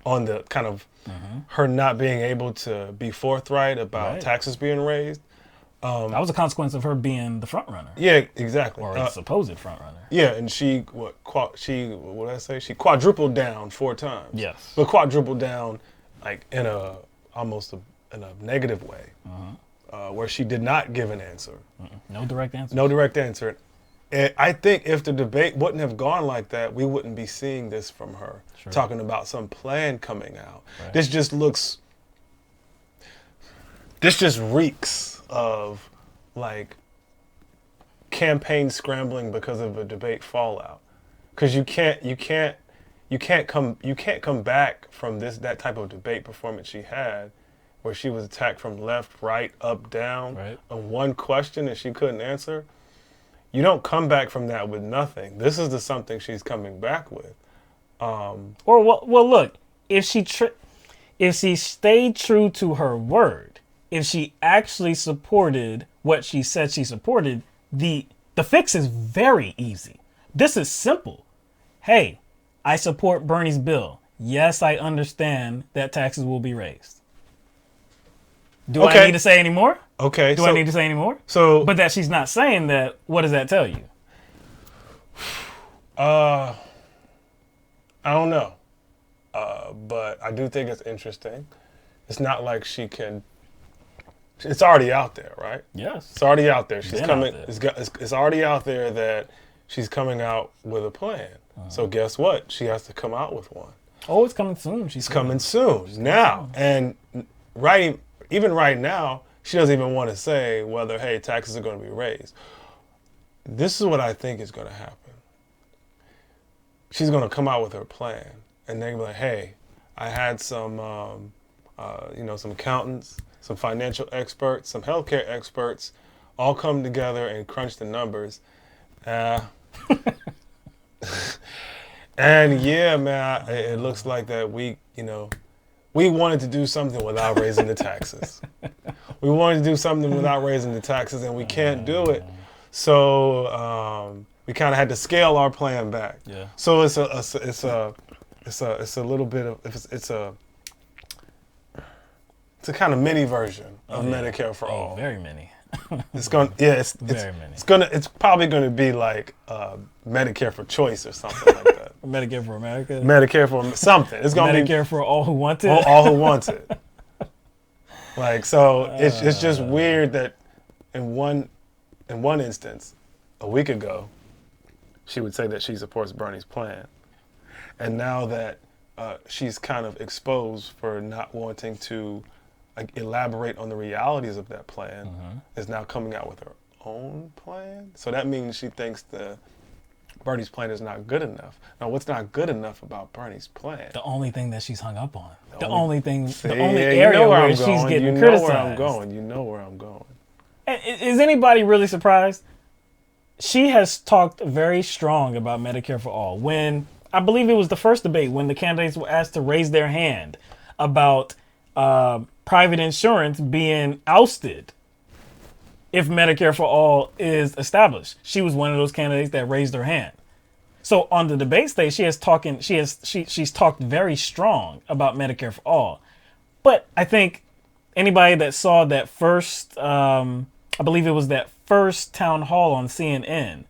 on the kind of her not being able to be forthright about taxes being raised, that was a consequence of her being the front runner. Yeah, exactly. Or a supposed front runner. Yeah, and she quadrupled down 4 times. Yes. But quadrupled down like in a almost in a negative way, where she did not give an answer. No direct answer. No direct answer. And I think if the debate wouldn't have gone like that, we wouldn't be seeing this from her, talking about some plan coming out. Right. This just reeks of like campaign scrambling because of a debate fallout. Because you can't come back from that type of debate performance she had, where she was attacked from left, right, up, down on one question and she couldn't answer. You don't come back from that with nothing. This is something she's coming back with. Look, if she stayed true to her word, if she actually supported what she said she supported, the fix is very easy. This is simple. Hey, I support Bernie's bill. Yes, I understand that taxes will be raised. Do I need to say any more? Okay. Do I need to say any more? But that she's not saying that, what does that tell you? I don't know. But I do think it's interesting. It's not like she can... It's already out there, right? Yes. It's already out there. She's coming. Out there. It's already out there that she's coming out with a plan. So guess what? She has to come out with one. Oh, it's coming soon. She's coming soon. Now. And even right now, she doesn't even want to say whether, hey, taxes are going to be raised. This is what I think is going to happen. She's going to come out with her plan. And they're going to be like, hey, I had some, some accountants, some financial experts, some healthcare experts all come together and crunch the numbers. And yeah, man, it looks like that we wanted to do something without raising the taxes. We wanted to do something without raising the taxes, and we can't do it. So we kind of had to scale our plan back. Yeah. So it's a little bit of it's a kind of mini version of Medicare for All. Very mini. It's probably going to be like Medicare for Choice or something like that. Medicare for America. Medicare for something. It's going to be Medicare for all who want it. All who want it. Like, so it's just weird that in one instance, a week ago, she would say that she supports Bernie's plan, and now that she's kind of exposed for not wanting to elaborate on the realities of that plan, is now coming out with her own plan. So that means she thinks Bernie's plan is not good enough. Now, what's not good enough about Bernie's plan? The only thing that she's hung up on. The only area where she's getting criticized. You know where I'm going. Is anybody really surprised? She has talked very strong about Medicare for All. When, I believe it was the first debate, when the candidates were asked to raise their hand about private insurance being ousted if Medicare for All is established. She was one of those candidates that raised her hand. So on the debate stage, she's talked very strong about Medicare for All. But I think anybody that saw that first, I believe it was that first town hall on CNN,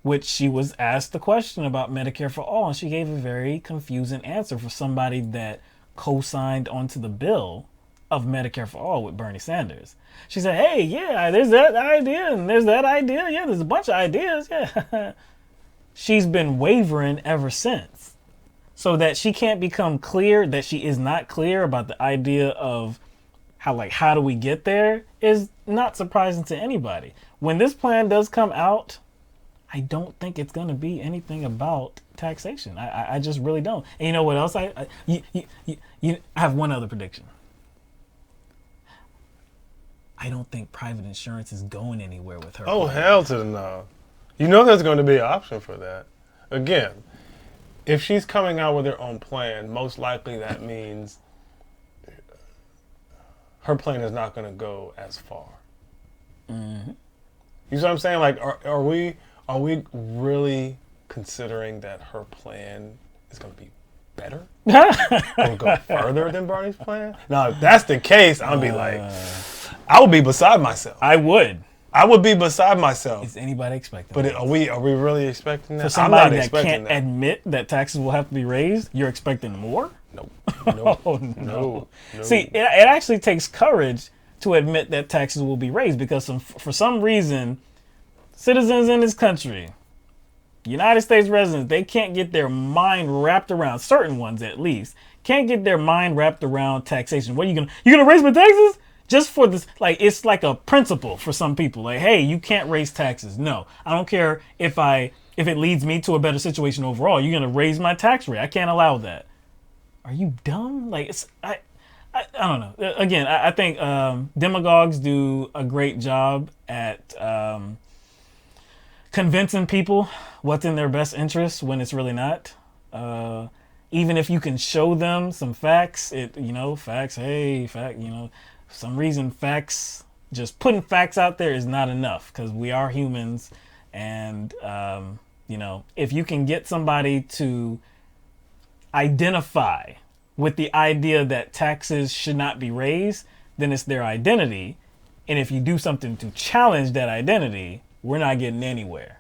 which she was asked the question about Medicare for All, and she gave a very confusing answer for somebody that co-signed onto the bill of Medicare for All with Bernie Sanders. She said, hey, yeah, there's that idea and there's that idea. Yeah, there's a bunch of ideas. Yeah. She's been wavering ever since. So that she can't become clear, that she is not clear about the idea of how do we get there, is not surprising to anybody. When this plan does come out, I don't think it's going to be anything about taxation. I just really don't. And you know what else? I have one other prediction. I don't think private insurance is going anywhere with her. Oh, plan. Hell to the no. You know there's going to be an option for that. Again, if she's coming out with her own plan, most likely that means her plan is not going to go as far. Mm-hmm. You see what I'm saying? Like, are we really considering that her plan is going to be better? Or go further than Bernie's plan? Now, if that's the case, I'll be like, I would be beside myself. I would be beside myself. Is anybody expecting but that? Are we really expecting that? For somebody that can't admit that taxes will have to be raised, you're expecting more? Nope. Oh, no. See, it actually takes courage to admit that taxes will be raised because for some reason, citizens in this country, United States residents, they can't get their mind wrapped around, certain ones at least, can't get their mind wrapped around taxation. What are you gonna raise my taxes? Just for this, like, it's like a principle for some people. Like, hey, you can't raise taxes. No, I don't care if it leads me to a better situation overall. You're gonna raise my tax rate. I can't allow that. Are you dumb? Like, I don't know. Again, I think demagogues do a great job at convincing people what's in their best interest when it's really not. Even if you can show them some facts, for some reason facts, just putting facts out there is not enough because we are humans. And, if you can get somebody to identify with the idea that taxes should not be raised, then it's their identity. And if you do something to challenge that identity, we're not getting anywhere.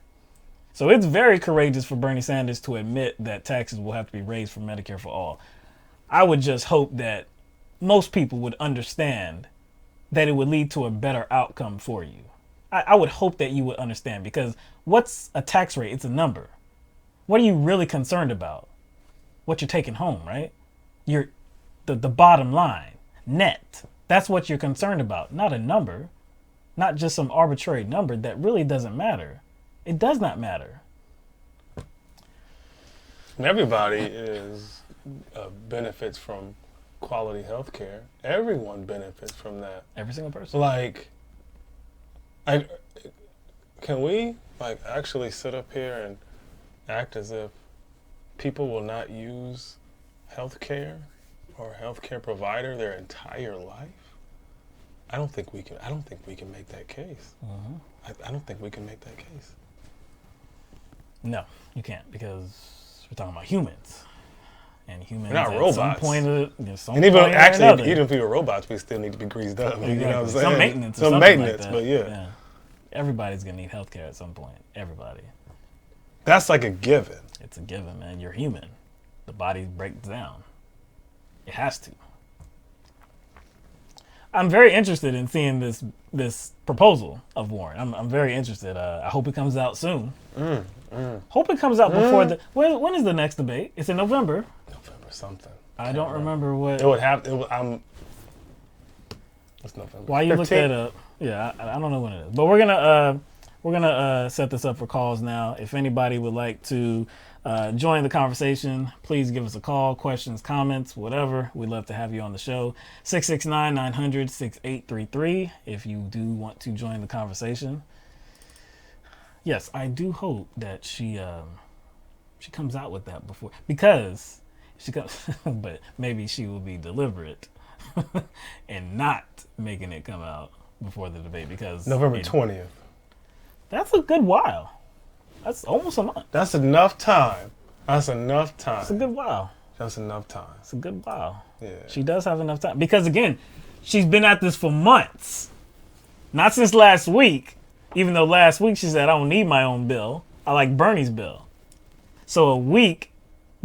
So it's very courageous for Bernie Sanders to admit that taxes will have to be raised for Medicare for All. I would just hope that most people would understand that it would lead to a better outcome for you. I would hope that you would understand, because what's a tax rate? It's a number. What are you really concerned about? What you're taking home, right? The bottom line, net. That's what you're concerned about, not a number, not just some arbitrary number that really doesn't matter. It does not matter. Everybody benefits from quality health care. Everyone benefits from that. Every single person. Like, can we actually sit up here and act as if people will not use health care or a health care provider their entire life? I don't think we can make that case. I don't think we can make that case. No, you can't, because we're talking about humans. And humans, we're not at robots. some point, even if we were robots, we still need to be greased up. Exactly. You know what I'm saying? Some maintenance. Some maintenance, like but yeah. Everybody's gonna need healthcare at some point. Everybody. That's like a given. It's a given, man. You're human. The body breaks down. It has to. I'm very interested in seeing this proposal of Warren. I'm very interested. I hope it comes out soon. Hope it comes out before when is the next debate? It's in November. November something. I don't remember what. It would have. It's November. Why you 15th. Look that up? Yeah, I don't know when it is. But we're gonna set this up for calls now. If anybody would like to join the conversation, please give us a call. Questions, comments, whatever. We'd love to have you on the show. 669-900-6833 if you do want to join the conversation. Yes, I do hope that she comes out with that before, because she comes, but maybe she will be deliberate and not making it come out before the debate, because November 20th. That's a good while. That's almost a month. That's enough time. That's enough time. It's a good while. That's enough time. It's a good while. Yeah. She does have enough time, because again, she's been at this for months. Not since last week. Even though last week she said, I don't need my own bill. I like Bernie's bill. So a week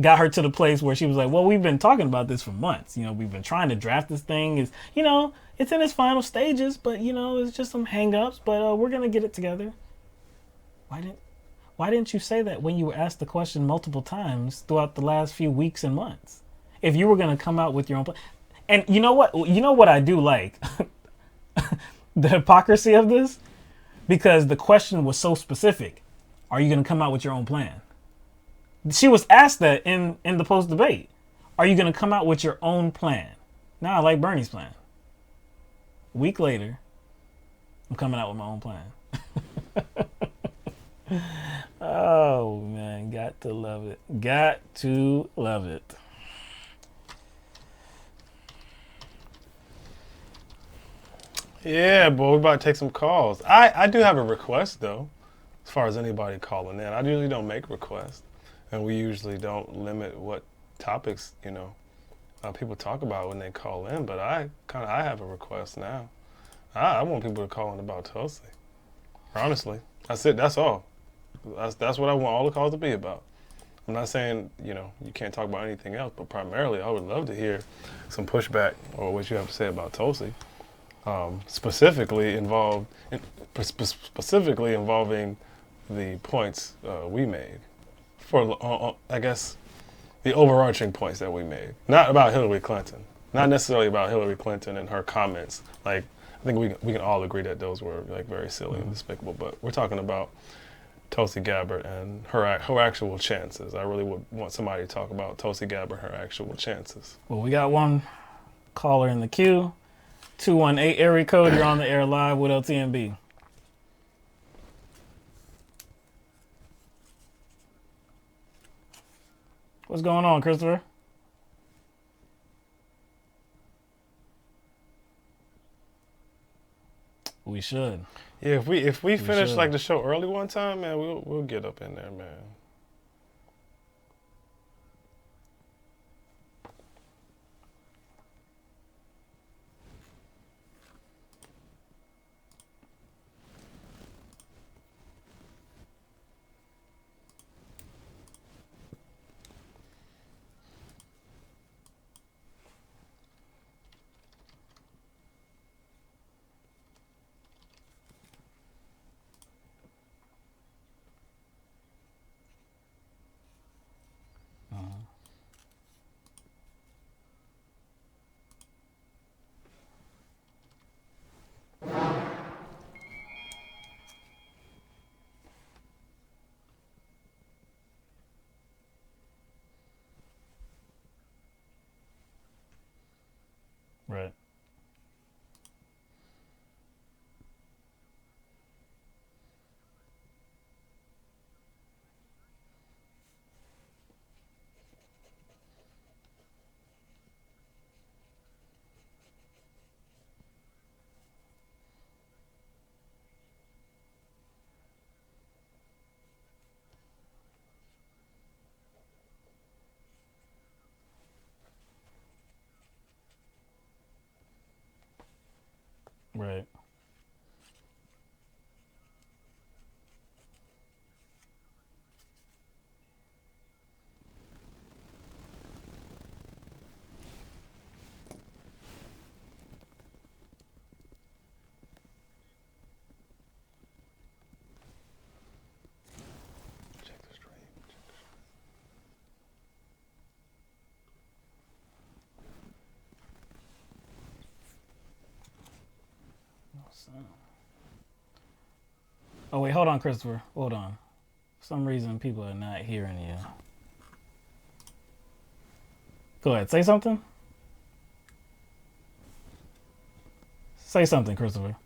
got her to the place where she was like, well, we've been talking about this for months. We've been trying to draft this thing. It's in its final stages, but, it's just some hang-ups. But we're going to get it together. Why didn't you say that when you were asked the question multiple times throughout the last few weeks and months? If you were going to come out with your own plan. And you know what? You know what I do like? The hypocrisy of this? Because the question was so specific. Are you going to come out with your own plan? She was asked that in the post-debate. Are you going to come out with your own plan? Now I like Bernie's plan. A week later, I'm coming out with my own plan. Oh, man. Got to love it. Got to love it. Yeah, boy, we're about to take some calls. I do have a request, though, as far as anybody calling in. I usually don't make requests, and we usually don't limit what topics, people talk about when they call in, but I have a request now. I want people to call in about Tulsi. Honestly. That's it. That's all. That's what I want all the calls to be about. I'm not saying, you know, you can't talk about anything else, but primarily I would love to hear some pushback or what you have to say about Tulsi, specifically involving the points we made, for I guess the overarching points that we made, not about Hillary Clinton, not necessarily about Hillary Clinton and her comments. Like, I think we can all agree that those were like very silly and despicable, but we're talking about Tulsi Gabbard and her actual chances. I really would want somebody to talk about Tulsi Gabbard, her actual chances. Well, we got one caller in the queue. 218 area code. You're on the air live with LTMB. What's going on, Christopher? We should. Yeah, if we finish like the show early one time, man, we'll get up in there, man. Right. Right. Oh, wait, hold on, Christopher. Hold on. For some reason, people are not hearing you. Go ahead. Say something. Say something, Christopher.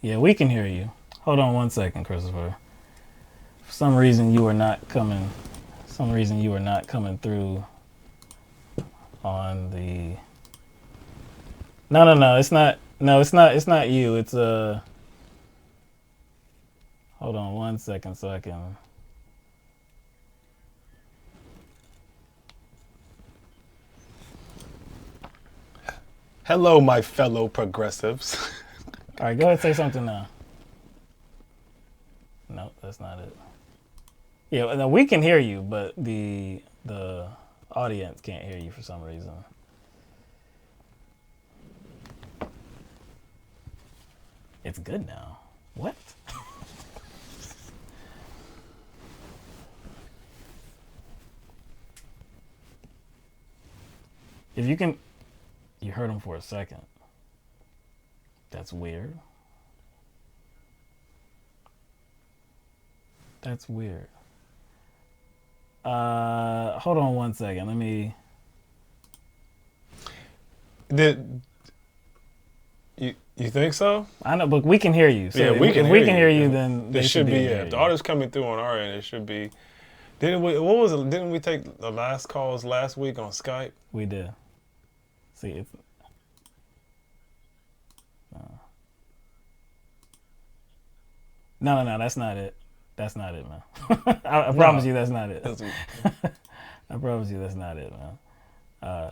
Yeah, we can hear you. Hold on one second, Christopher. For some reason, you are not coming. For some reason, you are not coming through on the... No, it's not. No, it's not you. It's hold on one second so I can. Hello, my fellow progressives. All right, go ahead and say something now. No, that's not it. Yeah, no, we can hear you, but the audience can't hear you for some reason. It's good now. What? If you can... You heard him for a second. That's weird. That's weird. Hold on one second. Let me... You think so? I know, but we can hear you. So yeah, we can. If we can hear you, then they should be. Yeah, if the audio's coming through on our end, it should be. Didn't we? What was it? Didn't we take the last calls last week on Skype? We did. See, it's. No, that's not it. That's not it, man. I promise you, that's not it. I promise you, that's not it, man.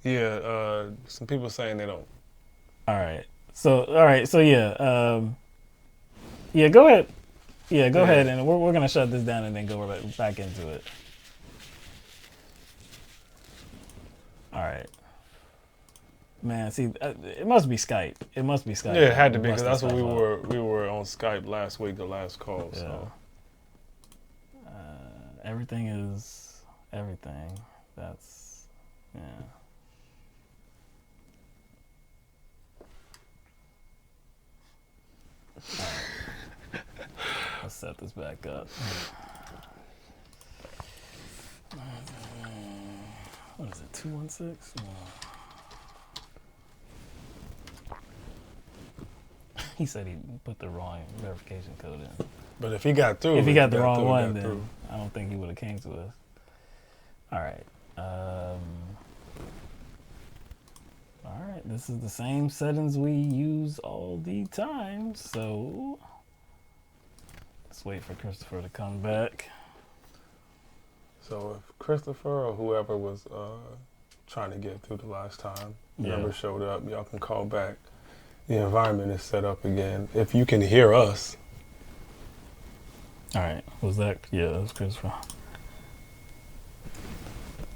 Yeah, some people saying they don't All right. So yeah. Yeah, go ahead. Yeah, go ahead, and we're gonna shut this down and then go back into it. All right. Man, see, it must be Skype. It must be Skype. Yeah, it had to be because that's what we were on Skype last week, the last call. Yeah. So everything is everything. That's yeah. Right. Let's set this back up. What is it? 216? He said he put the wrong verification code in. But if he got through, if he got the wrong one, then I don't think he would have came to us. All right. All right. This is the same settings we use all the time. So let's wait for Christopher to come back. So if Christopher or whoever was trying to get through the last time never showed up, y'all can call back. The environment is set up again. If you can hear us. All right. Was that? Yeah, that was Christopher.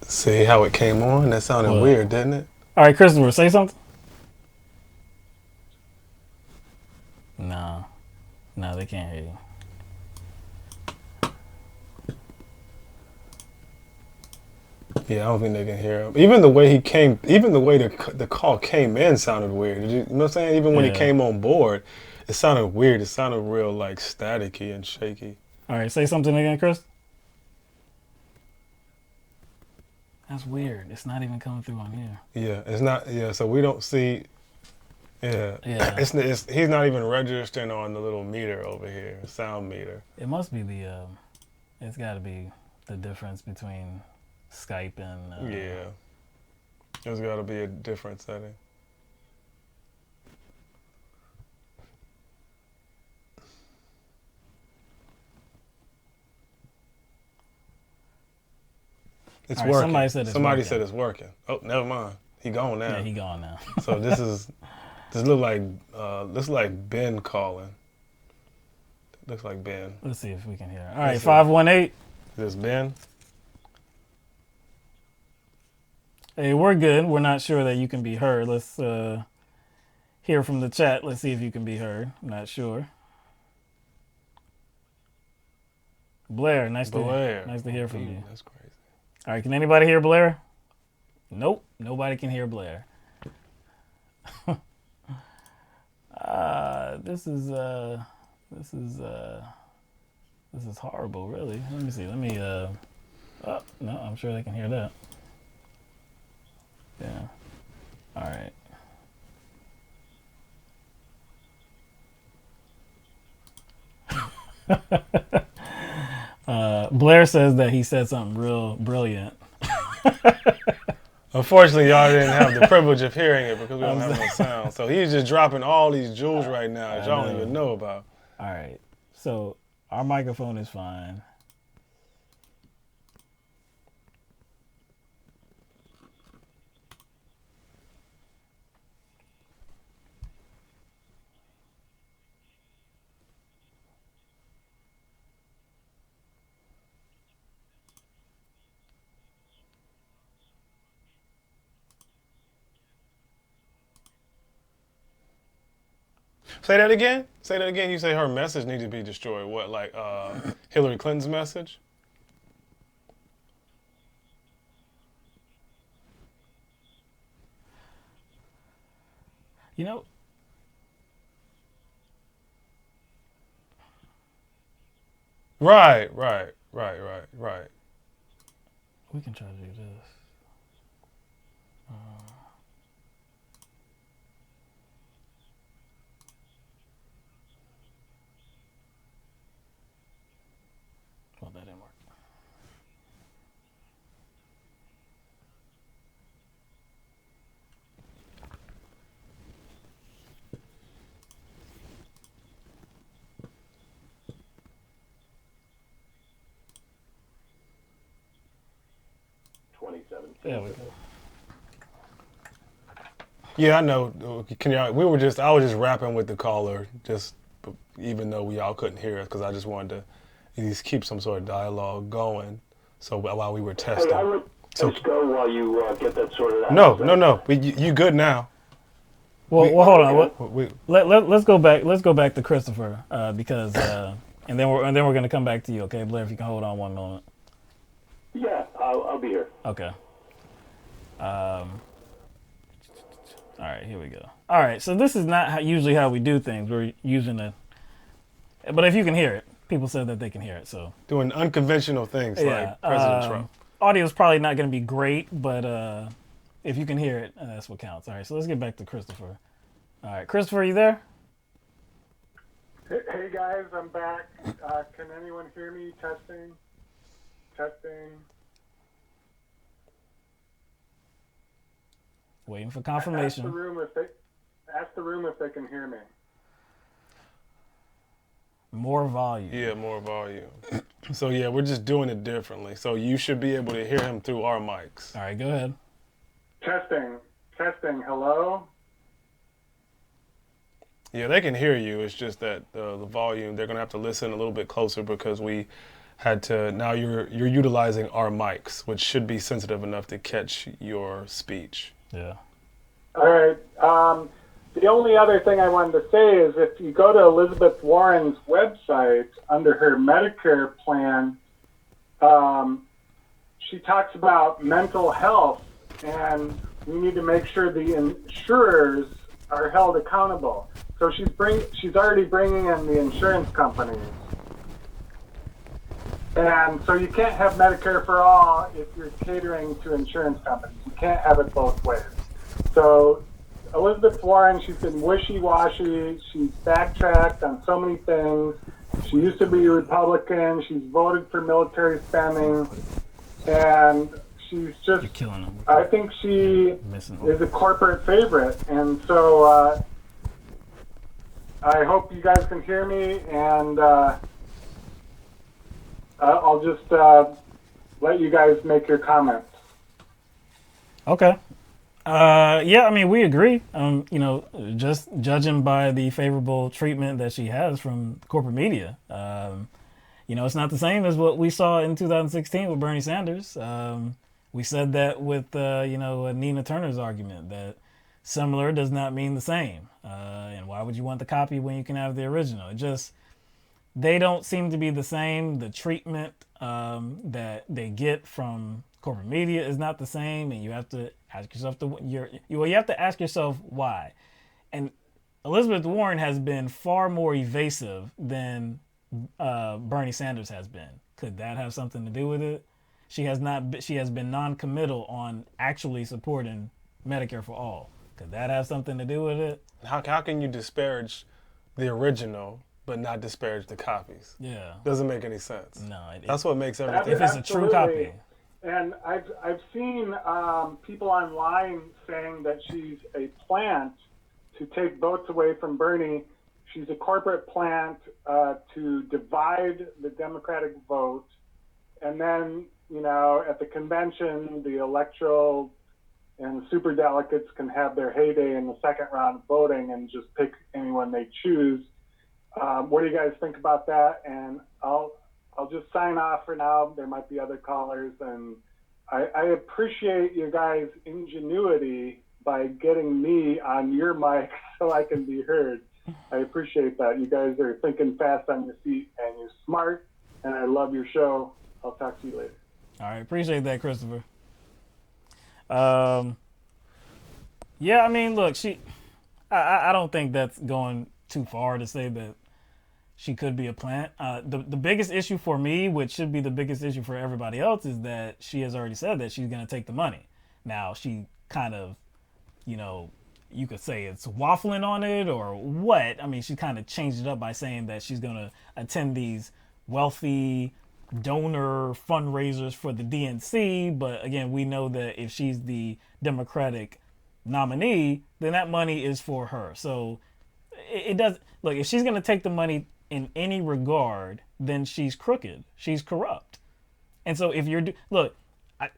See how it came on? That sounded weird, didn't it? All right, Christopher, say something. No, they can't hear you. Yeah, I don't think they can hear him. Even the way he came, even the way the call came in sounded weird. You know what I'm saying? Even when he came on board, it sounded weird. It sounded real like staticky and shaky. All right, say something again, Chris. That's weird. It's not even coming through on here. Yeah, it's not. Yeah, so we don't see. Yeah. It's he's not even registering on the little meter over here, sound meter. It must be the. It's got to be the difference between Skype and. Yeah. There's got to be a different setting. It's working. Somebody said it's working. Oh, never mind. He gone now. Yeah, he gone now. So this look like Ben calling. Looks like Ben. Let's see if we can hear. All right, 518. Is this Ben? Hey, we're good. We're not sure that you can be heard. Let's hear from the chat. Let's see if you can be heard. I'm not sure. Blair, nice to hear from you. That's crazy. All right, can anybody hear Blair? Nope, nobody can hear Blair. This is horrible, really. Let me see. Oh, no, I'm sure they can hear that. Yeah. All right. Blair says that he said something real brilliant. Unfortunately, y'all didn't have the privilege of hearing it because we don't have no sound. So he's just dropping all these jewels right now that y'all don't even know about. All right. So our microphone is fine. Say that again? Say that again. You say her message needs to be destroyed. What, like Hillary Clinton's message? You know, Right. we can try to do this. Well, that didn't work. There we go. Yeah, I know. I was just rapping with the caller, even though we all couldn't hear us, because I just wanted to at least keep some sort of dialogue going. So while we were testing. Hey, I would just go while you get that sorted out. No. You good now? Well, hold on. Let's go back. Let's go back to Christopher because, and then we're going to come back to you. Okay, Blair, if you can hold on one moment. Yeah, I'll be here. Okay. All right, here we go. All right, so this is not usually how we do things. We're using but if you can hear it, people said that they can hear it. So doing unconventional things like President Trump. Audio is probably not going to be great, but if you can hear it, that's what counts. All right, so let's get back to Christopher. All right, Christopher, are you there? Hey guys, I'm back. Can anyone hear me? Testing. Waiting for confirmation. Ask the room if they can hear me. More volume. Yeah, more volume. So yeah, we're just doing it differently. So you should be able to hear him through our mics. All right, go ahead. Testing. Hello? Yeah, they can hear you. It's just that the volume, they're going to have to listen a little bit closer because we had to, now you're utilizing our mics, which should be sensitive enough to catch your speech. Yeah. All right. The only other thing I wanted to say is if you go to Elizabeth Warren's website, under her Medicare plan, she talks about mental health, and we need to make sure the insurers are held accountable. So she's already bringing in the insurance companies. And so you can't have Medicare for all if you're catering to insurance companies. You can't have it both ways. So Elizabeth Warren, she's been wishy-washy. She's backtracked on so many things. She used to be a Republican. She's voted for military spending. And she's just, I think she is a corporate favorite. And so I hope you guys can hear me, and I'll just let you guys make your comments. Okay. Yeah, I mean, we agree. Just judging by the favorable treatment that she has from corporate media, it's not the same as what we saw in 2016 with Bernie Sanders. We said that with, Nina Turner's argument that similar does not mean the same. And why would you want the copy when you can have the original? They don't seem to be the same. The treatment that they get from corporate media is not the same, and you have to ask yourself you have to ask yourself why. And Elizabeth Warren has been far more evasive than Bernie Sanders has been. Could that have something to do with it? She has been non-committal on actually supporting Medicare for All. Could that have something to do with it? How can you disparage the original but not disparage the copies? Yeah. Doesn't make any sense. No. That's what makes everything. If it's a true copy. And I've seen people online saying that she's a plant to take votes away from Bernie. She's a corporate plant to divide the Democratic vote. And then, at the convention, the electoral and the superdelegates can have their heyday in the second round of voting and just pick anyone they choose. What do you guys think about that? And I'll just sign off for now. There might be other callers, and I appreciate you guys' ingenuity by getting me on your mic so I can be heard. I appreciate that. You guys are thinking fast on your feet, and you're smart, and I love your show. I'll talk to you later. All right, appreciate that, Christopher. Yeah, I mean, look, I don't think that's going too far to say that she could be a plant. The biggest issue for me, which should be the biggest issue for everybody else, is that she has already said that she's going to take the money. Now, she kind of, you could say it's waffling on it or what. I mean, she kind of changed it up by saying that she's going to attend these wealthy donor fundraisers for the DNC. But again, we know that if she's the Democratic nominee, then that money is for her. So it does look, if she's going to take the money in any regard, then she's crooked. She's corrupt. And so if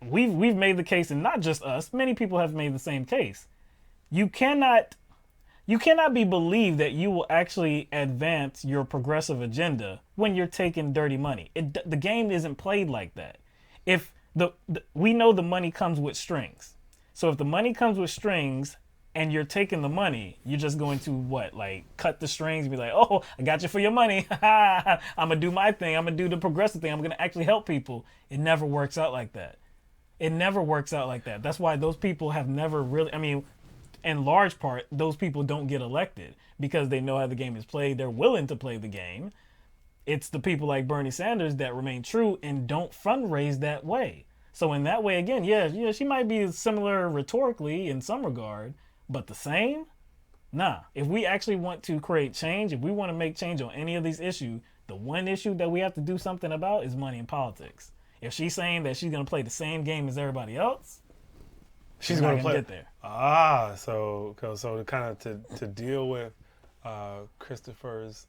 we've made the case, and not just us, many people have made the same case. you cannot be believed that you will actually advance your progressive agenda when you're taking dirty money. The game isn't played like that. If we know the money comes with strings. So if the money comes with strings and you're taking the money, you're just going to what? Like cut the strings and be like, oh, I got you for your money. I'm going to do my thing. I'm going to do the progressive thing. I'm going to actually help people. It never works out like that. It never works out like that. That's why those people have never really, I mean, in large part, those people don't get elected because they know how the game is played. They're willing to play the game. It's the people like Bernie Sanders that remain true and don't fundraise that way. So in that way, again, yeah, she might be similar rhetorically in some regard, but the same? Nah. If we actually want to create change, if we want to make change on any of these issues, the one issue that we have to do something about is money in politics. If she's saying that she's going to play the same game as everybody else, she's going to get there. So to kind of to deal with Christopher's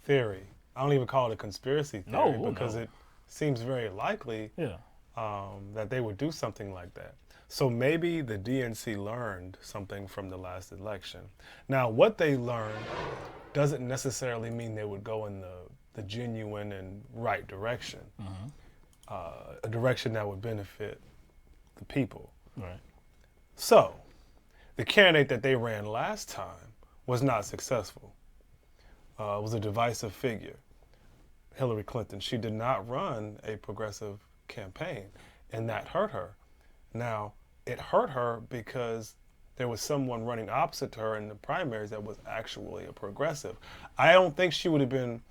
theory, I don't even call it a conspiracy theory because it seems very likely that they would do something like that. So maybe the DNC learned something from the last election. Now, what they learned doesn't necessarily mean they would go in the genuine and right direction, a direction that would benefit the people. Right. So, the candidate that they ran last time was not successful. Was a divisive figure, Hillary Clinton. She did not run a progressive campaign, and that hurt her. Now, it hurt her because there was someone running opposite to her in the primaries that was actually a progressive. I don't think she would have been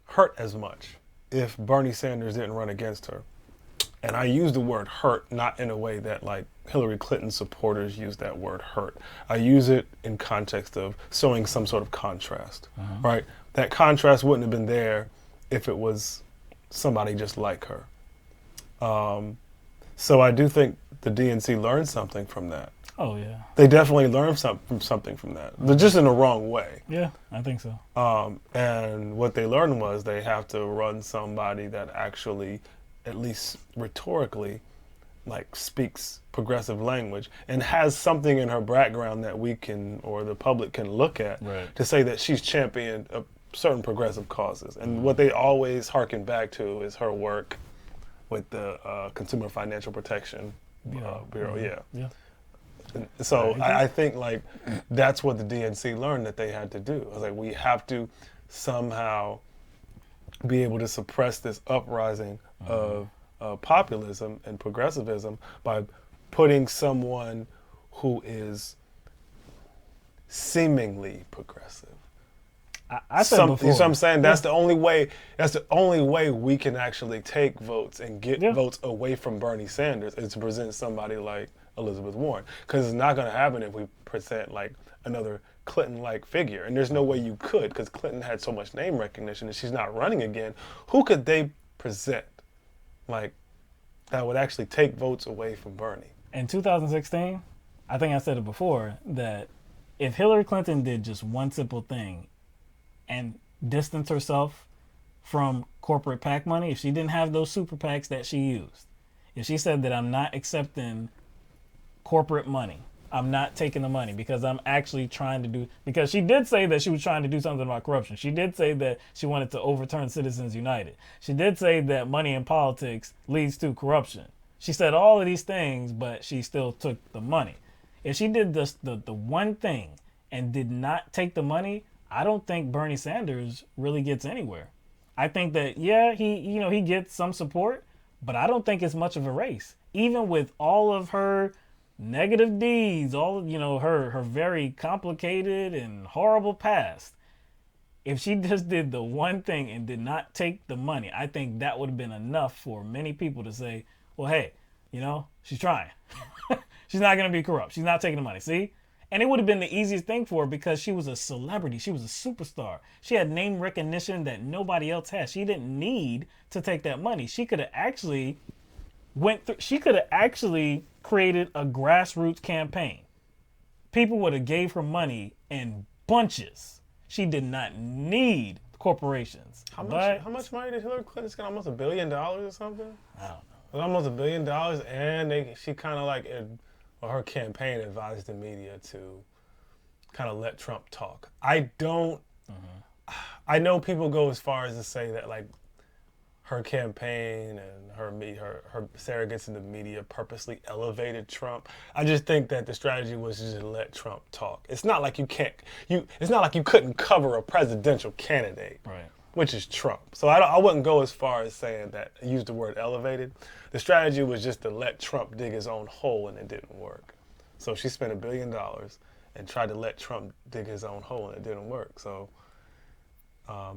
hurt as much if Bernie Sanders didn't run against her. And I use the word hurt not in a way that like Hillary Clinton supporters use that word hurt. I use it in context of showing some sort of contrast, right? That contrast wouldn't have been there if it was somebody just like her. So I do think the DNC learned something from that. Oh, yeah. They definitely learned something from that. They're just in the wrong way. Yeah, I think so. And what they learned was they have to run somebody that actually, at least rhetorically, like speaks progressive language and has something in her background that we can, or the public can look at to say that she's championed certain progressive causes. And what they always harken back to is her work with the Consumer Financial Protection Bureau. Yeah. And so I think like that's what the DNC learned that they had to do. I was like, we have to somehow be able to suppress this uprising of populism and progressivism by putting someone who is seemingly progressive. I said before. You know what I'm saying? That's the only way. That's the only way we can actually take votes and get votes away from Bernie Sanders is to present somebody like Elizabeth Warren, because it's not going to happen if we present like another Clinton-like figure, and there's no way you could, because Clinton had so much name recognition and she's not running again. Who could they present like that would actually take votes away from Bernie? In 2016, I think I said it before, that if Hillary Clinton did just one simple thing and distance herself from corporate PAC money, if she didn't have those super PACs that she used, if she said that I'm not accepting corporate money, I'm not taking the money because I'm actually trying to do, because she did say that she was trying to do something about corruption. She did say that she wanted to overturn Citizens United. She did say that money in politics leads to corruption. She said all of these things, but she still took the money. If she did this, the one thing and did not take the money, I don't think Bernie Sanders really gets anywhere. I think that, he gets some support, but I don't think it's much of a race. Even with all of her negative deeds, all of, her very complicated and horrible past, if she just did the one thing and did not take the money, I think that would have been enough for many people to say, well, hey, she's trying. She's not going to be corrupt. She's not taking the money. See? And it would have been the easiest thing for her because she was a celebrity. She was a superstar. She had name recognition that nobody else has. She didn't need to take that money. She could have actually created a grassroots campaign. People would have gave her money in bunches. She did not need corporations. How much money did Hillary Clinton get? Almost $1 billion or something? I don't know. It was almost $1 billion, and she kind of like or her campaign advised the media to kind of let Trump talk. I don't. I know people go as far as to say that like her campaign and her surrogates in the media purposely elevated Trump. I just think that the strategy was just to let Trump talk. It's not like it's not like you couldn't cover a presidential candidate, right, which is Trump. So I wouldn't go as far as saying that, use the word elevated. The strategy was just to let Trump dig his own hole, and it didn't work. So she spent $1 billion and tried to let Trump dig his own hole, and it didn't work. So, all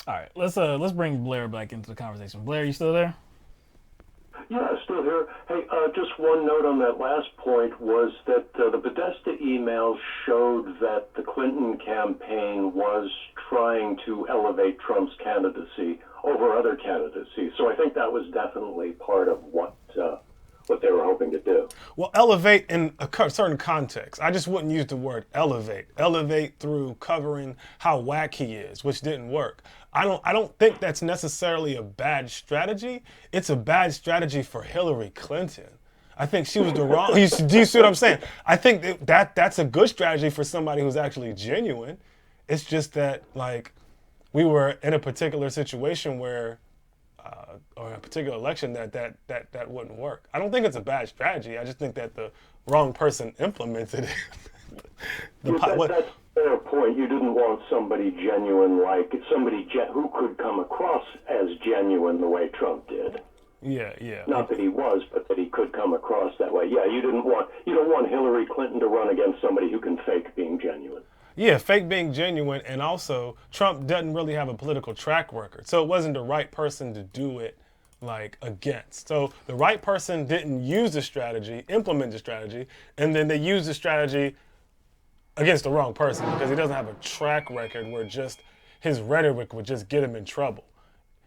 right, let's bring Blair back into the conversation. Blair, you still there? Yeah, still here. Hey, just one note on that last point was that the Podesta emails showed that the Clinton campaign was trying to elevate Trump's candidacy over other candidacies. So I think that was definitely part of what they were hoping to do. Well, elevate in a certain context. I just wouldn't use the word elevate. Elevate through covering how whack he is, which didn't work. I don't think that's necessarily a bad strategy. It's a bad strategy for Hillary Clinton. I think she was the wrong. Do you see what I'm saying? I think that's a good strategy for somebody who's actually genuine. It's just that like we were in a particular situation where. Or a particular election that wouldn't work. I don't think it's a bad strategy. I just think that the wrong person implemented it. That's a fair point. You didn't want somebody genuine, like somebody who could come across as genuine the way Trump did. Yeah. Not that he was, but that he could come across that way. Yeah, you don't want Hillary Clinton to run against somebody who can fake being genuine. Yeah, fake being genuine, and also Trump doesn't really have a political track record, so it wasn't the right person to do it like against. So the right person didn't use the strategy, implement the strategy, and then they used the strategy against the wrong person because he doesn't have a track record where just his rhetoric would just get him in trouble.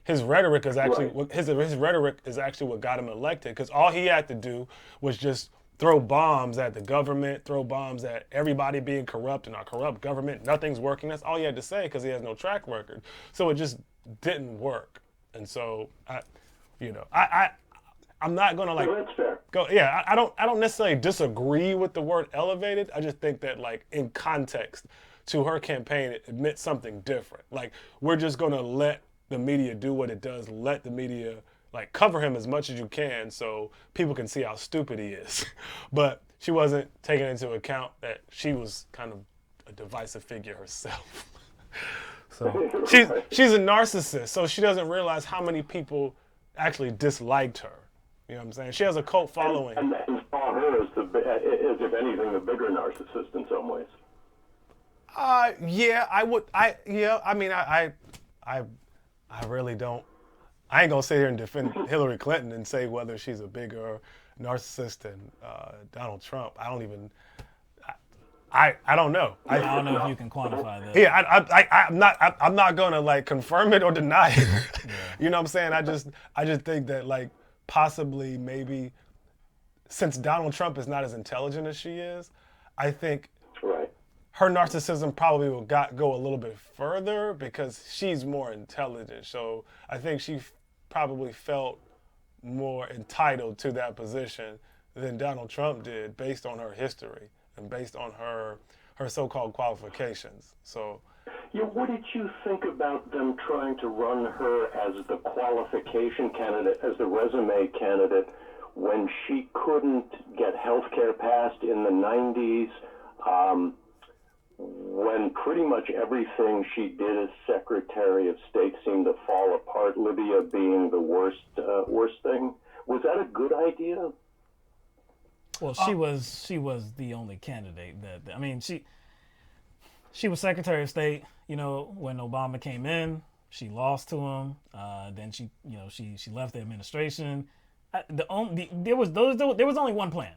His rhetoric is actually his rhetoric is actually what got him elected, because all he had to do was just throw bombs at the government, throw bombs at everybody being corrupt and our corrupt government. Nothing's working. That's all he had to say because he has no track record. So it just didn't work. And so I'm not gonna like that's fair. go. Yeah, I don't necessarily disagree with the word elevated. I just think that like in context to her campaign, it meant something different. Like we're just gonna let the media do what it does. Let the media like cover him as much as you can so people can see how stupid he is. But she wasn't taking into account that she was kind of a divisive figure herself. So she's a narcissist, so she doesn't realize how many people actually disliked her. You know what I'm saying? She has a cult following. And saw her as if anything, the bigger narcissist in some ways. Yeah, I would. I mean, I really don't. I ain't gonna sit here and defend Hillary Clinton and say whether she's a bigger narcissist than Donald Trump. I don't even. I don't know. I don't know if you can quantify that. Yeah, I'm not gonna like confirm it or deny it. Yeah. You know what I'm saying? I just think that like possibly maybe since Donald Trump is not as intelligent as she is, I think her narcissism probably will go a little bit further because she's more intelligent. So I think she probably felt more entitled to that position than Donald Trump did based on her history and based on her so-called qualifications. So, yeah, what did you think about them trying to run her as the qualification candidate, as the resume candidate, when she couldn't get health care passed in the 90s, when pretty much everything she did as Secretary of State seemed to fall apart, Libya being the worst thing? Was that a good idea? Well, she was the only candidate that I mean, she was Secretary of State, you know, when Obama came in. She lost to him. Then she left the administration. There was only one plan.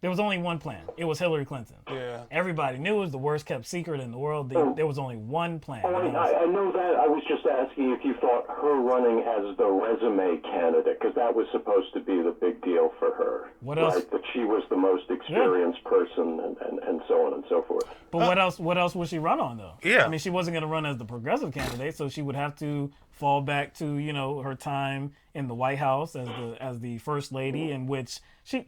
There was only one plan. It was Hillary Clinton. Yeah. Everybody knew it was the worst kept secret in the world. There was only one plan. I know that. I was just asking if you thought her running as the resume candidate, because that was supposed to be the big deal for her. What else? Right? That she was the most experienced person and so on and so forth. But what else would she run on, though? Yeah. I mean, she wasn't going to run as the progressive candidate, so she would have to fall back to, her time in the White House as the first lady, in which she,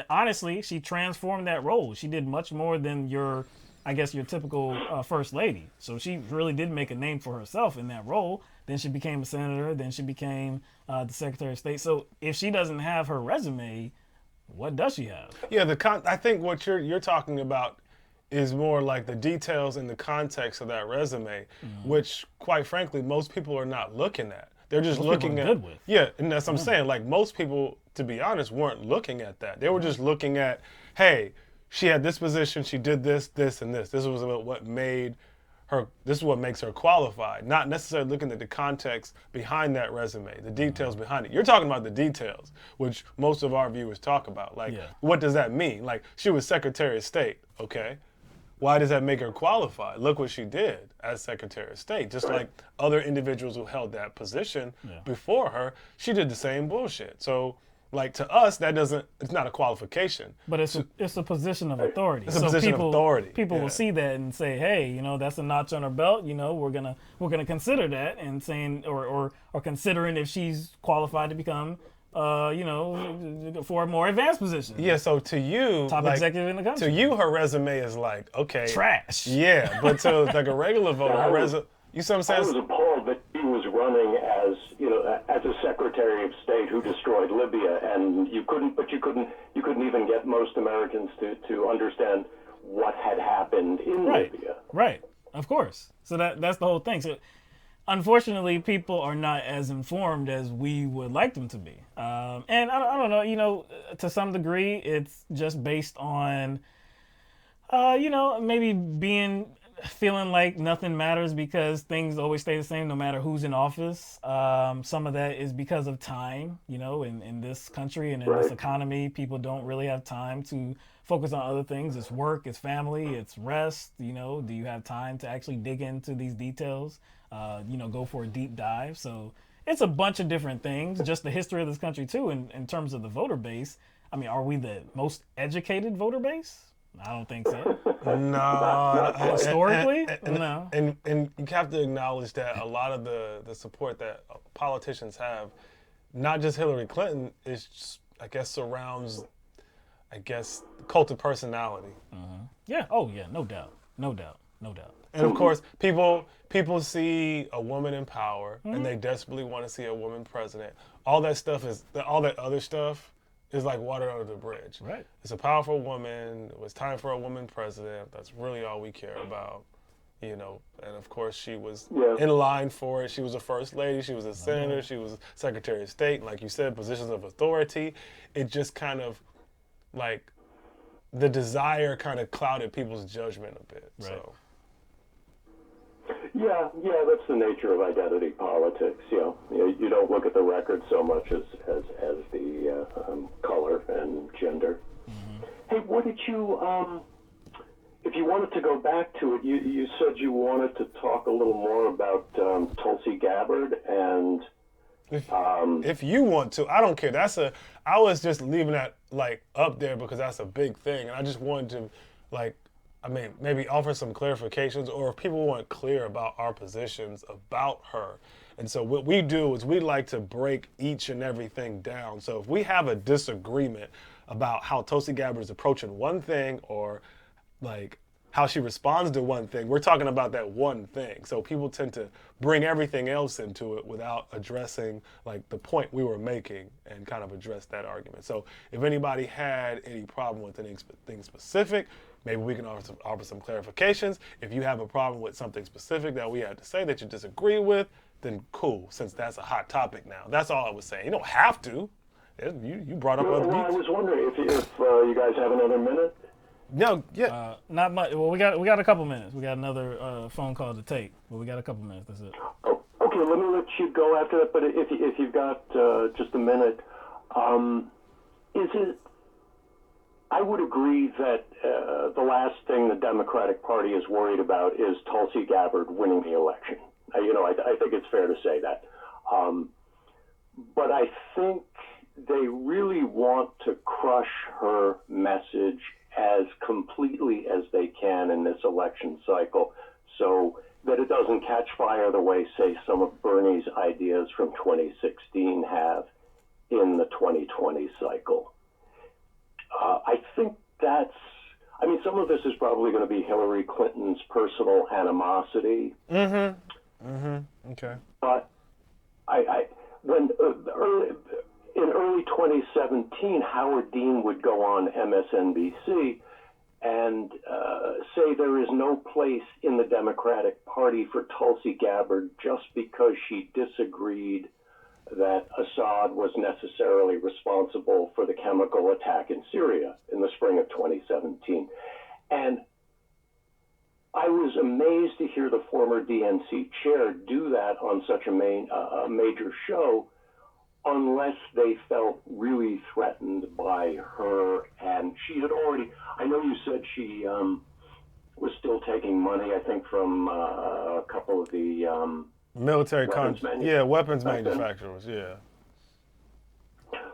honestly, she transformed that role. She did much more than your typical first lady. So she really did make a name for herself in that role. Then she became a senator. Then she became the Secretary of State. So if she doesn't have her resume, what does she have? Yeah, I think what you're talking about is more like the details and the context of that resume, which, quite frankly, most people are not looking at. They're just looking at. Good with. Yeah, and that's what I'm saying. Like, most people, to be honest, weren't looking at that. They were just looking at, hey, she had this position, she did this, this, and this. This was what made her. This is what makes her qualified. Not necessarily looking at the context behind that resume, the details behind it. You're talking about the details, which most of our viewers talk about. Like, what does that mean? Like, she was Secretary of State, okay? Why does that make her qualified? Look what she did as Secretary of State. Just like other individuals who held that position before her, she did the same bullshit. So, like, to us, it's not a qualification. But it's a position of authority. It's a position of authority. People will see that and say, hey, that's a notch on her belt. We're gonna consider that, and saying or considering if she's qualified to become for a more advanced position. Yeah, so to you, top executive in the country. To you, her resume is like, okay, trash. Yeah, but to like a regular voter, her resume. You see what I'm saying? I was appalled that he was running as a Secretary of State who destroyed Libya, and you couldn't even get most Americans to understand what had happened in Libya. Right, of course. So that's the whole thing. So, unfortunately, people are not as informed as we would like them to be. And I don't know, to some degree, it's just based on, maybe feeling like nothing matters because things always stay the same no matter who's in office. Some of that is because of time, in this country and in this economy, people don't really have time to focus on other things. It's work, it's family, it's rest. Do you have time to actually dig into these details? Go for a deep dive. So it's a bunch of different things. Just the history of this country too, in terms of the voter base. I mean, are we the most educated voter base? I don't think so. No. Historically, no. And you have to acknowledge that a lot of the support that politicians have, not just Hillary Clinton, is surrounds, cult of personality. Yeah. Oh yeah. No doubt. And of course, people see a woman in power, and they desperately want to see a woman president. All that other stuff is like water under the bridge. Right. It's a powerful woman. It was time for a woman president. That's really all we care about, And of course, she was in line for it. She was a first lady. She was a senator. She was Secretary of State. And like you said, positions of authority. It just kind of like the desire kind of clouded people's judgment a bit. Right. So. Yeah, that's the nature of identity politics. You don't look at the record so much as the color and gender. Hey, what did you? If you wanted to go back to it, you said you wanted to talk a little more about Tulsi Gabbard and. If you want to, I don't care. I was just leaving that like up there because that's a big thing, and I just wanted to maybe offer some clarifications, or if people want clear about our positions about her. And so what we do is we like to break each and everything down. So if we have a disagreement about how Tulsi Gabbard is approaching one thing, or like how she responds to one thing, we're talking about that one thing. So people tend to bring everything else into it without addressing like the point we were making and kind of address that argument. So if anybody had any problem with anything specific, maybe we can offer some clarifications. If you have a problem with something specific that we had to say that you disagree with, then cool, since that's a hot topic now. That's all I was saying. You don't have to. You brought up other I was wondering if you guys have another minute? No, yeah. Not much. Well, we got a couple minutes. We got another phone call to take, but we got a couple minutes. That's it. Oh, okay, let me let you go after that. But if you've got just a minute, I would agree that the last thing the Democratic Party is worried about is Tulsi Gabbard winning the election. I think it's fair to say that. But I think they really want to crush her message as completely as they can in this election cycle. So that it doesn't catch fire the way, say, some of Bernie's ideas from 2016 have in the 2020 cycle. I think some of this is probably going to be Hillary Clinton's personal animosity. Okay. But when in early 2017, Howard Dean would go on MSNBC and say there is no place in the Democratic Party for Tulsi Gabbard just because she disagreed that Assad was necessarily responsible for the chemical attack in Syria in the spring of 2017. And I was amazed to hear the former DNC chair do that on such a major show, unless they felt really threatened by her. And she had already, I know you said she was still taking money, I think, from a couple of the military weapons back then. manufacturers, yeah.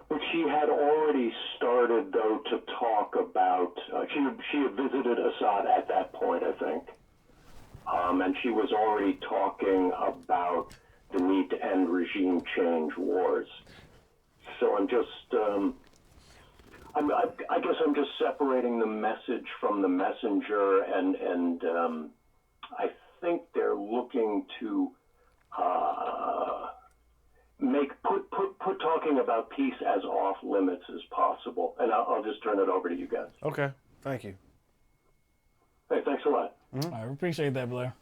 But she had already started, though, to talk about, she had visited Assad at that point, I think. And she was already talking about the need to end regime change wars. So I'm just, I guess I'm just separating the message from the messenger, and I think they're looking to put talking about peace as off limits as possible. And I'll just turn it over to you guys. Okay, thank you. Hey, thanks a lot. I appreciate that, Blair.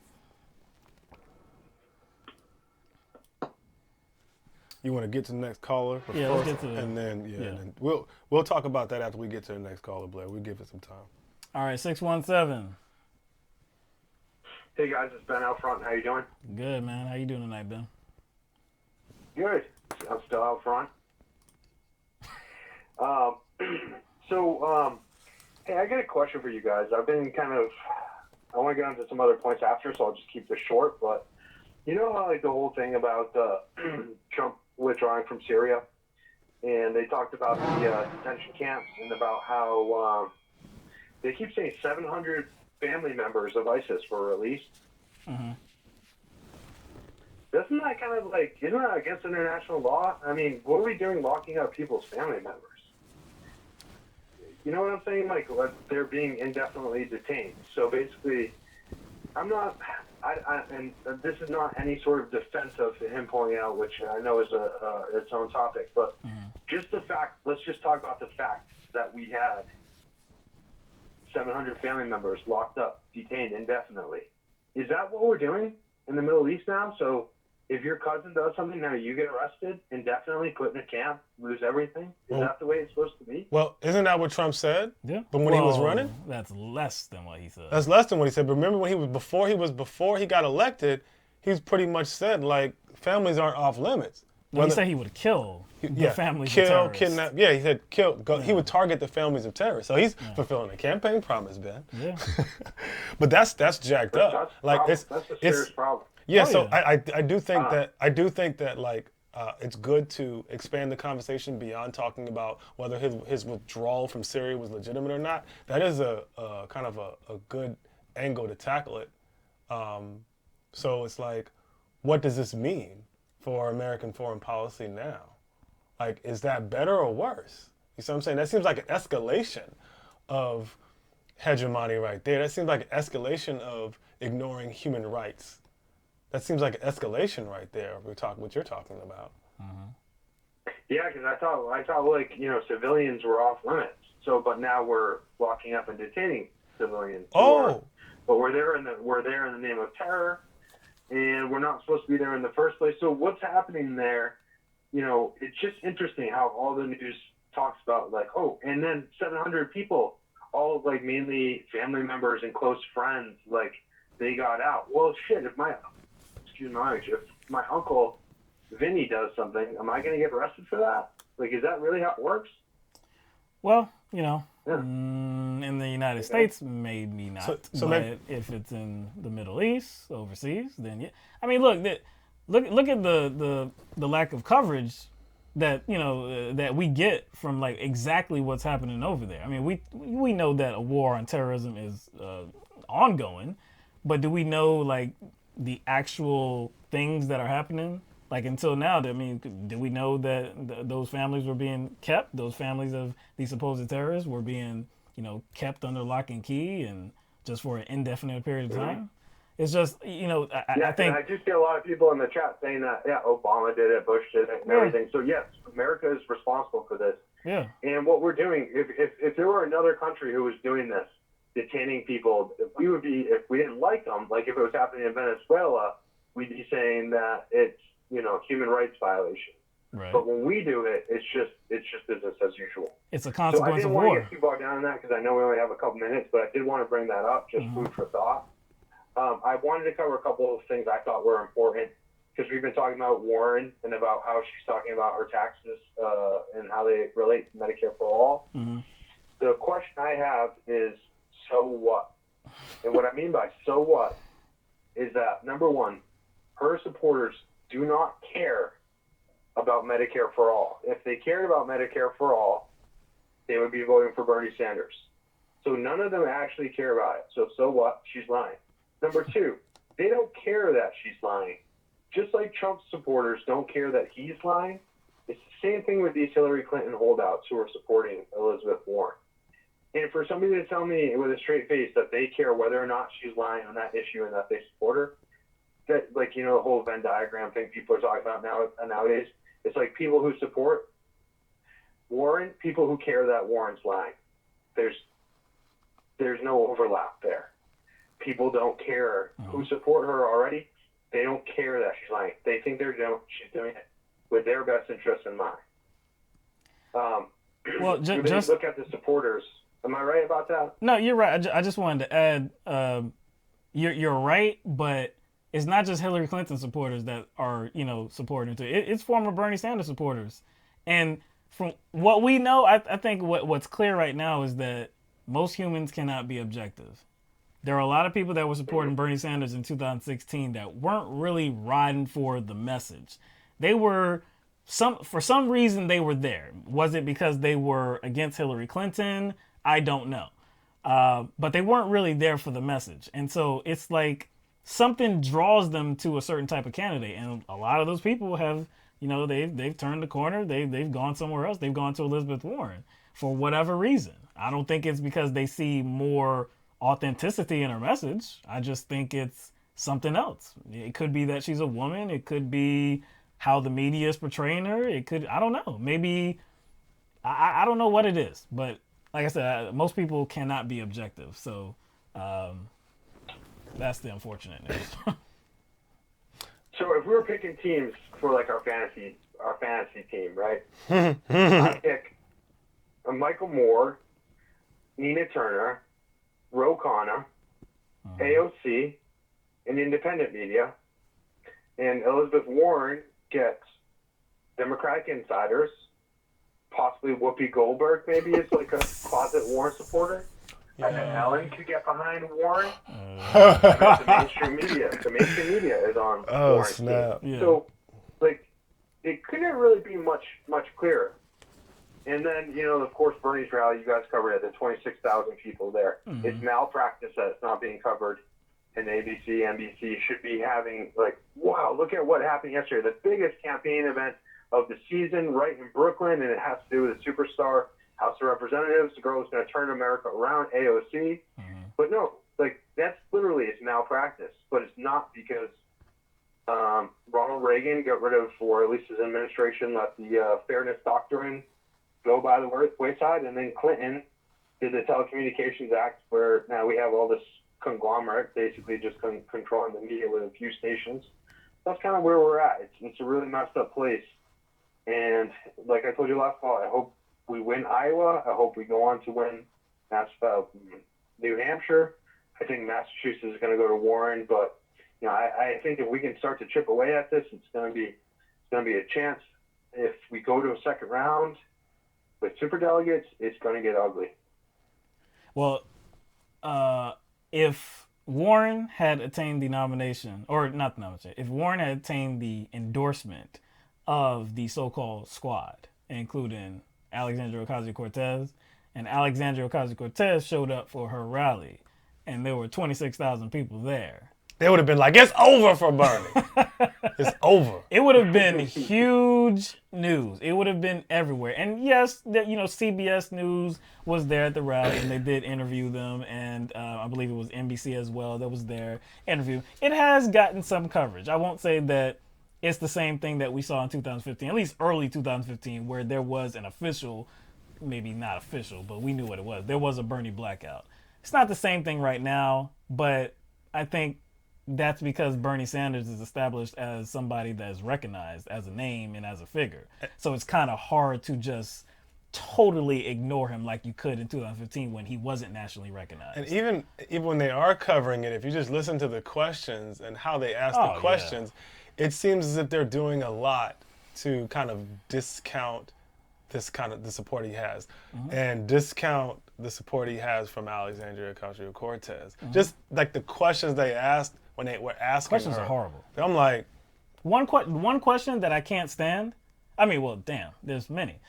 You want to get to the next caller? Yeah, let's get to that. And then, and then we'll talk about that after we get to the next caller, Blair. We'll give it some time. All right, 617. Hey guys, it's Ben out front. How you doing? Good, man. How you doing tonight, Ben? Good. I'm still out front. Hey, I got a question for you guys. I've been I want to get onto some other points after, so I'll just keep this short. But you know how, like, the whole thing about Trump withdrawing from Syria, and they talked about the detention camps and about how they keep saying 700 family members of ISIS were released. Mm-hmm. Isn't that against international law? I mean, what are we doing locking up people's family members? You know what I'm saying? Like, they're being indefinitely detained. So basically, and this is not any sort of defense of him pulling out, which I know is its own topic, but just the fact, let's just talk about the fact that we had 700 family members locked up, detained indefinitely. Is that what we're doing in the Middle East now? So if your cousin does something, now you get arrested, indefinitely put in a camp, lose everything? Is that the way it's supposed to be? Well, isn't that what Trump said? Yeah. But when he was running? That's less than what he said. That's less than what he said. But remember when before he got elected, he's pretty much said, like, families aren't off limits. He said he would kill the families of terrorists. Kidnap. Yeah, he said kill. He would target the families of terrorists. So he's fulfilling a campaign promise, Ben. Yeah. But that's jacked up. That's a serious problem. Yeah. I do think that like it's good to expand the conversation beyond talking about whether his withdrawal from Syria was legitimate or not. That is a kind of a good angle to tackle it. So it's like, what does this mean for American foreign policy now? Like, is that better or worse? You see what I'm saying? That seems like an escalation of hegemony right there. That seems like an escalation of ignoring human rights. That seems like an escalation right there. What you're talking about. Yeah, because I thought like, civilians were off limits. So, but now we're locking up and detaining civilians. But we're there in the name of terror, and we're not supposed to be there in the first place. So what's happening there? It's just interesting how all the news talks about, like, and then 700 people, all like mainly family members and close friends, like, they got out. Well, shit, if my uncle Vinny does something, am I going to get arrested for that? Like, is that really how it works? Well, in the United States, maybe not. But if it's in the Middle East, overseas, then yeah. I mean, look at the lack of coverage that that we get from, like, exactly what's happening over there. I mean, we know that a war on terrorism is ongoing, but do we know, like, the actual things that are happening, like until now, I mean, did we know that those families were being kept? Those families of these supposed terrorists were being, kept under lock and key and just for an indefinite period of time? It's just, I think... I do see a lot of people in the chat saying that, Obama did it, Bush did it, and everything. So yes, America is responsible for this. Yeah. And what we're doing, if there were another country who was doing this, detaining people, if we didn't like them, like if it was happening in Venezuela, we'd be saying that it's, human rights violation. Right. But when we do it, it's just business as usual. It's a consequence of war. I didn't want to get too bogged down in that because I know we only have a couple minutes, but I did want to bring that up, just food for thought. I wanted to cover a couple of things I thought were important because we've been talking about Warren and about how she's talking about her taxes and how they relate to Medicare for All. Mm-hmm. The question I have is, so what? And what I mean by so what is that, number one, her supporters do not care about Medicare for All. If they cared about Medicare for All, they would be voting for Bernie Sanders. So none of them actually care about it. So what? She's lying. Number two, they don't care that she's lying. Just like Trump's supporters don't care that he's lying, it's the same thing with these Hillary Clinton holdouts who are supporting Elizabeth Warren. And for somebody to tell me with a straight face that they care whether or not she's lying on that issue and that they support her, that, the whole Venn diagram thing people are talking about nowadays, it's like people who support Warren, people who care that Warren's lying. There's no overlap there. People don't care who support her already. They don't care that she's lying. They think she's doing it with their best interests in mind. Well, just look at the supporters. Am I right about that? No, you're right. I just wanted to add, you're right, but it's not just Hillary Clinton supporters that are, supporting her. It's former Bernie Sanders supporters. And from what we know, I think what's clear right now is that most humans cannot be objective. There are a lot of people that were supporting Bernie Sanders in 2016 that weren't really riding for the message. They were, for some reason, they were there. Was it because they were against Hillary Clinton? I don't know. But they weren't really there for the message. And so it's like something draws them to a certain type of candidate. And a lot of those people have, they've turned the corner. They've gone somewhere else. They've gone to Elizabeth Warren for whatever reason. I don't think it's because they see more authenticity in her message. I just think it's something else. It could be that she's a woman. It could be how the media is portraying her. It could, I don't know. Maybe, I don't know what it is. But like I said, most people cannot be objective. So that's the unfortunate news. So if we were picking teams for our fantasy team, right? I pick Michael Moore, Nina Turner, Ro Khanna, AOC, and independent media. And Elizabeth Warren gets Democratic insiders, possibly Whoopi Goldberg maybe is a closet Warren supporter. Yeah. And then Ellen could get behind Warren. The mainstream media is on Warren. Snap. Yeah. So, it couldn't really be much clearer. And then, of course, Bernie's rally, you guys covered it, the 26,000 people there. Mm-hmm. It's malpractice that it's not being covered. And ABC, NBC should be having, wow, look at what happened yesterday. The biggest campaign event of the season right in Brooklyn, and it has to do with a superstar House of Representatives, the girl who's going to turn America around, AOC. Mm-hmm. But no, that's literally, it's malpractice. But it's not because Ronald Reagan got rid of, or at least his administration, let the fairness doctrine go by the wayside, and then Clinton did the Telecommunications Act, where now we have all this conglomerate basically just controlling the media with a few stations. That's kind of where we're at. It's a really messed up place. And like I told you last fall, I hope we win Iowa. I hope we go on to win New Hampshire. I think Massachusetts is going to go to Warren, but I think if we can start to chip away at this, it's going to be a chance. If we go to a second round with superdelegates, it's going to get ugly. Well, if Warren had attained the nomination, or not the nomination, if Warren had attained the endorsement of the so-called squad, including Alexandria Ocasio-Cortez, and Alexandria Ocasio-Cortez showed up for her rally, and there were 26,000 people there, They would have been like, it's over for Bernie. It's over. It would have been huge news. It would have been everywhere. And yes, CBS News was there at the rally, and they did interview them. And I believe it was NBC as well that was there interview. It has gotten some coverage. I won't say that it's the same thing that we saw in 2015, at least early 2015, where there was an official, maybe not official, but we knew what it was. There was a Bernie blackout. It's not the same thing right now, but I think that's because Bernie Sanders is established as somebody that is recognized as a name and as a figure. So it's kind of hard to just totally ignore him like you could in 2015 when he wasn't nationally recognized. And even when they are covering it, if you just listen to the questions and how they ask the questions, it seems as if they're doing a lot to kind of discount the support he has, and discount the support he has from Alexandria Ocasio-Cortez. Just like the questions they asked when they were asking questions her. are horrible. I'm like, one question that I can't stand. I mean, well, damn, there's many.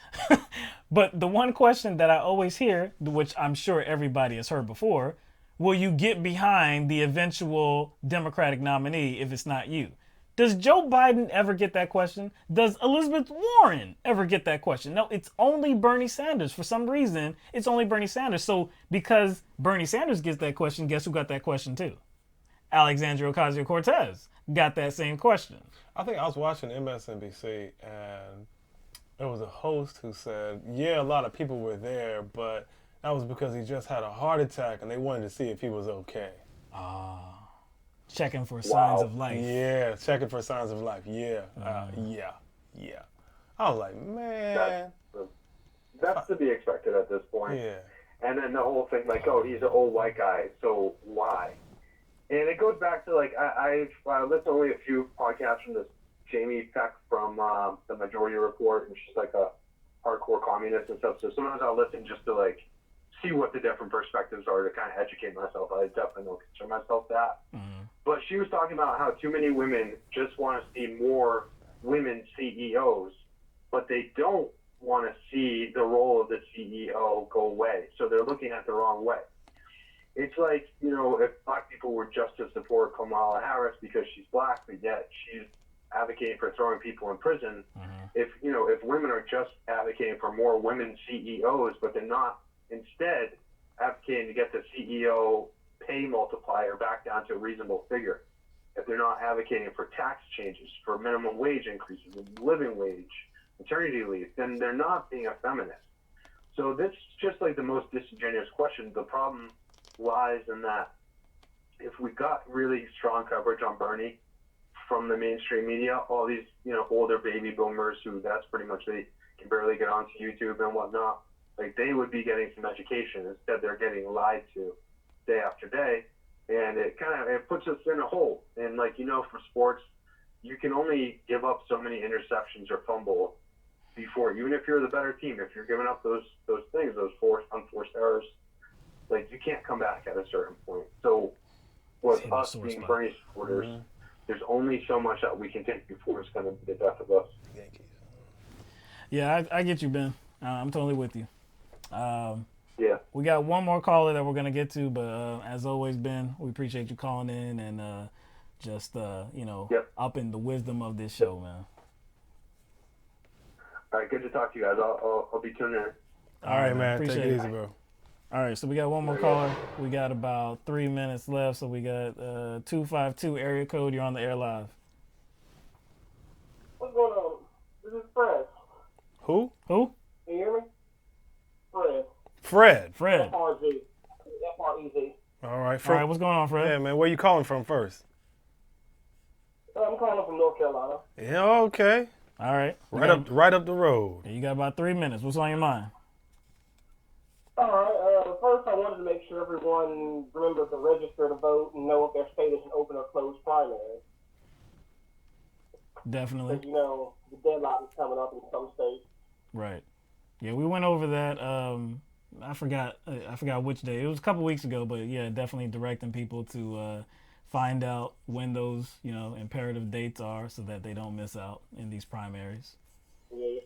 But the one question that I always hear, which I'm sure everybody has heard before, will you get behind the eventual Democratic nominee if it's not you? Does Joe Biden ever get that question? Does Elizabeth Warren ever get that question? No, it's only Bernie Sanders. For some reason, it's only Bernie Sanders. So because Bernie Sanders gets that question, guess who got that question too? Alexandria Ocasio-Cortez got that same question. I think I was watching MSNBC, and there was a host who said, yeah, a lot of people were there, but that was because he just had a heart attack and they wanted to see if he was okay. Checking for signs of life. Yeah, checking for signs of life. Yeah. Yeah. I was like, man. That's to be expected at this point. Yeah. And then the whole thing, like, oh, he's an old white guy, so why? And it goes back to, like, I've listened to only a few podcasts from this Jamie Peck from the Majority Report, and she's like a hardcore communist and stuff. So sometimes I'll listen just to, like, see what the different perspectives are to kind of educate myself. I definitely don't consider myself that. But she was talking about how too many women just want to see more women CEOs, but they don't want to see the role of the CEO go away. So they're looking at the wrong way. It's like, if black people were just to support Kamala Harris because she's black, but yet she's advocating for throwing people in prison. If women are just advocating for more women CEOs, but they're not instead advocating to get the CEO pay multiplier back down to a reasonable figure, if they're not advocating for tax changes, for minimum wage increases, living wage, maternity leave, then they're not being a feminist. So this is just like the most disingenuous question. The problem lies in that if we got really strong coverage on Bernie from the mainstream media, all these older baby boomers who that's pretty much they can barely get onto YouTube and whatnot, like they would be getting some education. Instead they're getting lied to day after day, and it puts us in a hole. And for sports, you can only give up so many interceptions or fumble before, even if you're the better team, if you're giving up those things, those unforced errors, like you can't come back at a certain point. So with us being Bernie supporters, there's only so much that we can take before it's going to be the death of us. Yeah, I get you, Ben. I'm totally with you. Yeah. We got one more caller that we're going to get to, but as always, Ben, we appreciate you calling in and just, upping the wisdom of this show, man. All right, good to talk to you guys. I'll be tuning in. All right, man. Take Appreciate it it. easy, bro. All right, so we got one more caller. We got about 3 minutes left, so we got 252 area code. You're on the air live. What's going on? This is Fred. Who? Who? Can you hear me? Fred. Fred. F-R-Z. F-R-E-Z. All right, All right, what's going on, Fred? Yeah, man. Where you calling from first? I'm calling from North Carolina. Yeah, okay. All right. Right up the road. You got about 3 minutes. What's on your mind? All right. First, I wanted to make sure everyone remembers to register to vote and know if their state is an open or closed primary. Definitely. Because, the deadline is coming up in some states. Right. Yeah, we went over that. I forgot which day. It was a couple weeks ago, but yeah, definitely directing people to find out when those, imperative dates are so that they don't miss out in these primaries. Yeah.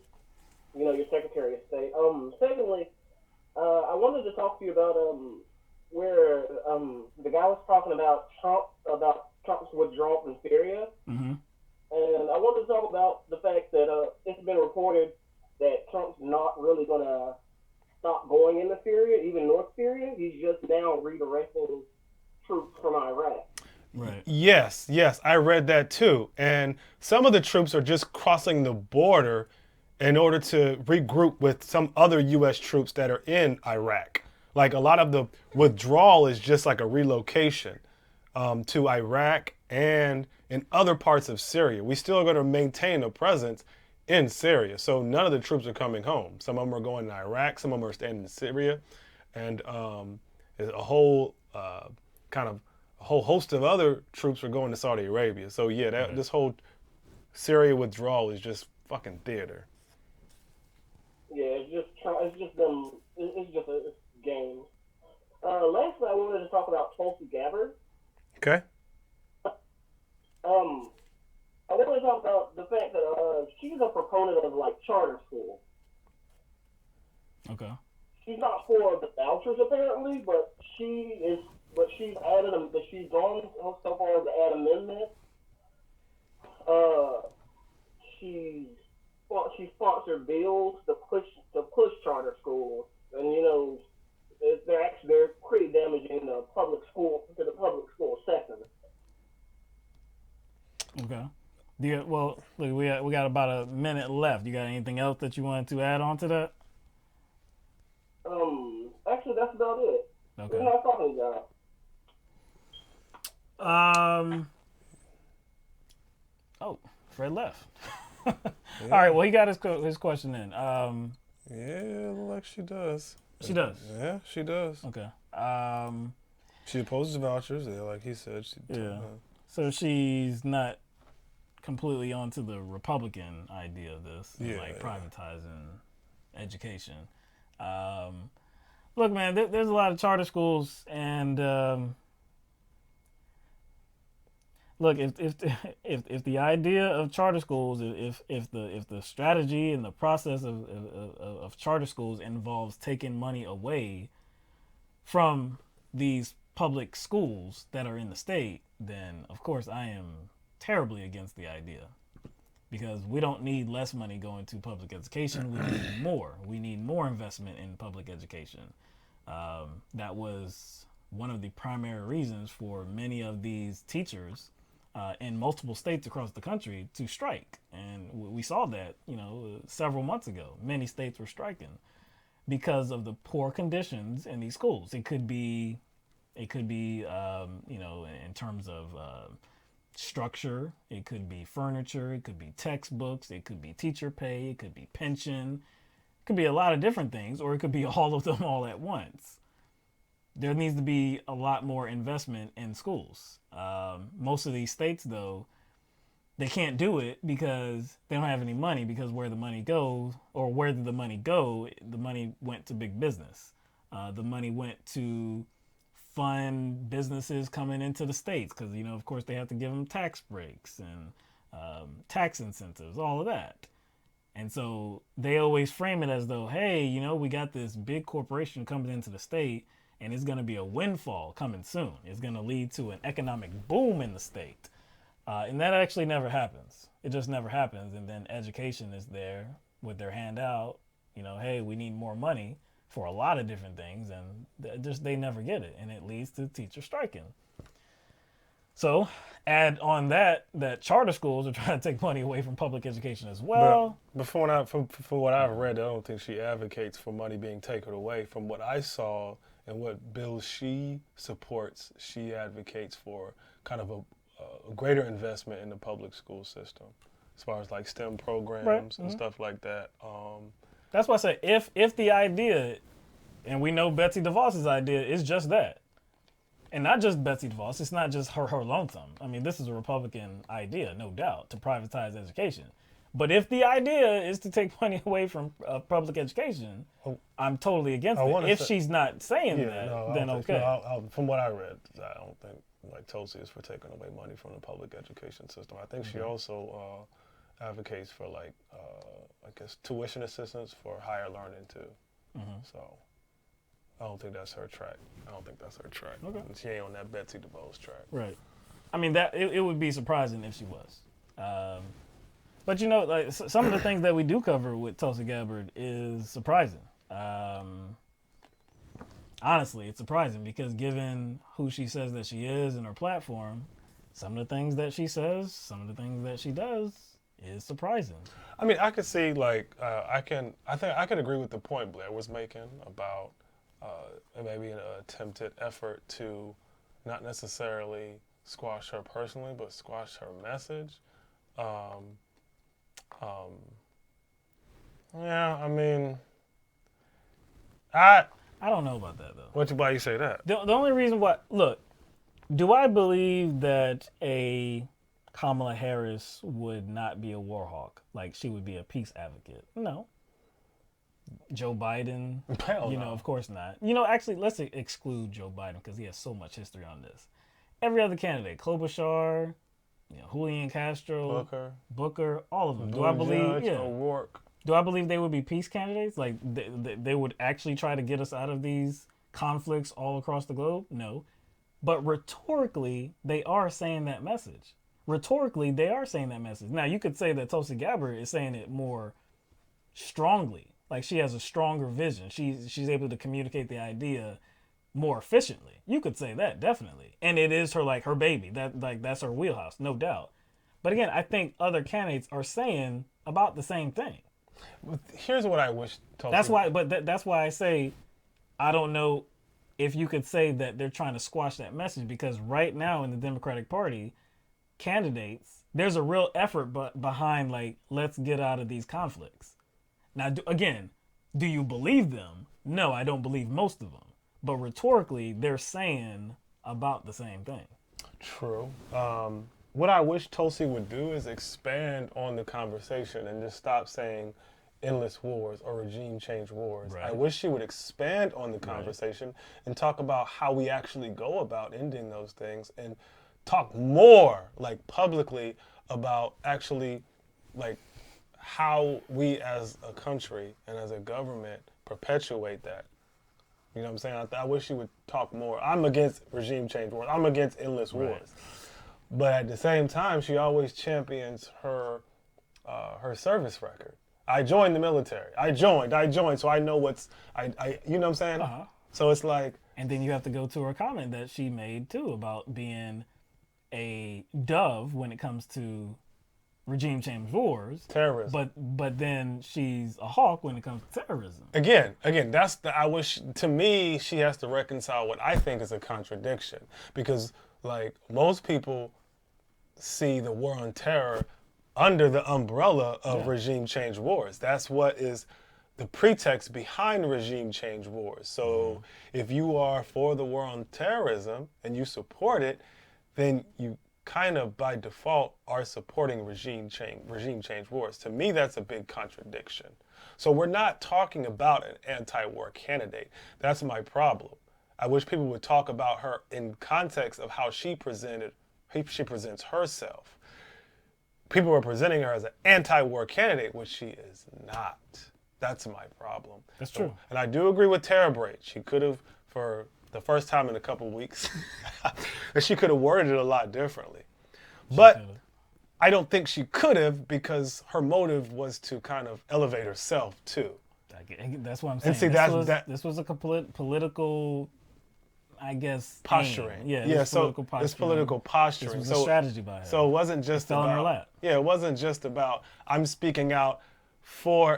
Your Secretary of State. Secondly, I wanted to talk to you about where the guy was talking about Trump Trump's withdrawal from Syria. Mm-hmm. And I want to talk about the fact that it's been reported that Trump's not really going to stop going into Syria, even North Syria. He's just now redirecting troops from Iraq. Right. Yes, I read that too. And some of the troops are just crossing the border in order to regroup with some other U.S. troops that are in Iraq. Like a lot of the withdrawal is just like a relocation to Iraq and in other parts of Syria. We still are going to maintain a presence in Syria. So none of the troops are coming home. Some of them are going to Iraq. Some of them are staying in Syria. And there's a whole whole host of other troops are going to Saudi Arabia. So yeah, this whole Syria withdrawal is just fucking theater. Yeah, it's just them. It's just a game. Lastly, I wanted to talk about Tulsi Gabbard. Okay. I wanted to talk about the fact that she's a proponent of like charter school. Okay. She's not for the vouchers apparently, but she's added them. But she's gone so far as to add amendments. She sponsored bills to push charter schools, and you know they're pretty damaging the public school sector. Okay. Well, look, we got about a minute left. You got anything else that you wanted to add on to that? Actually, that's about it. Okay. We're not talking about. Oh, Fred left. All right. Well, he got his question in. Yeah, like she does. She does. Yeah, she does. Okay. She opposes vouchers. Yeah, like he said. So she's not completely onto the Republican idea of this, like privatizing education. Look, man, there's a lot of charter schools, and look, if the idea of charter schools, if the strategy and the process of charter schools involves taking money away from these public schools that are in the state, then of course I am terribly against the idea, because we don't need less money going to public education. We need more. We need more investment in public education. That was one of the primary reasons for many of these teachers in multiple states across the country to strike. And we saw that, several months ago. Many states were striking because of the poor conditions in these schools. It could be, in terms of structure. It could be furniture. It could be textbooks. It could be teacher pay. It could be pension. It could be a lot of different things, or it could be all of them all at once. There needs to be a lot more investment in schools. Most of these states, though, they can't do it because they don't have any money, because where the money goes, or where did the money go? The money went to big business. The money went to fund businesses coming into the states because, of course, they have to give them tax breaks and tax incentives, all of that. And so they always frame it as though, hey, we got this big corporation coming into the state, and it's going to be a windfall coming soon. It's going to lead to an economic boom in the state. And that actually never happens. It just never happens. And then education is there with their hand out, hey, we need more money for a lot of different things, and they never get it, and it leads to teachers striking. So add on that charter schools are trying to take money away from public education as well. But from what I've read, I don't think she advocates for money being taken away. From what I saw and what bills she supports, she advocates for kind of a greater investment in the public school system, as far as like STEM programs and stuff like that. That's why I say if the idea, and we know Betsy DeVos's idea is just that, and not just Betsy DeVos, it's not just her lonesome. I mean, this is a Republican idea, no doubt, to privatize education. But if the idea is to take money away from public education, I'm totally against it. If she's not saying that, then okay. From what I read, I don't think like Tulsi is for taking away money from the public education system. I think she also advocates for like I guess tuition assistance for higher learning too. So I don't think that's her track. Okay. She ain't on that Betsy DeVos track. Right. I mean, that it would be surprising if she was. But you know, like some of the things that we do cover with Tulsi Gabbard is surprising. Honestly, it's surprising because given who she says that she is and her platform, some of the things that she says, some of the things that she does is surprising. I mean, I could see like I think I could agree with the point Blair was making about maybe an attempted effort to not necessarily squash her personally, but squash her message. Yeah, I mean, I don't know about that though. Why you say that? The only reason why, look, do I believe that a Kamala Harris would not be a war hawk? Like she would be a peace advocate? No. Joe Biden, Hell you no. know, of course not. You know, actually, let's exclude Joe Biden because he has so much history on this. Every other candidate, Klobuchar, you know, Julian Castro, Booker, all of them. Do I believe? Yeah. O'Rourke. Do I believe they would be peace candidates? Like they would actually try to get us out of these conflicts all across the globe? No. But rhetorically, they are saying that message. Rhetorically, they are saying that message. Now, you could say that Tulsi Gabbard is saying it more strongly. Like she has a stronger vision. She's able to communicate the idea more efficiently. You could say that, definitely. And it is her baby. That's her wheelhouse, no doubt. But again, I think other candidates are saying about the same thing. Here's what I wish Tulsi. That's why I say I don't know if you could say that they're trying to squash that message, because right now in the Democratic Party, candidates, there's a real effort behind like, let's get out of these conflicts. Now, do you believe them? No, I don't believe most of them. But rhetorically, they're saying about the same thing. True. What I wish Tulsi would do is expand on the conversation and just stop saying endless wars or regime change wars. Right. I wish she would expand on the conversation and talk about how we actually go about ending those things and talk more like publicly about actually like how we as a country and as a government perpetuate that. You know what I'm saying? I wish she would talk more. I'm against regime change wars. I'm against endless wars. But at the same time, she always champions her service record. I joined the military. I joined. So I know you know what I'm saying? Uh-huh. So it's like... And then you have to go to her comment that she made, too, about being a dove when it comes to regime change wars. Terrorism. But then she's a hawk when it comes to terrorism. Again, I wish, to me, she has to reconcile what I think is a contradiction. Because, like, most people see the war on terror under the umbrella of regime change wars. That's what is the pretext behind regime change wars. So if you are for the war on terrorism and you support it, then you kind of by default are supporting regime change wars. To me, that's a big contradiction. So we're not talking about an anti-war candidate. That's my problem. I wish people would talk about her in context of how she presents herself. People are presenting her as an anti-war candidate, which she is not. That's my problem. That's true. And I do agree with Tara Brade. She could have, for the first time in a couple weeks, she could have worded it a lot differently. But I don't think she could have, because her motive was to kind of elevate herself too. That's what I'm saying. And see, this was a political, I guess, posturing. Aim. Yeah, It's political posturing. This was a strategy by her. So it wasn't just fell about in her lap. Yeah, it wasn't just about I'm speaking out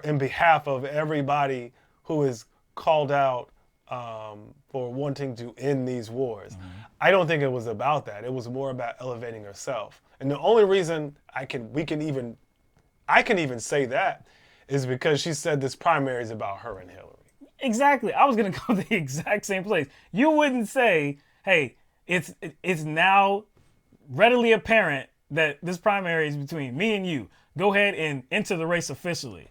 in behalf of everybody who is called out for wanting to end these wars. Mm-hmm. I don't think it was about that. It was more about elevating herself. And the only reason I can even say that is because she said this primary is about her and Hillary. Exactly. I was going to go to the exact same place. You wouldn't say, hey, it's now readily apparent that this primary is between me and you. Go ahead and enter the race officially.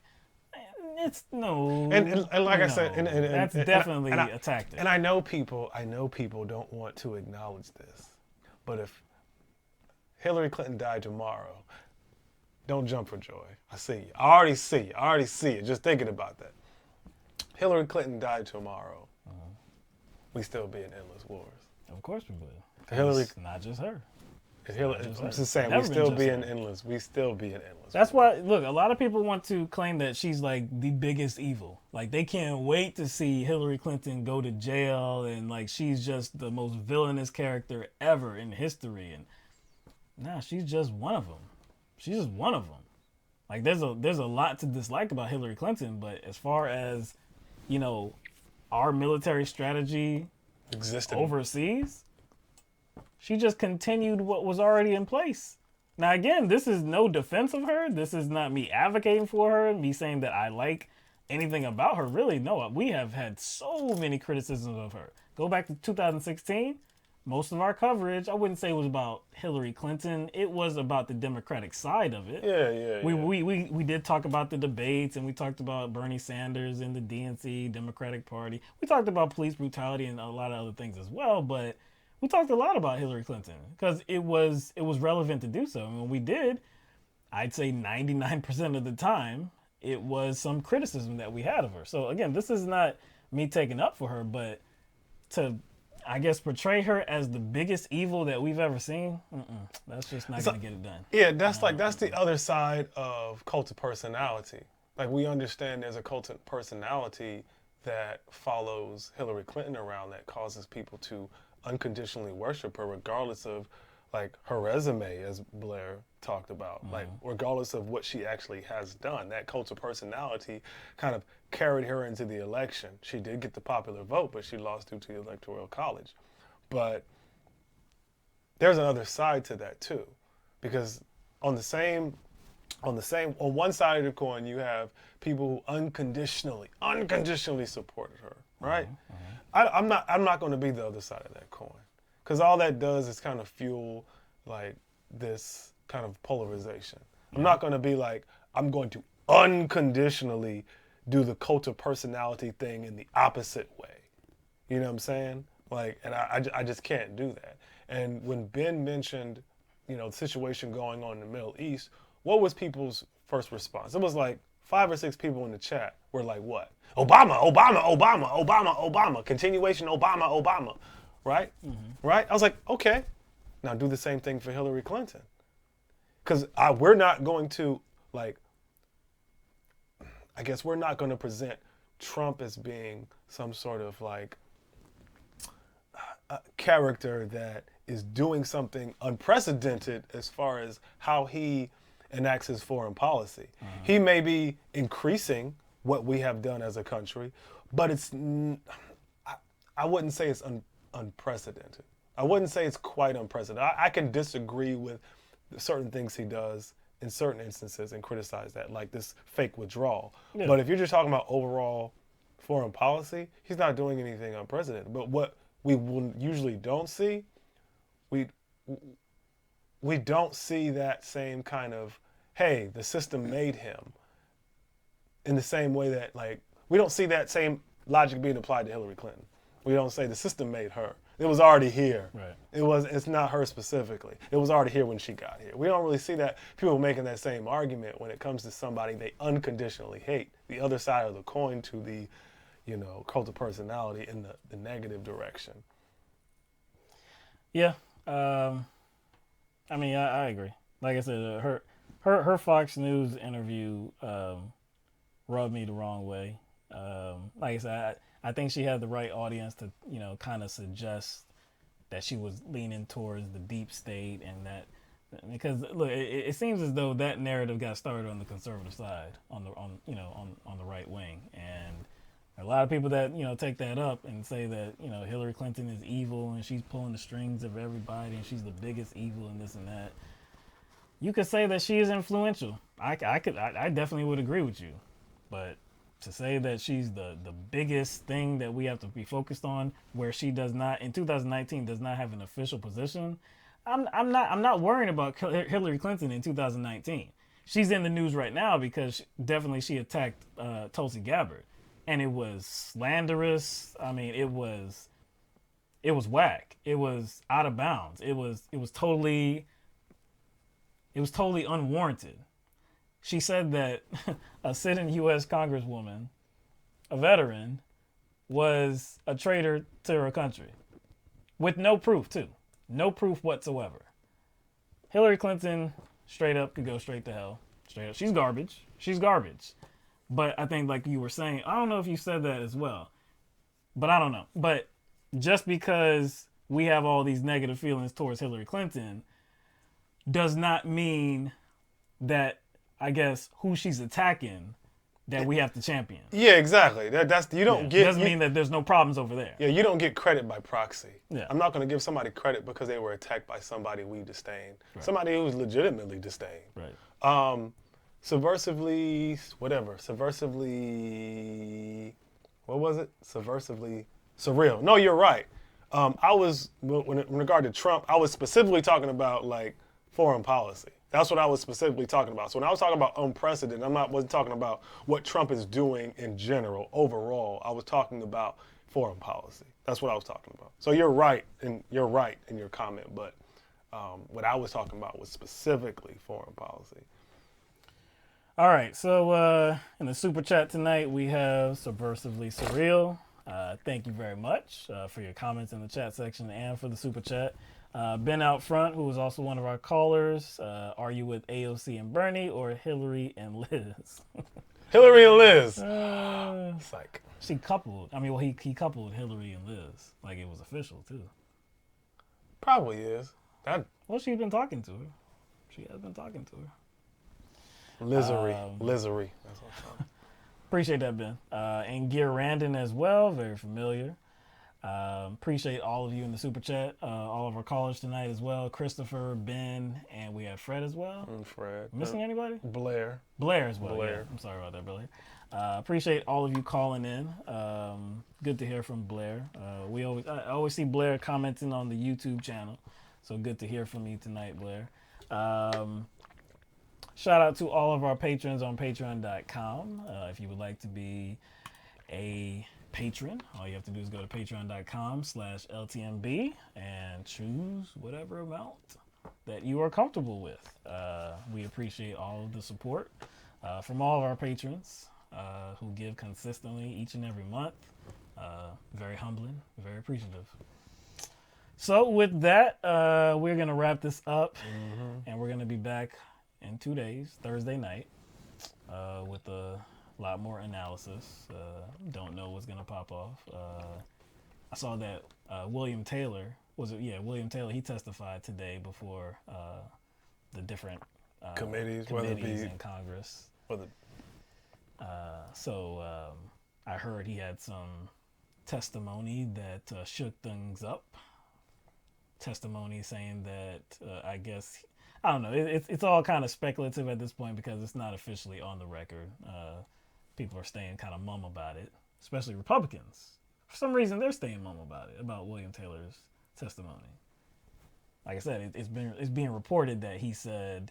It's no. And like I said, that's definitely a tactic. And I know people don't want to acknowledge this. But if Hillary Clinton died tomorrow, don't jump for joy. I see you. I already see you. Just thinking about that. Hillary Clinton died tomorrow, we still be in endless wars. Of course we would. Hillary, it's not just her. I'm just saying, we still being endless. We still being endless. That's why, look, a lot of people want to claim that she's like the biggest evil. Like they can't wait to see Hillary Clinton go to jail, and like she's just the most villainous character ever in history. And nah, she's just one of them. She's just one of them. Like there's a lot to dislike about Hillary Clinton, but as far as, you know, our military strategy existed overseas, she just continued what was already in place. Now, again, this is no defense of her. This is not me advocating for her, me saying that I like anything about her. Really, no. We have had so many criticisms of her. Go back to 2016. Most of our coverage, I wouldn't say it was about Hillary Clinton. It was about the Democratic side of it. Yeah. We did talk about the debates, and we talked about Bernie Sanders and the DNC, Democratic Party. We talked about police brutality and a lot of other things as well, but we talked a lot about Hillary Clinton because it was relevant to do so. And when we did, I'd say 99% of the time, it was some criticism that we had of her. So again, this is not me taking up for her, but to, I guess, portray her as the biggest evil that we've ever seen, that's just not going to get it done. Yeah, that's the other side of cult of personality. Like, we understand there's a cult of personality that follows Hillary Clinton around that causes people to unconditionally worship her, regardless of like her resume, as Blair talked about, like regardless of what she actually has done. That cult of personality kind of carried her into the election. She did get the popular vote, but she lost due to the Electoral College. But there's another side to that too, because on one side of the coin, you have people who unconditionally supported her, right? I'm not going to be the other side of that coin, because all that does is kind of fuel like this kind of polarization. I'm not going to be like, I'm going to unconditionally do the cult of personality thing in the opposite way. You know what I'm saying? Like, and I just can't do that. And when Ben mentioned, you know, the situation going on in the Middle East, what was people's first response? It was like 5 or 6 people in the chat were like, what? Obama, Obama, Obama, Obama, Obama, continuation, Obama, Obama, right? Right? I was like, okay, now do the same thing for Hillary Clinton. Because we're not going to, like, I guess we're not going to present Trump as being some sort of like a character that is doing something unprecedented as far as how he enacts his foreign policy. He may be increasing what we have done as a country, but I wouldn't say it's unprecedented. I wouldn't say it's quite unprecedented. I can disagree with certain things he does in certain instances and criticize that, like this fake withdrawal. Yeah. But if you're just talking about overall foreign policy, he's not doing anything unprecedented. But what we usually don't see, we don't see that same kind of, hey, the system made him, in the same way that, like, we don't see that same logic being applied to Hillary Clinton. We don't say the system made her. It was already here. Right. It's not her specifically. It was already here when she got here. We don't really see that people making that same argument when it comes to somebody they unconditionally hate. The other side of the coin to the, you know, cult of personality in the negative direction. Yeah. I mean, I agree. Like I said, her Fox News interview rubbed me the wrong way. Like I said, I think she had the right audience to, you know, kind of suggest that she was leaning towards the deep state, and that, because look, it seems as though that narrative got started on the conservative side, on the right wing, and a lot of people that, you know, take that up and say that, you know, Hillary Clinton is evil and she's pulling the strings of everybody and she's the biggest evil and this and that. You could say that she is influential. I definitely would agree with you, but to say that she's the biggest thing that we have to be focused on, where she does not, in 2019, does not have an official position, I'm not worrying about Hillary Clinton in 2019. She's in the news right now because she attacked Tulsi Gabbard, and it was slanderous. I mean, it was whack. It was out of bounds. It was totally unwarranted. She said that a sitting U.S. Congresswoman, a veteran, was a traitor to her country. With no proof, too. No proof whatsoever. Hillary Clinton straight up could go straight to hell. Straight up. She's garbage. She's garbage. But I think like you were saying, I don't know if you said that as well. But I don't know. But just because we have all these negative feelings towards Hillary Clinton does not mean that, I guess, who she's attacking that we have to champion. Yeah, exactly. That's you don't get. Doesn't mean that there's no problems over there. Yeah, you don't get credit by proxy. Yeah. I'm not going to give somebody credit because they were attacked by somebody we disdain. Right. Somebody who was legitimately disdained. Right. Subversively, whatever. Subversively, what was it? Subversively surreal. No, you're right. I was, in regard to Trump, I was specifically talking about like foreign policy. That's what I was specifically talking about. So when I was talking about unprecedented, wasn't talking about what Trump is doing in general, overall. I was talking about foreign policy. That's what I was talking about. So you're right in your comment, but what I was talking about was specifically foreign policy. All right, so in the super chat tonight, we have Subversively Surreal. Thank you very much for your comments in the chat section and for the super chat. Ben out front, who was also one of our callers. Are you with AOC and Bernie or Hillary and Liz? Hillary and Liz. It's like she coupled. I mean, well, he coupled Hillary and Liz. Like it was official too. Probably is. Well, she's been talking to her. She has been talking to her. Lizery. That's what I'm talking. Appreciate that, Ben. And Gear Randon as well, very familiar. Appreciate all of you in the super chat, all of our callers tonight as well. Christopher, Ben, and we have Fred as well. Fred. Missing anybody? Blair as well. Blair. Yeah. I'm sorry about that, Blair. Appreciate all of you calling in. Good to hear from Blair. I always see Blair commenting on the YouTube channel, so good to hear from you tonight, Blair. Shout out to all of our patrons on patreon.com. If you would like to be a patron, all you have to do is go to patreon.com/LTMB and choose whatever amount that you are comfortable with. We appreciate all of the support from all of our patrons who give consistently each and every month. Very humbling, very appreciative. So with that, we're going to wrap this up, and we're going to be back in 2 days, Thursday night, with a lot more analysis. Don't know what's going to pop off. I saw that William Taylor, William Taylor, he testified today before the different committees in Congress. I heard he had some testimony that shook things up. Testimony saying that, I guess, I don't know. It's all kind of speculative at this point because it's not officially on the record. People are staying kind of mum about it, especially Republicans. For some reason, they're staying mum about it, about William Taylor's testimony. Like I said, it's being reported that he said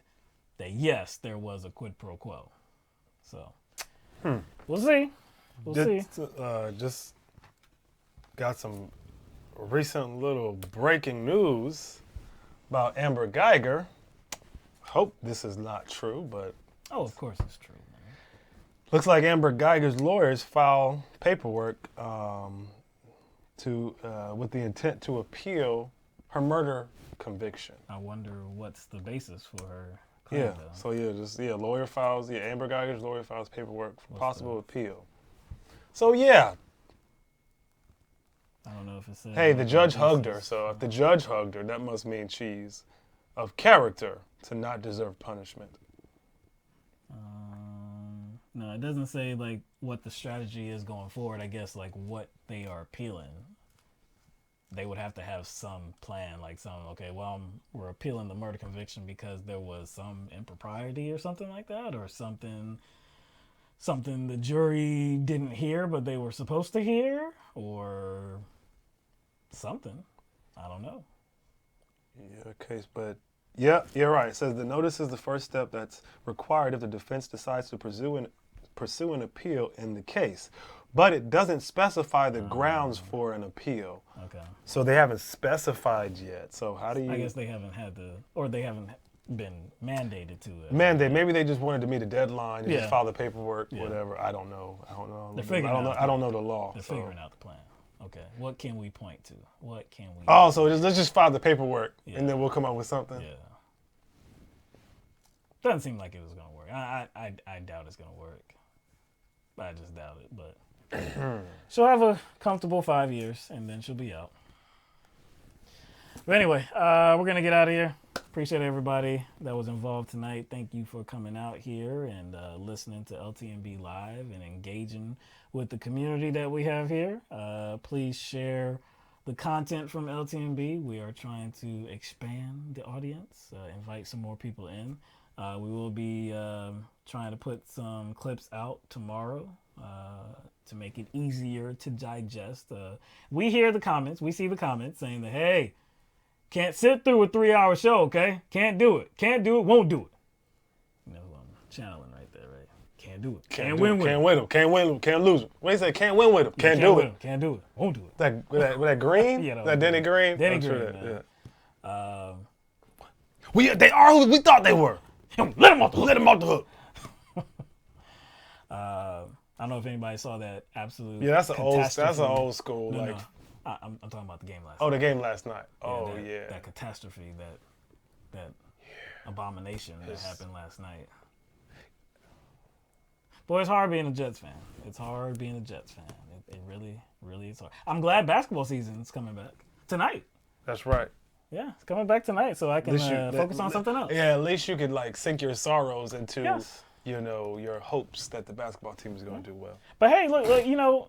that yes, there was a quid pro quo. So we'll see. Just got some recent little breaking news about Amber Gaillard. Hope this is not true, but of course it's true, man. Looks like Amber Geiger's lawyers filed paperwork with the intent to appeal her murder conviction. I wonder what's the basis for her claim, though. Amber Geiger's lawyer files paperwork for possible appeal. So yeah. I don't know if it says. Hey, the judge hugged her, so if the judge hugged her, that must mean she's of character to not deserve punishment. No, it doesn't say like what the strategy is going forward. I guess like what they are appealing. They would have to have some plan, like we're appealing the murder conviction because there was some impropriety or something like that, or something the jury didn't hear but they were supposed to hear, or something. I don't know. Yeah, you're right. It says the notice is the first step that's required if the defense decides to pursue an appeal in the case. But it doesn't specify the grounds for an appeal. Okay. So they haven't specified yet. So how do you... I guess they haven't they haven't been mandated to it. Maybe they just wanted to meet a deadline and just file the paperwork, whatever. I don't know. I don't know the law. They're figuring out the plan. Okay. What can we point to? What can we... So let's just file the paperwork and then we'll come up with something? Yeah. Doesn't seem like it was going to work. I doubt it's going to work. I just doubt it. But she'll have a comfortable 5 years, and then she'll be out. But anyway, we're going to get out of here. Appreciate everybody that was involved tonight. Thank you for coming out here and listening to LTMB Live and engaging with the community that we have here. Please share the content from LTMB. We are trying to expand the audience, invite some more people in. We will be trying to put some clips out tomorrow to make it easier to digest. We hear the comments. We see the comments saying that, hey, can't sit through a 3-hour show, okay? Can't do it. Can't do it. Won't do it. You know who I'm channeling right there, right? Can't do it. Can't win with him. Can't win with him. Can't lose him. What do you say? Can't win with him. Can't do it. Can't do it. Won't do it. With that Green? Yeah, that Denny Green? Denny Green, man. Yeah. They are who we thought they were. Let them off the hook. I don't know if anybody saw that absolute. Yeah, that's an old school. No, like, no. I'm talking about the game last night. Oh, the game last night. That catastrophe, that abomination that happened last night. Boy, it's hard being a Jets fan. It's hard being a Jets fan. It really, really is hard. I'm glad basketball season's coming back tonight. That's right. Yeah, it's coming back tonight, so I can focus on something else. Yeah, at least you could sink your sorrows into, your hopes that the basketball team is going to do well. But hey, look,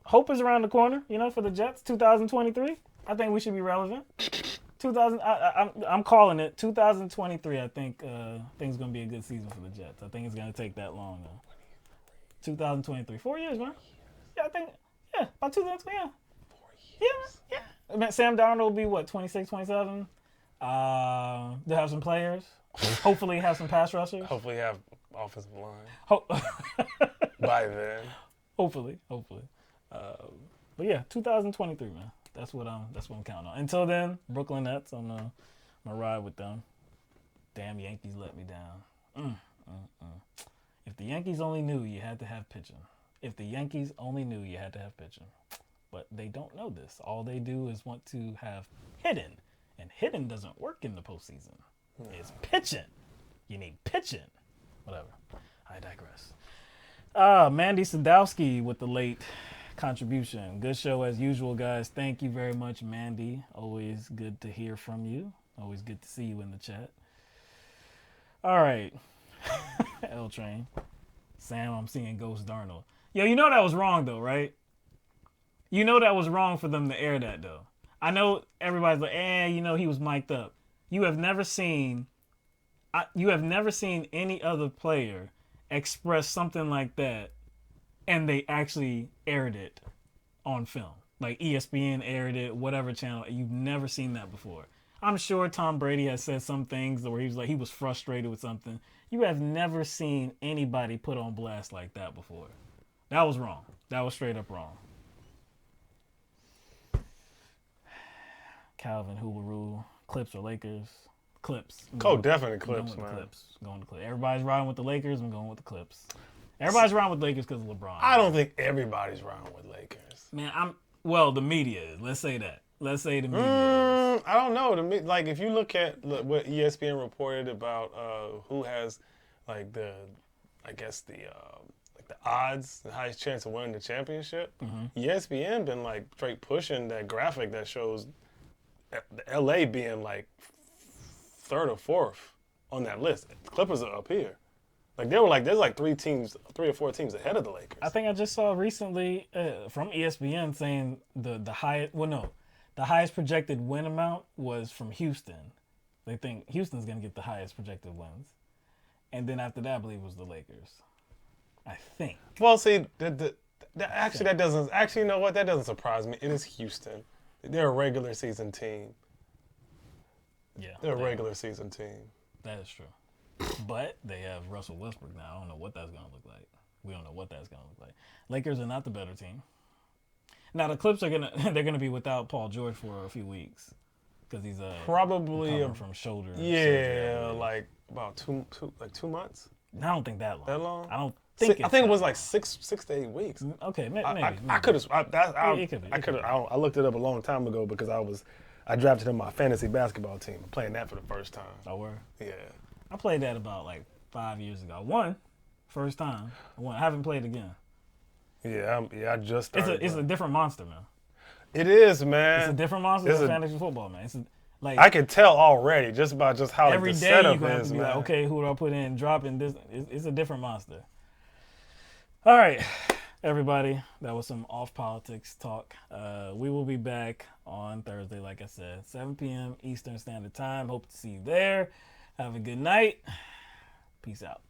hope is around the corner. For the Jets, 2023. I think we should be relevant. I'm calling it 2023. I think things going to be a good season for the Jets. I think it's going to take that long though. 2023, 4 years, man. Yeah, I think. Yeah, about 2023. Yeah. 4 years. Yeah. Man, Sam Darnold will be what, 26, 27. They'll have some players. Hopefully, have some pass rushers. Hopefully, have offensive line. By then. Hopefully. But yeah, 2023, man. That's what I'm counting on. Until then, Brooklyn Nets. I'm gonna ride with them. Damn Yankees let me down. If the Yankees only knew you had to have pitching. If the Yankees only knew you had to have pitching. But they don't know this. All they do is want to have hitting. And hitting doesn't work in the postseason. It's pitching. You need pitching. Whatever. I digress. Mandy Sadowski with the late contribution. Good show as usual, guys. Thank you very much, Mandy. Always good to hear from you. Always good to see you in the chat. All right. L Train. Sam, I'm seeing Ghost Darnold. Yo, you know that was wrong, though, right? You know that was wrong for them to air that, though. I know everybody's like, he was mic'd up. You have never seen any other player express something like that, and they actually aired it on film. Like ESPN aired it, whatever channel. You've never seen that before. I'm sure Tom Brady has said some things where he was frustrated with something. You have never seen anybody put on blast like that before. That was wrong. That was straight up wrong. Calvin, who will rule? Clips or Lakers? Clips. Definitely Clips, man. Going to Clips. Everybody's riding with the Lakers. I'm going with the Clips. Everybody's riding with the Lakers because of LeBron. I don't think everybody's riding with Lakers. Man, the media is. Let's say that. Let's say the media is. I don't know. If you look at what ESPN reported about who has the odds, the highest chance of winning the championship, ESPN been straight pushing that graphic that shows the LA being third or fourth on that list. The Clippers are up here. There's 3 or 4 teams ahead of the Lakers. I think I just saw recently from ESPN saying the highest projected win amount was from Houston. They think Houston's going to get the highest projected wins. And then after that, I believe it was the Lakers. I think. Well, see, that doesn't, you know what? That doesn't surprise me. It is Houston. They're a regular season team. Yeah. They're a regular season team. That is true. But they have Russell Westbrook now. I don't know what that's going to look like. We don't know what that's going to look like. Lakers are not the better team. Now the Clips they're gonna be without Paul George for a few weeks because he's probably from shoulder. Yeah, about 2 months. I don't think that long. That long? I don't think. I think it was 6 to 8 weeks. Okay, maybe. I could have. I looked it up a long time ago because I drafted in my fantasy basketball team. I'm playing that for the first time. Oh, where? Yeah. I played that about 5 years ago. I won, first time. I won. I haven't played again. Yeah, I just started. It's a different monster, man. It is, man. It's a different monster than fantasy football, man. Like I can tell already just by how every the day setup you're gonna have is, to be man. like, okay, who do I put in? Dropping this. It's a different monster. All right, everybody. That was some off politics talk. We will be back on Thursday, like I said, 7 p.m. Eastern Standard Time. Hope to see you there. Have a good night. Peace out.